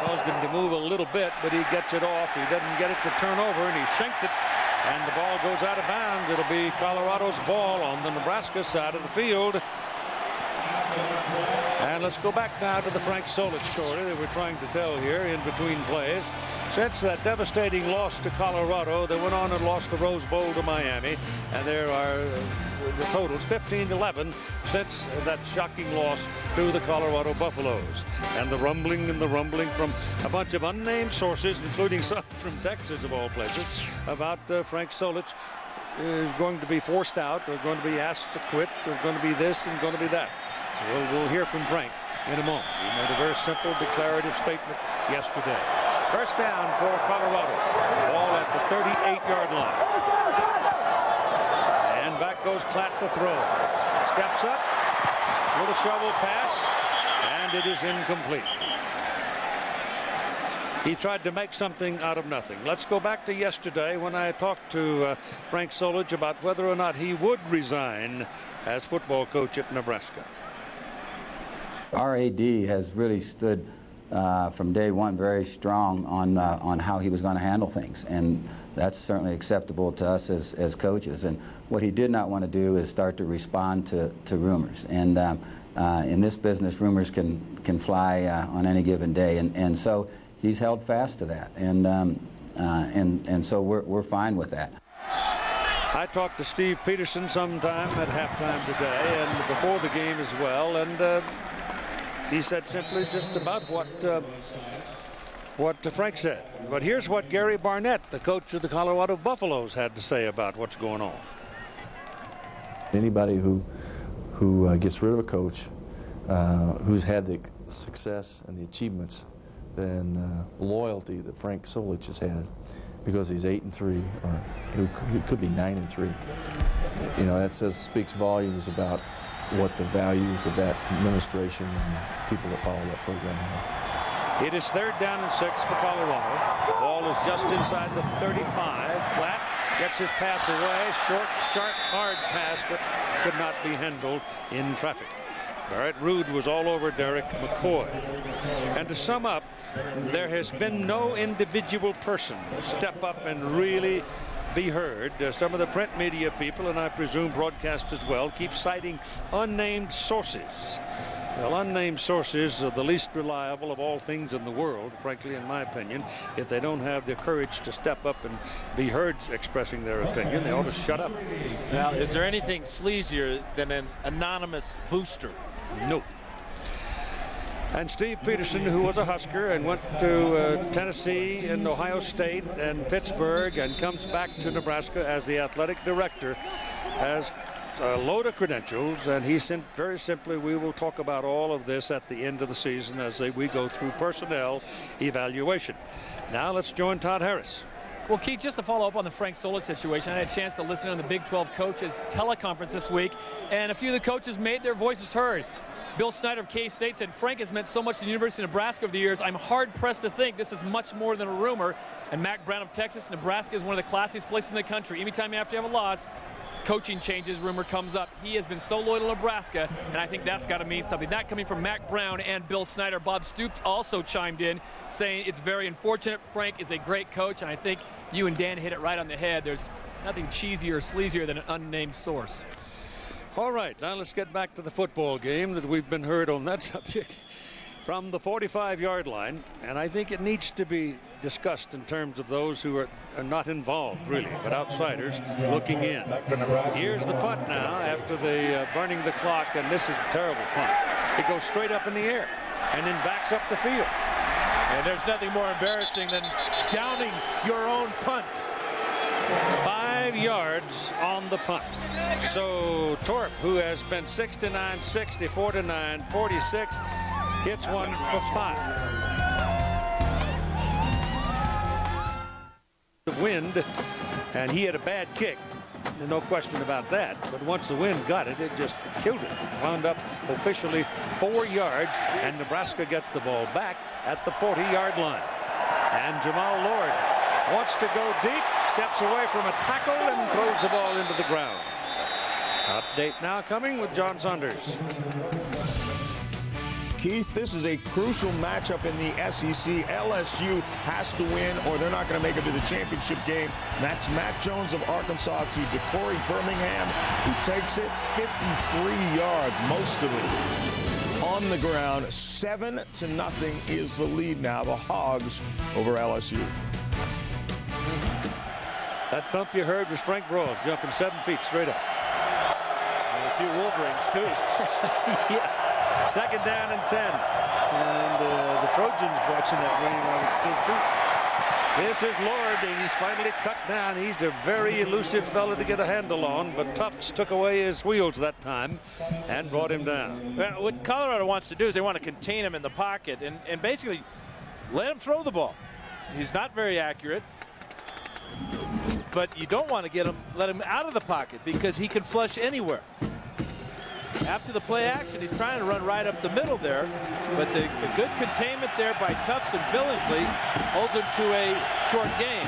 Caused him to move a little bit, but he gets it off. He doesn't get it to turn over, and he shanked it, and the ball goes out of bounds. It'll be Colorado's ball on the Nebraska side of the field. And let's go back now to the Frank Solich story that we're trying to tell here in between plays. Since that devastating loss to Colorado, they went on and lost the Rose Bowl to Miami, and there are the totals 15-11 since that shocking loss to the Colorado Buffaloes. And the rumbling from a bunch of unnamed sources, including some from Texas of all places, about Frank Solich is going to be forced out, or going to be asked to quit, or going to be this and going to be that. We'll hear from Frank in a moment. He made a very simple declarative statement yesterday. First down for Colorado. Ball at the 38-yard line. And back goes Klatt to throw. Steps up with a shovel pass, and it is incomplete. He tried to make something out of nothing. Let's go back to yesterday when I talked to Frank Solich about whether or not he would resign as football coach at Nebraska. Our AD has really stood from day one very strong on how he was going to handle things, and that's certainly acceptable to us as coaches. And what he did not want to do is start to respond to rumors. And in this business, rumors can fly on any given day, and so he's held fast to that, and so we're fine with that. I talked to Steve Peterson sometime at halftime today and before the game as well, and he said simply just about what Frank said. But here's what Gary Barnett, the coach of the Colorado Buffaloes, had to say about what's going on. Anybody who gets rid of a coach who's had the success and the achievements, then loyalty that Frank Solich has had, because he's 8-3, or who could be 9-3. You know, that speaks volumes about what the values of that administration and people that follow that program have. It is 3rd down and 6 for Colorado. The ball is just inside the 35. Klatt gets his pass away. Short, sharp, hard pass that could not be handled in traffic. Barrett Ruud was all over Derek McCoy. And to sum up, there has been no individual person step up and really be heard. Some of the print media people, and I presume broadcast as well, keep citing unnamed sources. Well, unnamed sources are the least reliable of all things in the world, frankly, in my opinion. If they don't have the courage to step up and be heard expressing their opinion, they ought to shut up. Now, is there anything sleazier than an anonymous booster? No. And Steve Peterson, who was a Husker and went to Tennessee and Ohio State and Pittsburgh and comes back to Nebraska as the athletic director, has a load of credentials, and he said very simply, we will talk about all of this at the end of the season as we go through personnel evaluation. Now let's join Todd Harris. Well, Keith, just to follow up on the Frank Solich situation, I had a chance to listen on the Big 12 coaches teleconference this week, and a few of the coaches made their voices heard. Bill Snyder of K-State said, Frank has meant so much to the University of Nebraska over the years. I'm hard-pressed to think this is much more than a rumor. And Mac Brown of Texas, Nebraska is one of the classiest places in the country. Anytime you have to have a loss, coaching changes, rumor comes up. He has been so loyal to Nebraska, and I think that's got to mean something. That coming from Mac Brown and Bill Snyder. Bob Stoops also chimed in, saying it's very unfortunate. Frank is a great coach, and I think you and Dan hit it right on the head. There's nothing cheesier or sleazier than an unnamed source. All right, now let's get back to the football game that we've been heard on that subject from the 45-yard line, and I think it needs to be discussed in terms of those who are not involved, really, but outsiders looking in. Here's the punt now after the burning the clock, and this is a terrible punt. It goes straight up in the air and then backs up the field. And there's nothing more embarrassing than downing your own punt. 5 yards on the punt. So Torp, who has been 69, 60, 49, 46, hits one for 5. The wind, and he had a bad kick. No question about that. But once the wind got it, it just killed it. Wound up officially 4 yards, and Nebraska gets the ball back at the 40-yard line. And Jamal Lord wants to go deep, steps away from a tackle, and throws the ball into the ground. Update now coming with John Saunders. Keith, this is a crucial matchup in the SEC. LSU has to win or they're not going to make it to the championship game. That's Matt Jones of Arkansas to DeCorey Birmingham, who takes it 53 yards, most of it on the ground. 7-0 is the lead now, the Hogs over LSU. That thump you heard was Frank Broyles jumping 7 feet straight up. And a few Wolverines, too. Yeah. 2nd down and 10. And the Trojans watching that game. This is Lord, and he's finally cut down. He's a very elusive fellow to get a handle on, but Tufts took away his wheels that time and brought him down. Well, what Colorado wants to do is they want to contain him in the pocket and basically let him throw the ball. He's not very accurate, but you don't want to let him out of the pocket because he can flush anywhere. After the play action, he's trying to run right up the middle there, but the good containment there by Tufts and Billingsley holds him to a short gain.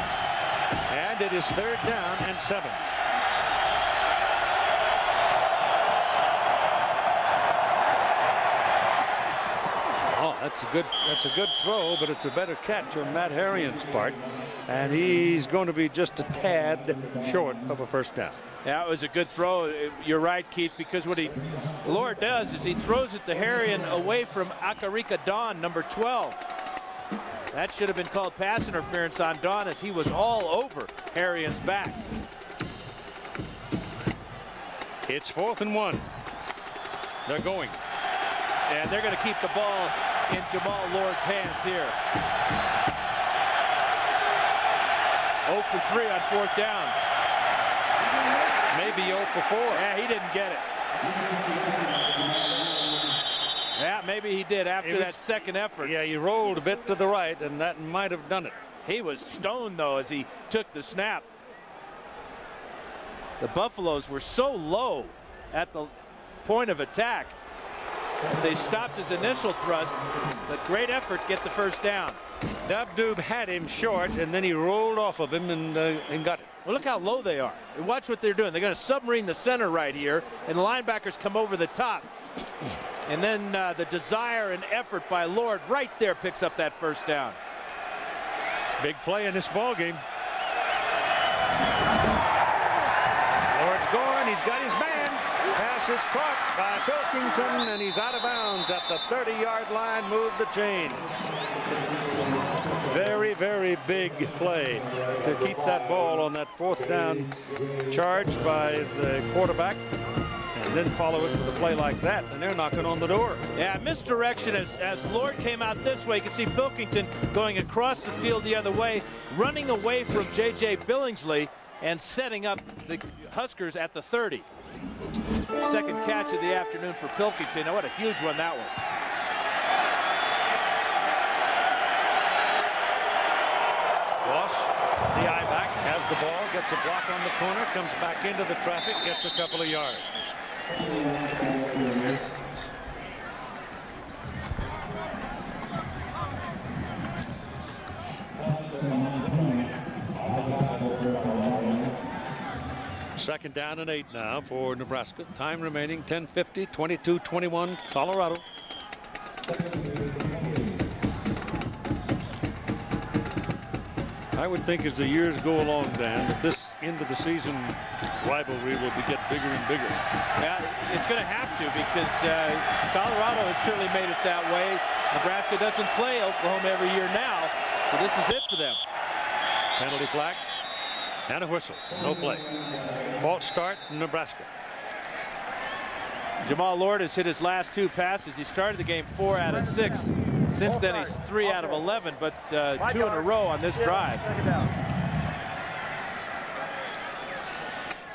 And it is 3rd down and 7. Oh, that's a good throw, but it's a better catch on Matt Harrian's part, and he's going to be just a tad short of a 1st down. Yeah, it was a good throw. You're right, Keith, because what Lord does is he throws it to Harrian away from Akarika Dawn, number 12. That should have been called pass interference on Dawn as he was all over Harrian's back. It's 4th and 1. They're going. And they're going to keep the ball in Jamal Lord's hands here. 0 for 3 on 4th down. Maybe 0 for 4. Yeah, he didn't get it. Yeah, maybe he did after that second effort. Yeah, he rolled a bit to the right, and that might have done it. He was stoned, though, as he took the snap. The Buffaloes were so low at the point of attack that they stopped his initial thrust, but great effort to get the 1st down. Dub-Doob had him short, and then he rolled off of him and got it. Well, look how low they are. And watch what they're doing. They're going to submarine the center right here, and the linebackers come over the top. And then the desire and effort by Lord right there picks up that 1st down. Big play in this ball game. He's got his man. Pass is caught by Pilkington, and he's out of bounds at the 30-yard line. Move the chains. Very, very big play to keep that ball on that 4th down charge by the quarterback, and then follow it with a play like that, and they're knocking on the door. Yeah, misdirection as Lord came out this way. You can see Pilkington going across the field the other way, running away from J.J. Billingsley and setting up the Huskers at the 30. Second catch of the afternoon for Pilkington. Now, what a huge one that was. Ross, the I-back, has the ball, gets a block on the corner, comes back into the traffic, gets a couple of yards. Second down and 8 now for Nebraska. Time remaining 10:50, 22-21, Colorado. I would think as the years go along, Dan, that this end of the season rivalry will get bigger and bigger. Yeah, it's going to have to, because Colorado has certainly made it that way. Nebraska doesn't play Oklahoma every year now, so this is it for them. Penalty flag and a whistle. No play. False start, Nebraska. Jamal Lord has hit his last 2 passes. He started the game 4 out of 6. Since then, he's 3 out of 11, but 2 in a row on this drive.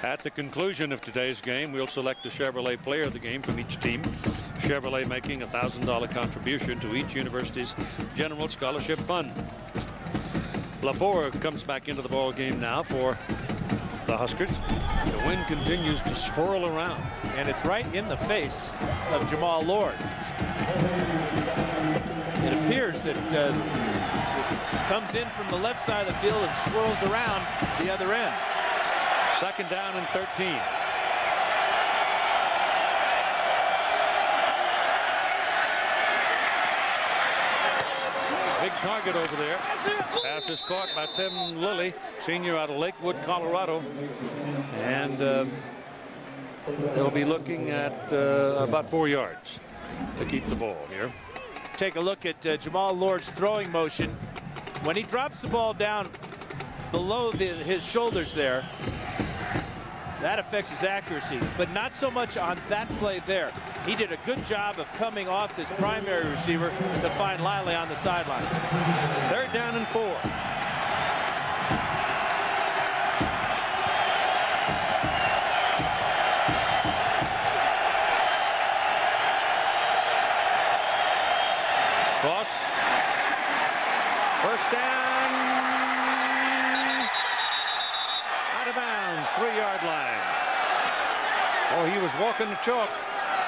At the conclusion of today's game, we'll select a Chevrolet player of the game from each team. Chevrolet making a $1,000 contribution to each university's general scholarship fund. LaFleur comes back into the ball game now for the Huskers. The wind continues to swirl around, and it's right in the face of Jamal Lord. It appears that it comes in from the left side of the field and swirls around the other end. Second down and 13. Big target over there. Pass is caught by Tim Lilly, senior out of Lakewood, Colorado. And they'll be looking at about 4 yards to keep the ball here. Take a look at Jamal Lord's throwing motion. When he drops the ball down below his shoulders there, that affects his accuracy, but not so much on that play there. He did a good job of coming off his primary receiver to find Liley on the sidelines. 3rd down and 4. Cross. First down. Out of bounds, 3-yard line. Oh, he was walking the chalk,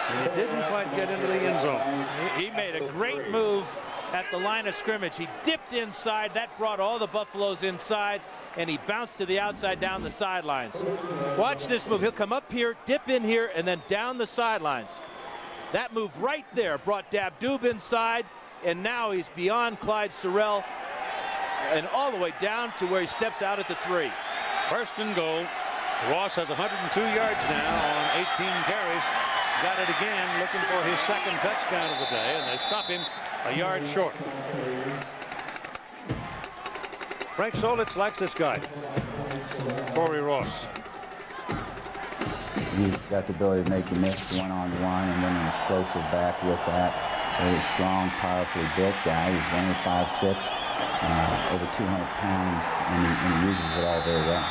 and he didn't quite get into the end zone. He made a great move at the line of scrimmage. He dipped inside. That brought all the Buffaloes inside, and he bounced to the outside down the sidelines. Watch this move. He'll come up here, dip in here, and then down the sidelines. That move right there brought Dabdoob inside, and now he's beyond Clyde Sorrell and all the way down to where he steps out at the 3. First and goal. Ross has 102 yards now on 18 carries. Got it again, looking for his 2nd touchdown of the day, and they stop him a yard short. Frank Solitz likes this guy, Corey Ross. He's got the ability to make you miss one-on-one, and then an explosive back with that. Very strong, powerfully built guy. He's only 5'6", over 200 pounds, and he uses it all very well.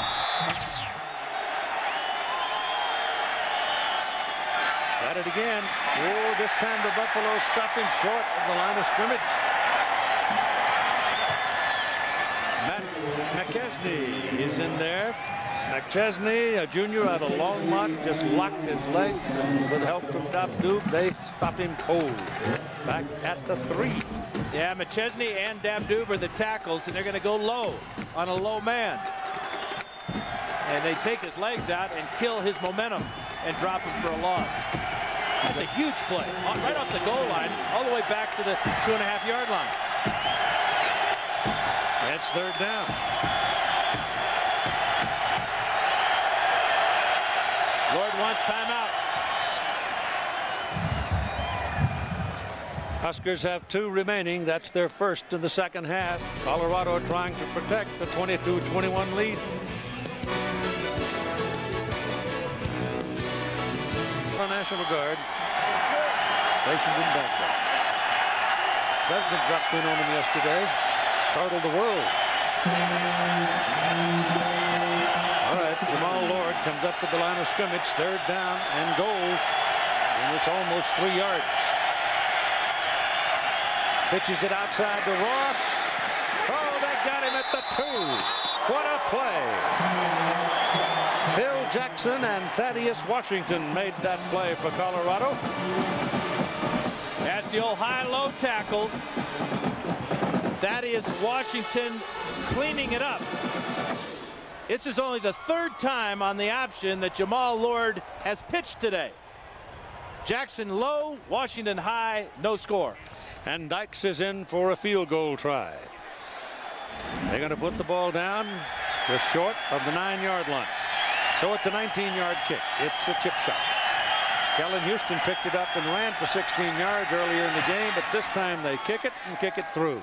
Got it again. Oh, this time the Buffalo stop him short of the line of scrimmage. Matt McChesney is in there. McChesney, a junior out of Longmont, just locked his legs, and with help from Dabdoob, they stop him cold. Back at the 3. Yeah, McChesney and Dabdoob are the tackles, and they're going to go low on a low man. And they take his legs out and kill his momentum and drop him for a loss. That's a huge play. Right off the goal line, all the way back to the 2.5-yard line. That's 3rd down. Lord wants timeout. Huskers have 2 remaining. That's their first in the second half. Colorado trying to protect the 22-21 lead. National Guard stationed in Baghdad. President dropped in on him yesterday. Startled the world. All right, Jamal Lord comes up to the line of scrimmage, 3rd down and goal, and it's almost 3 yards. Pitches it outside to Ross. Oh, they got him at the 2. What a play. Phil Jackson and Thaddeus Washington made that play for Colorado. That's the old high-low tackle. Thaddeus Washington cleaning it up. This is only the 3rd time on the option that Jamal Lord has pitched today. Jackson low, Washington high, no score. And Dykes is in for a field goal try. They're going to put the ball down just short of the 9-yard line. So it's a 19-yard kick. It's a chip shot. Kellen Houston picked it up and ran for 16 yards earlier in the game, but this time they kick it and kick it through.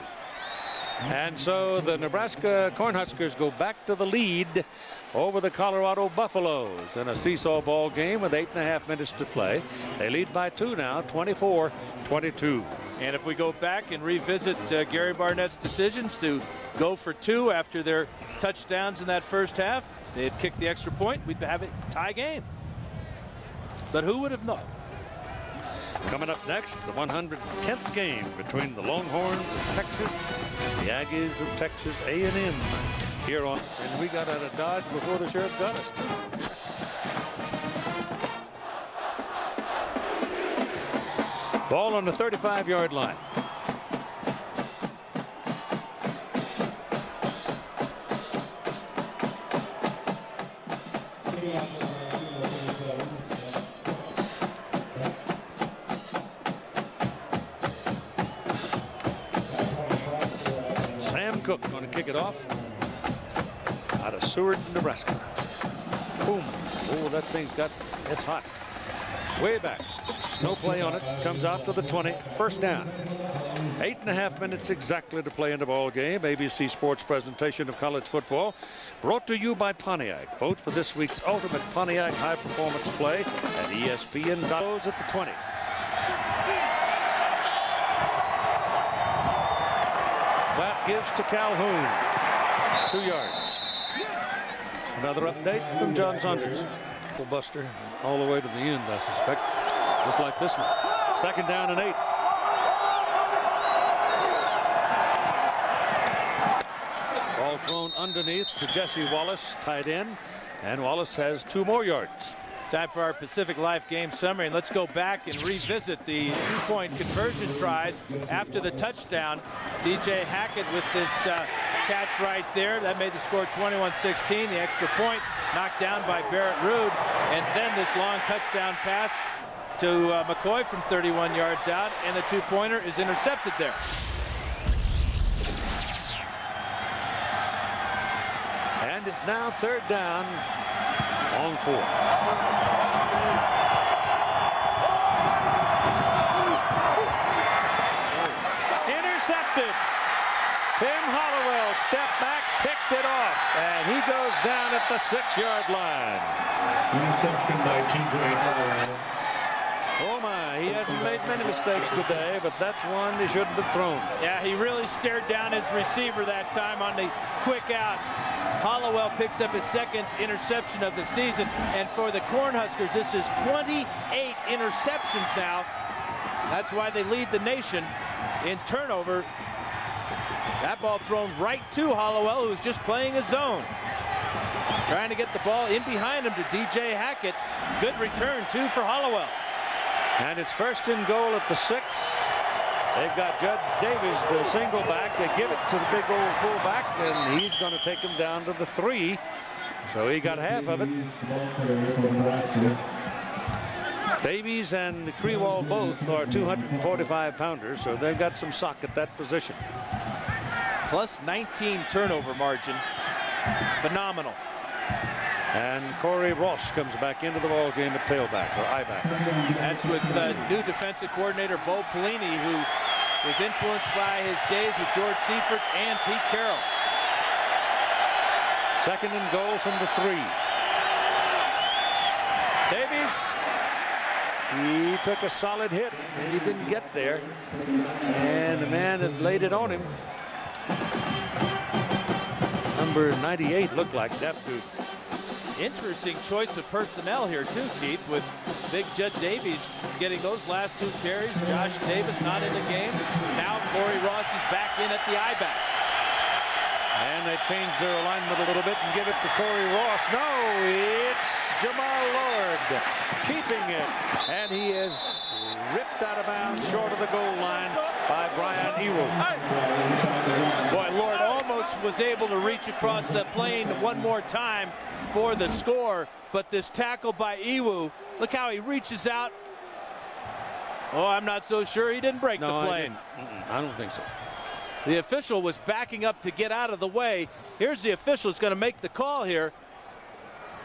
And so the Nebraska Cornhuskers go back to the lead over the Colorado Buffaloes in a seesaw ball game with 8.5 minutes to play. They lead by 2 now, 24-22. And if we go back and revisit Gary Barnett's decisions to go for 2 after their touchdowns in that first half, they had kicked the extra point, we'd have a tie game. But who would have known? Coming up next, the 110th game between the Longhorns of Texas and the Aggies of Texas A&M here on. And we got out of Dodge before the sheriff got us, too. Ball on the 35-yard line. Cook going to kick it off out of Seward, Nebraska. Boom. Oh, that thing's it's hot. Way back. No play on it. Comes out to the 20. First down. 8.5 minutes exactly to play in the ball game. ABC Sports presentation of college football brought to you by Pontiac. Vote for this week's ultimate Pontiac high performance play at ESPN. At the 20. That gives to Calhoun. 2 yards. Another update from John Saunders. Buster all the way to the end, I suspect. Just like this one. 2nd down and 8. Ball thrown underneath to Jesse Wallace, tight end. And Wallace has 2 more yards. Time for our Pacific Life game summary, and let's go back and revisit the 2-point conversion tries after the touchdown. DJ Hackett with this catch right there. That made the score 21-16. The extra point knocked down by Barrett Ruud, and then this long touchdown pass to McCoy from 31 yards out, and the 2-pointer is intercepted there. And it's now 3rd down on 4. Intercepted. Tim Hollowell stepped back, picked it off, and he goes down at the 6-yard line. Interception by TJ Hollowell. Oh my, he hasn't made many mistakes today, but that's one he shouldn't have thrown. Yeah, he really stared down his receiver that time on the quick out. Hollowell picks up his 2nd interception of the season, and for the Cornhuskers, this is 28 interceptions now. That's why they lead the nation in turnover. That ball thrown right to Hollowell, who's just playing a zone. Trying to get the ball in behind him to DJ Hackett. Good return, too, for Hollowell. And it's 1st and goal at the 6. They've got Judd Davies, the single back. They give it to the big old fullback, and he's going to take him down to the 3. So he got half of it. Davies and Krewall both are 245-pounders, so they've got some sock at that position. Plus 19 turnover margin. Phenomenal. And Corey Ross comes back into the ball game at tailback or I-back. That's with new defensive coordinator Bo Pelini, who was influenced by his days with George Seifert and Pete Carroll. 2nd and goal from the 3. Davies, he took a solid hit and he didn't get there. And the man had laid it on him. Number 98 looked like that dude. Interesting choice of personnel here too, Keith, with big Judd Davies getting those last 2 carries. Josh Davis not in the game. Now Corey Ross is back in at the I-back. And they change their alignment a little bit and give it to Corey Ross. No, it's Jamal Lord keeping it. And he is ripped out of bounds short of the goal line by Brian Ewu. Boy, Lord almost was able to reach across the plane one more time for the score, but this tackle by Ewu, look how he reaches out. Oh, I'm not so sure he didn't break the plane. I don't think so. The official was backing up to get out of the way. Here's the official who's going to make the call here.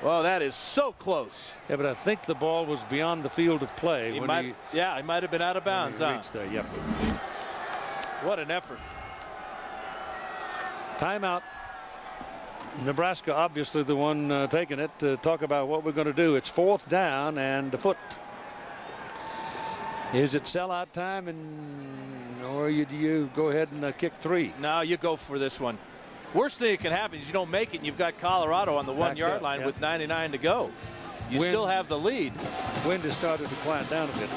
Well, that is so close. Yeah, but I think the ball was beyond the field of play. He might have been out of bounds. When he reached there, yep. What an effort. Timeout. Nebraska obviously the one taking it to talk about what we're going to do. It's 4th down and a foot. Is it sellout time, or do you go ahead and kick 3? No, you go for this one. Worst thing that can happen is you don't make it and you've got Colorado on the 1-yard line with 99 to go. You still have the lead. Wind has started to quiet down a bit.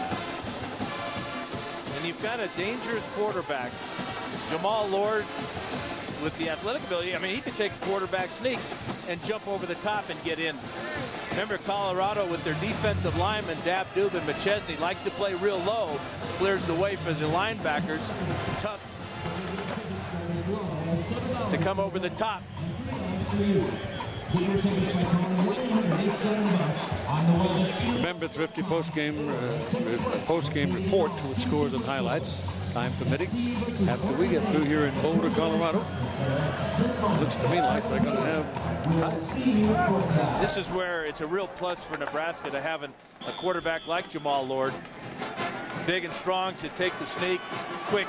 And you've got a dangerous quarterback. Jamal Lord with the athletic ability. I mean, he could take a quarterback sneak and jump over the top and get in. Remember, Colorado with their defensive linemen, Dab, Dube, and McChesney, like to play real low. Clears the way for the linebackers. Tufts to come over the top. Remember, Thrifty post-game report with scores and highlights, time permitting, after we get through here in Boulder, Colorado. Looks to me like they're going to have ties. This is where it's a real plus for Nebraska to have a quarterback like Jamal Lord. Big and strong to take the sneak, quick,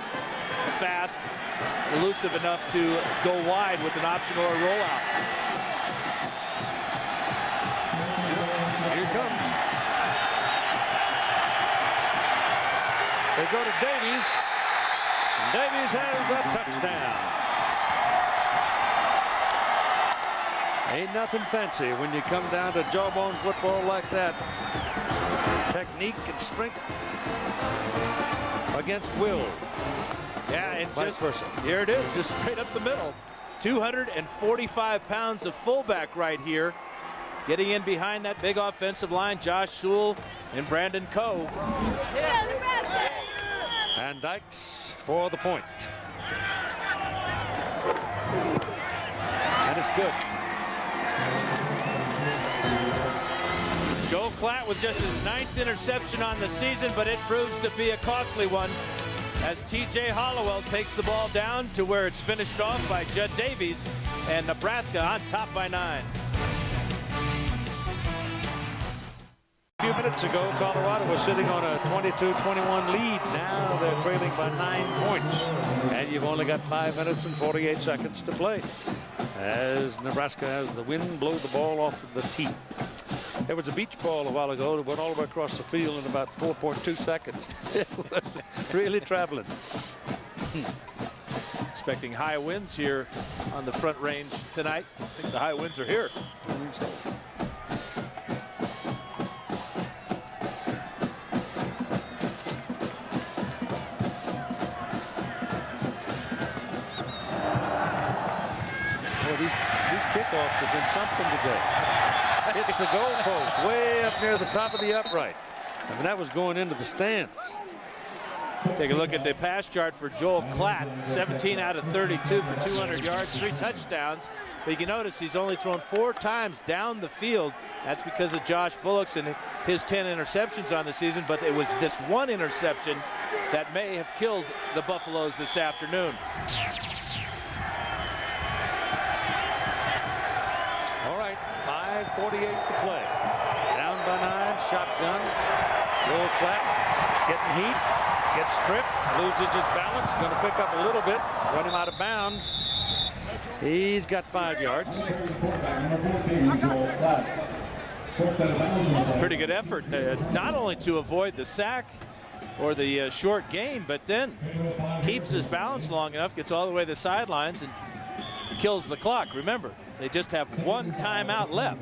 fast, elusive enough to go wide with an option or a rollout. Here it comes. They go to Davies. Davies has a touchdown. Ain't nothing fancy when you come down to jawbone football like that. Technique and strength against will. Yeah, and vice versa. Here it is, just straight up the middle. 245 pounds of fullback right here. Getting in behind that big offensive line, Josh Sewell and Brandon Coe. And Dykes for the point. And it's good. Joe Klatt with just his 9th interception on the season, but it proves to be a costly one as T.J. Hollowell takes the ball down to where it's finished off by Judd Davies, and Nebraska on top by 9. A few minutes ago, Colorado was sitting on a 22-21 lead. Now they're trailing by 9 points. And you've only got 5 minutes and 48 seconds to play, as Nebraska has the wind blow the ball off of the tee. There was a beach ball a while ago that went all the way across the field in about 4.2 seconds. It was really traveling. Expecting high winds here on the Front Range tonight. I think the high winds are here. These kickoffs have been something today. Hits the goalpost way up near the top of the upright. I mean, that was going into the stands. Take a look at the pass chart for Joel Klatt. 17 out of 32 for 200 yards, 3 touchdowns. But you can notice he's only thrown 4 times down the field. That's because of Josh Bullock's and his 10 interceptions on the season. But it was this one interception that may have killed the Buffaloes this afternoon. All right, 5:48 to play. Down by 9, shotgun. Joel Klatt getting heat, gets stripped, loses his balance, going to pick up a little bit, run him out of bounds. He's got 5 yards. Pretty good effort, not only to avoid the sack or the short gain, but then keeps his balance long enough, gets all the way to the sidelines, and kills the clock. Remember, they just have 1 timeout left.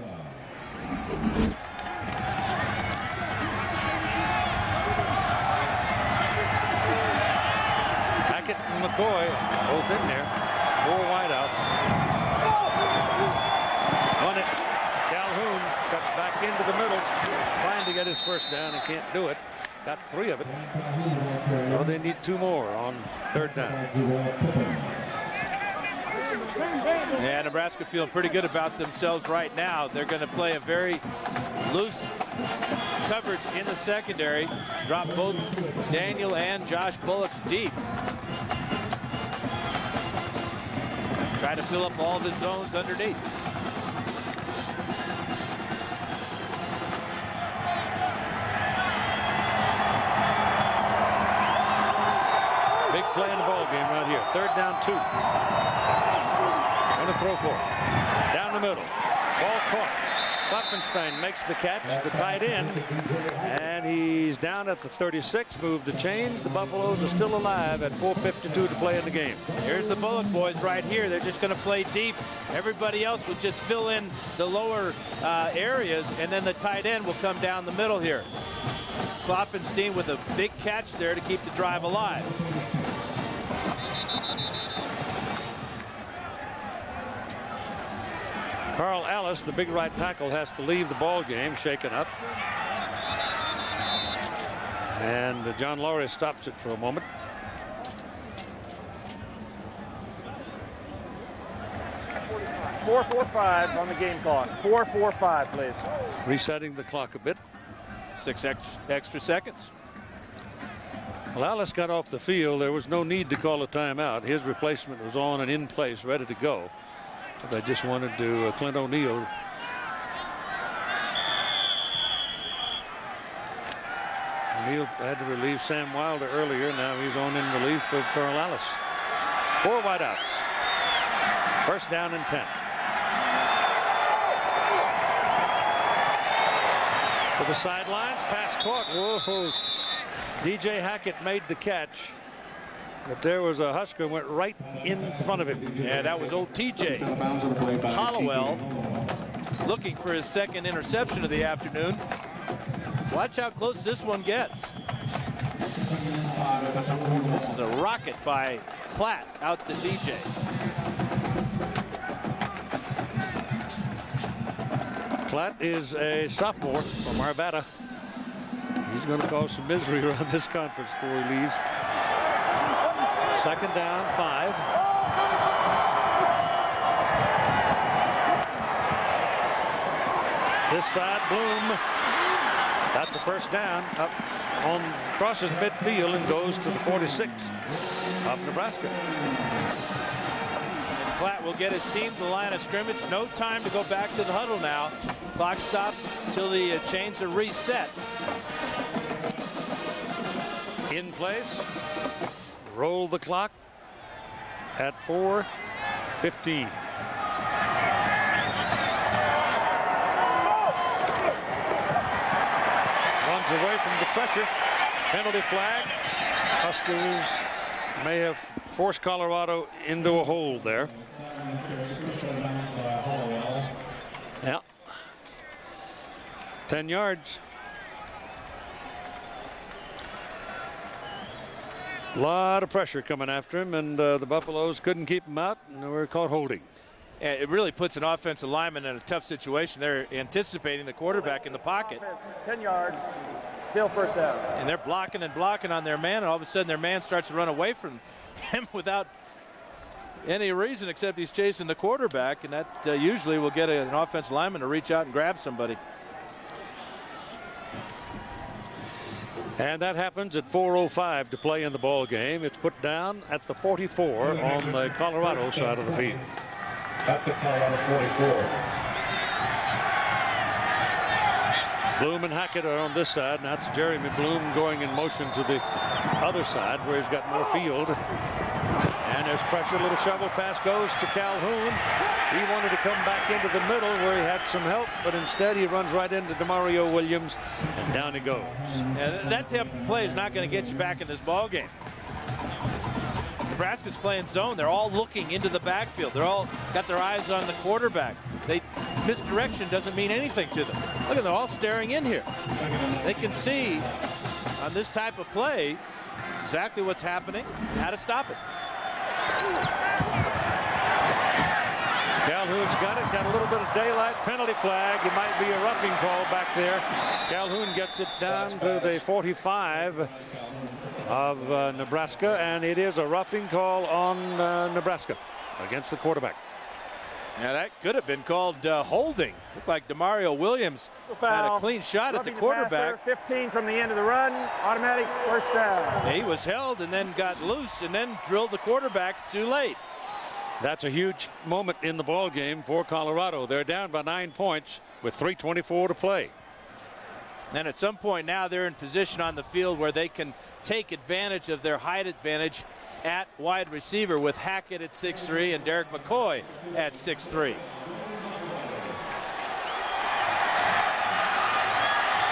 Hackett and McCoy both in there. 4 wideouts. Run it. Calhoun cuts back into the middle, trying to get his first down and can't do it. Got 3 of it. So they need 2 more on 3rd down. Yeah, Nebraska feeling pretty good about themselves right now. They're going to play a very loose coverage in the secondary. Drop both Daniel and Josh Bullocks deep. Try to fill up all the zones underneath. Big play in the ball game right here. 3rd down 2. Going to throw for it. Down the middle. Ball caught. Klopfenstein makes the catch, the tight end, and he's down at the 36. Move the chains. The Buffaloes are still alive at 4:52 to play in the game. Here's the Bullock boys right here. They're just going to play deep. Everybody else will just fill in the lower areas, and then the tight end will come down the middle here. Klopfenstein with a big catch there to keep the drive alive. Carl Ellis, the big right tackle, has to leave the ball game, shaken up. And John Laurie stops it for a moment. .445 on the game clock. 4:45, please. Resetting the clock a bit. 6 extra seconds. Well, Ellis got off the field. There was no need to call a timeout. His replacement was on and in place, ready to go. But they just wanted to Clint O'Neill. O'Neill had to relieve Sam Wilder earlier. Now he's on in relief of Carl Ellis. 4 wideouts. 1st down and 10. To the sidelines, pass caught. Whoa. DJ Hackett made the catch, but there was a Husker went right in front of him. Yeah, that was old TJ Hollowell looking for his 2nd interception of the afternoon. Watch how close this one gets. This is a rocket by Klatt out to DJ. Klatt is a sophomore from Arvada. He's going to cause some misery around this conference before he leaves. 2nd down, 5. This side, Bloom. That's a 1st down. Up on crosses midfield and goes to the 46 of Nebraska. Klatt will get his team to the line of scrimmage. No time to go back to the huddle now. Clock stops until the chains are reset. In place. Roll the clock at 4:15. Runs away from the pressure. Penalty flag. Huskers may have forced Colorado into a hole there. Yeah. 10 yards. A lot of pressure coming after him, and the Buffaloes couldn't keep him out, and they were caught holding. And it really puts an offensive lineman in a tough situation. They're anticipating the quarterback in the pocket. 10 yards, still 1st down. And they're blocking and blocking on their man, and all of a sudden their man starts to run away from him without any reason except he's chasing the quarterback, and that usually will get an offensive lineman to reach out and grab somebody. And that happens at 4:05 to play in the ball game. It's put down at the 44 on the Colorado side of the field. At the Colorado 44. Bloom and Hackett are on this side, and that's Jeremy Bloom going in motion to the other side where he's got more field. And there's pressure. A little shovel pass goes to Calhoun. He wanted to come back into the middle where he had some help, but instead he runs right into DeMario Williams, and down he goes. Yeah, that type of play is not going to get you back in this ball game. Nebraska's playing zone. They're all looking into the backfield. They're all got their eyes on the quarterback. Misdirection doesn't mean anything to them. Look at them, they're all staring in here. They can see on this type of play exactly what's happening, how to stop it. Calhoun's got it. Got a little bit of daylight. Penalty flag. It might be a roughing call back there. Calhoun gets it down to the 45 of Nebraska, and it is a roughing call on Nebraska against the quarterback. Yeah, that could have been called holding. Looked like DeMario Williams had a clean shot at the quarterback. 15 from the end of the run, automatic first down. Yeah, he was held and then got loose and then drilled the quarterback too late. That's a huge moment in the ball game for Colorado. They're down by 9 points with 3:24 to play. And at some point now they're in position on the field where they can take advantage of their height advantage at wide receiver with Hackett at 6'3" and Derek McCoy at 6'3".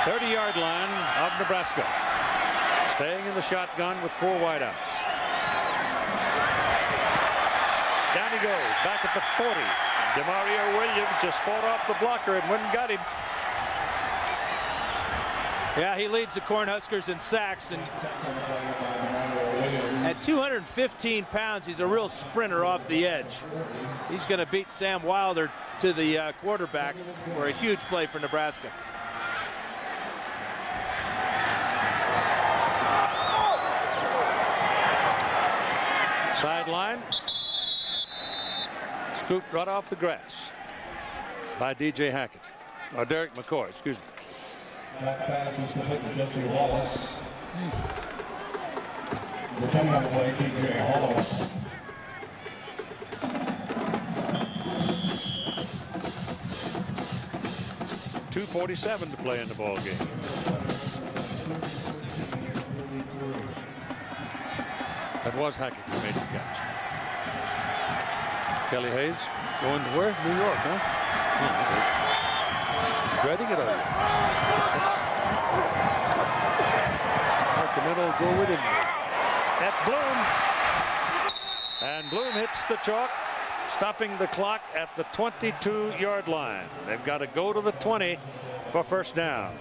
30-yard line of Nebraska. Staying in the shotgun with 4 wideouts. Down he goes, back at the 40. DeMario Williams just fought off the blocker and went and got him. Yeah, he leads the Cornhuskers in sacks, and at 215 pounds, he's a real sprinter off the edge. He's going to beat Sam Wilder to the quarterback for a huge play for Nebraska. Sideline. Scooped right off the grass by DJ Hackett. Or Derek McCoy, excuse me. That pass is to Jesse Wallace. Returning on the play, TJ Hall. 2:47 to play in the ball game. That was Hackett who made the catch. Kelly Hayes going to where? New York, huh? Dreading it over. Middle go with him. That's Bloom. And Bloom hits the chalk, stopping the clock at the 22-yard line. They've got to go to the 20 for first down.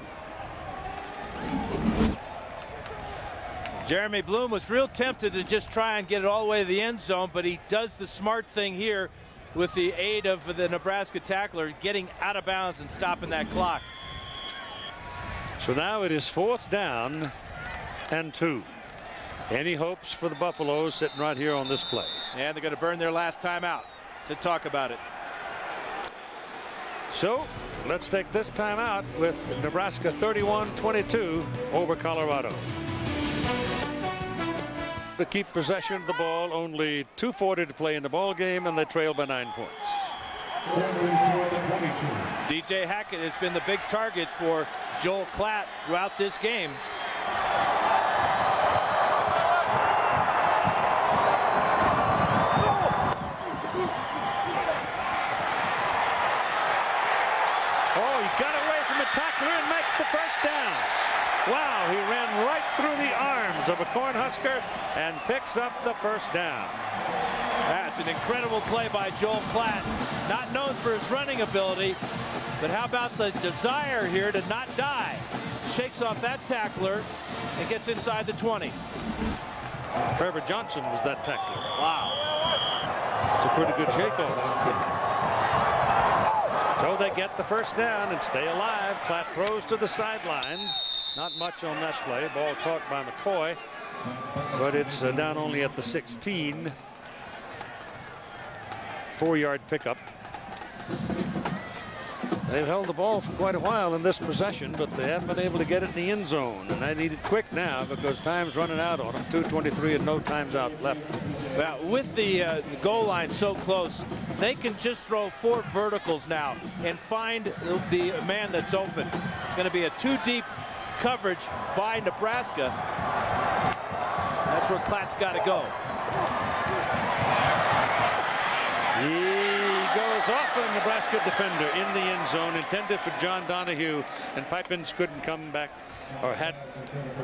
Jeremy Bloom was real tempted to just try and get it all the way to the end zone, but he does the smart thing here with the aid of the Nebraska tackler, getting out of bounds and stopping that clock. So now it is 4th down and 2. Any hopes for the Buffaloes sitting right here on this play? And they're going to burn their last timeout to talk about it. So let's take this timeout with Nebraska 31-22 over Colorado. To keep possession of the ball, only 2:40 to play in the ball game, and they trail by 9 points. DJ Hackett has been the big target for Joel Klatt throughout this game. Oh, he got away from the tackler and makes the first down. Wow, he ran right through the arms of a Cornhusker and picks up the first down. That's an incredible play by Joel Klatt. Not known for his running ability, but how about the desire here to not die? Shakes off that tackler and gets inside the 20. Trevor Johnson was that tackler. Wow. It's a pretty good shakeoff. So they get the first down and stay alive. Klatt throws to the sidelines. Not much on that play. Ball caught by McCoy, but it's down only at the 16. 4-yard pickup. They've held the ball for quite a while in this possession, but they haven't been able to get it in the end zone. And they need it quick now because time's running out on them. 2:23 and no times out left. Now, with the goal line so close, they can just throw 4 verticals now and find the man that's open. It's going to be a 2-deep coverage by Nebraska. That's where Klatt's got to go. He goes off a Nebraska defender in the end zone, intended for John Donahue, and Pipins couldn't come back, or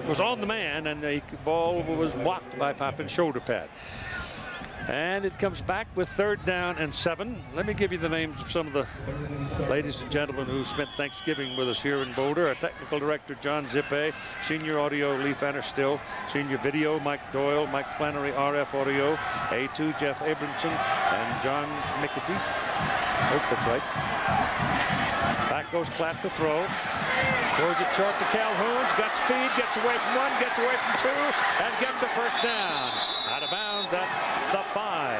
was on the man, and the ball was blocked by Pipins' shoulder pad. And it comes back with 3rd down and 7. Let me give you the names of some of the ladies and gentlemen who spent Thanksgiving with us here in Boulder. Our technical director, John Zippe. Senior audio, Lee Fanner-Still. Senior video, Mike Doyle. Mike Flannery, RF audio. A2, Jeff Abramson. And John McAtee. Hope that's right. Back goes Klatt to throw. Throws it short to Calhoun's. Got speed. Gets away from 1. Gets away from 2. And gets a first down. Out of bounds at the 5.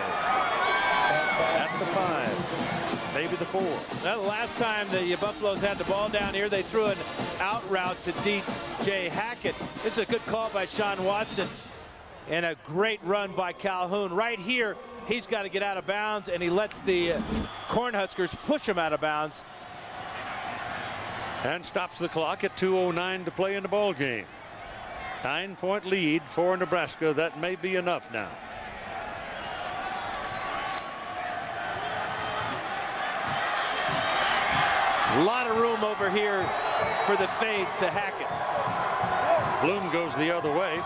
At the 5. Maybe the 4. Now, the last time the Buffaloes had the ball down here, they threw an out route to DJ Hackett. This is a good call by Sean Watson and a great run by Calhoun. Right here, he's got to get out of bounds, and he lets the Cornhuskers push him out of bounds. And stops the clock at 2:09 to play in the ball game. 9-point lead for Nebraska. That may be enough now. A lot of room over here for the fade to Hackett. Bloom goes the other way.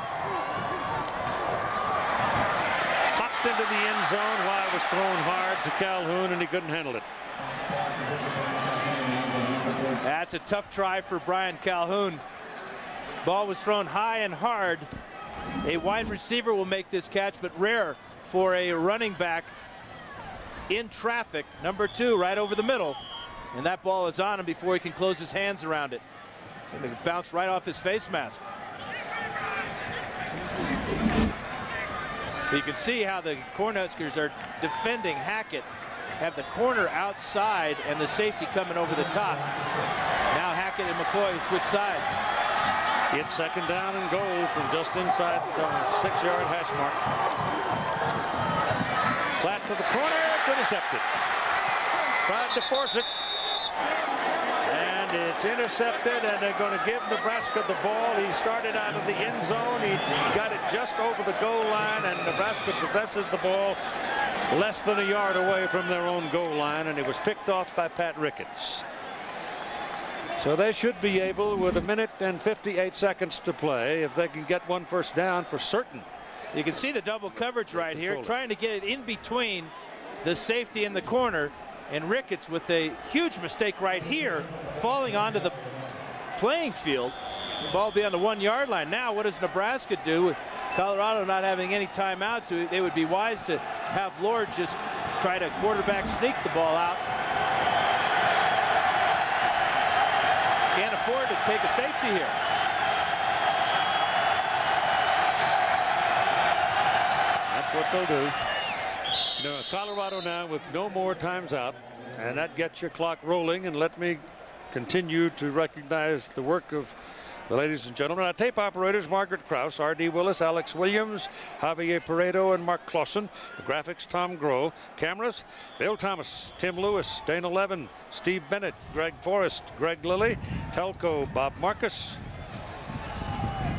Popped into the end zone while it was thrown hard to Calhoun, and he couldn't handle it. That's a tough try for Brian Calhoun. Ball was thrown high and hard. A wide receiver will make this catch, but rare for a running back in traffic. Number 2 right over the middle. And that ball is on him before he can close his hands around it. And it bounced right off his face mask. You can see how the Cornhuskers are defending Hackett. Have the corner outside and the safety coming over the top. Now Hackett and McCoy switch sides. It's 2nd down and goal from just inside the 6-yard hash mark. Klatt to the corner. It's intercepted. Tried to force it. And it's intercepted, and they're going to give Nebraska the ball. He started out of the end zone. He got it just over the goal line, and Nebraska possesses the ball less than a yard away from their own goal line, and it was picked off by Pat Ricketts. So they should be able, with 1 minute and 58 seconds to play, if they can get 1 first down for certain. You can see the double coverage right here, trying to get it in between the safety and the corner. And Ricketts with a huge mistake right here, falling onto the playing field. The ball will be on the 1-yard line. Now, what does Nebraska do with Colorado not having any timeouts? So they would be wise to have Lord just try to quarterback sneak the ball out. Can't afford to take a safety here. That's what they'll do. No, Colorado now with no more times out, and that gets your clock rolling. And let me continue to recognize the work of the ladies and gentlemen. Our tape operators, Margaret Krause, R.D. Willis, Alex Williams, Javier Pareto, and Mark Clausen. The graphics, Tom Groh. Cameras, Bill Thomas, Tim Lewis, Dana Levin, Steve Bennett, Greg Forrest, Greg Lilly. Telco, Bob Marcus.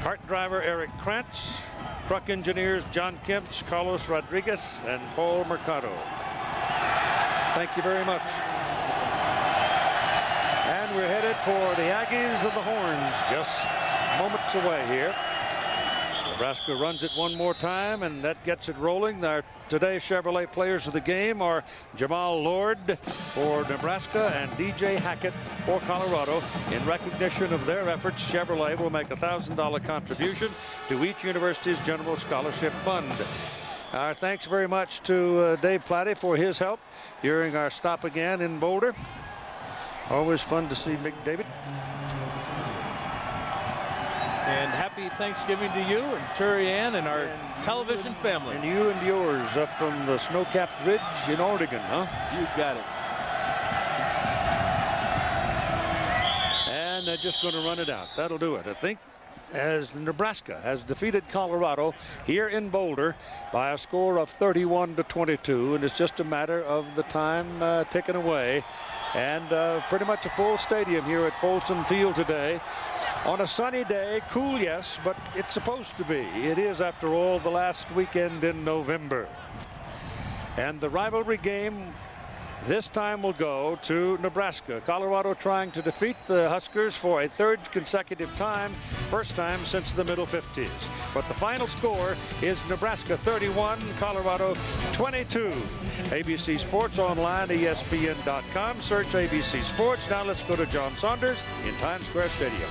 Cart driver, Eric Krantz. Truck engineers, John Kemps, Carlos Rodriguez, and Paul Mercado. Thank you very much. And we're headed for the Aggies of the Horns, just moments away here. Nebraska runs it one more time, and that gets it rolling. Our today's Chevrolet players of the game are Jamal Lord for Nebraska and DJ Hackett for Colorado. In recognition of their efforts, Chevrolet will make a $1,000 contribution to each university's general scholarship fund. Our thanks very much to Dave Platty for his help during our stop again in Boulder. Always fun to see Mick David. And happy Thanksgiving to you and Terry Ann and our television family. And you and yours up from the snow-capped ridge in Oregon, huh? You got it. and they're just going to run it out. That'll do it, I think, as Nebraska has defeated Colorado here in Boulder by a score of 31-22, and it's just a matter of the time ticking away. And pretty much a full stadium here at Folsom Field today. On a sunny day, cool, yes, but it's supposed to be. It is, after all, the last weekend in November. And the rivalry game this time will go to Nebraska. Colorado trying to defeat the Huskers for a third consecutive time, first time since the middle 50s. But the final score is Nebraska 31, Colorado 22. ABC Sports Online, ESPN.com. Search ABC Sports. Now let's go to John Saunders in Times Square Stadium.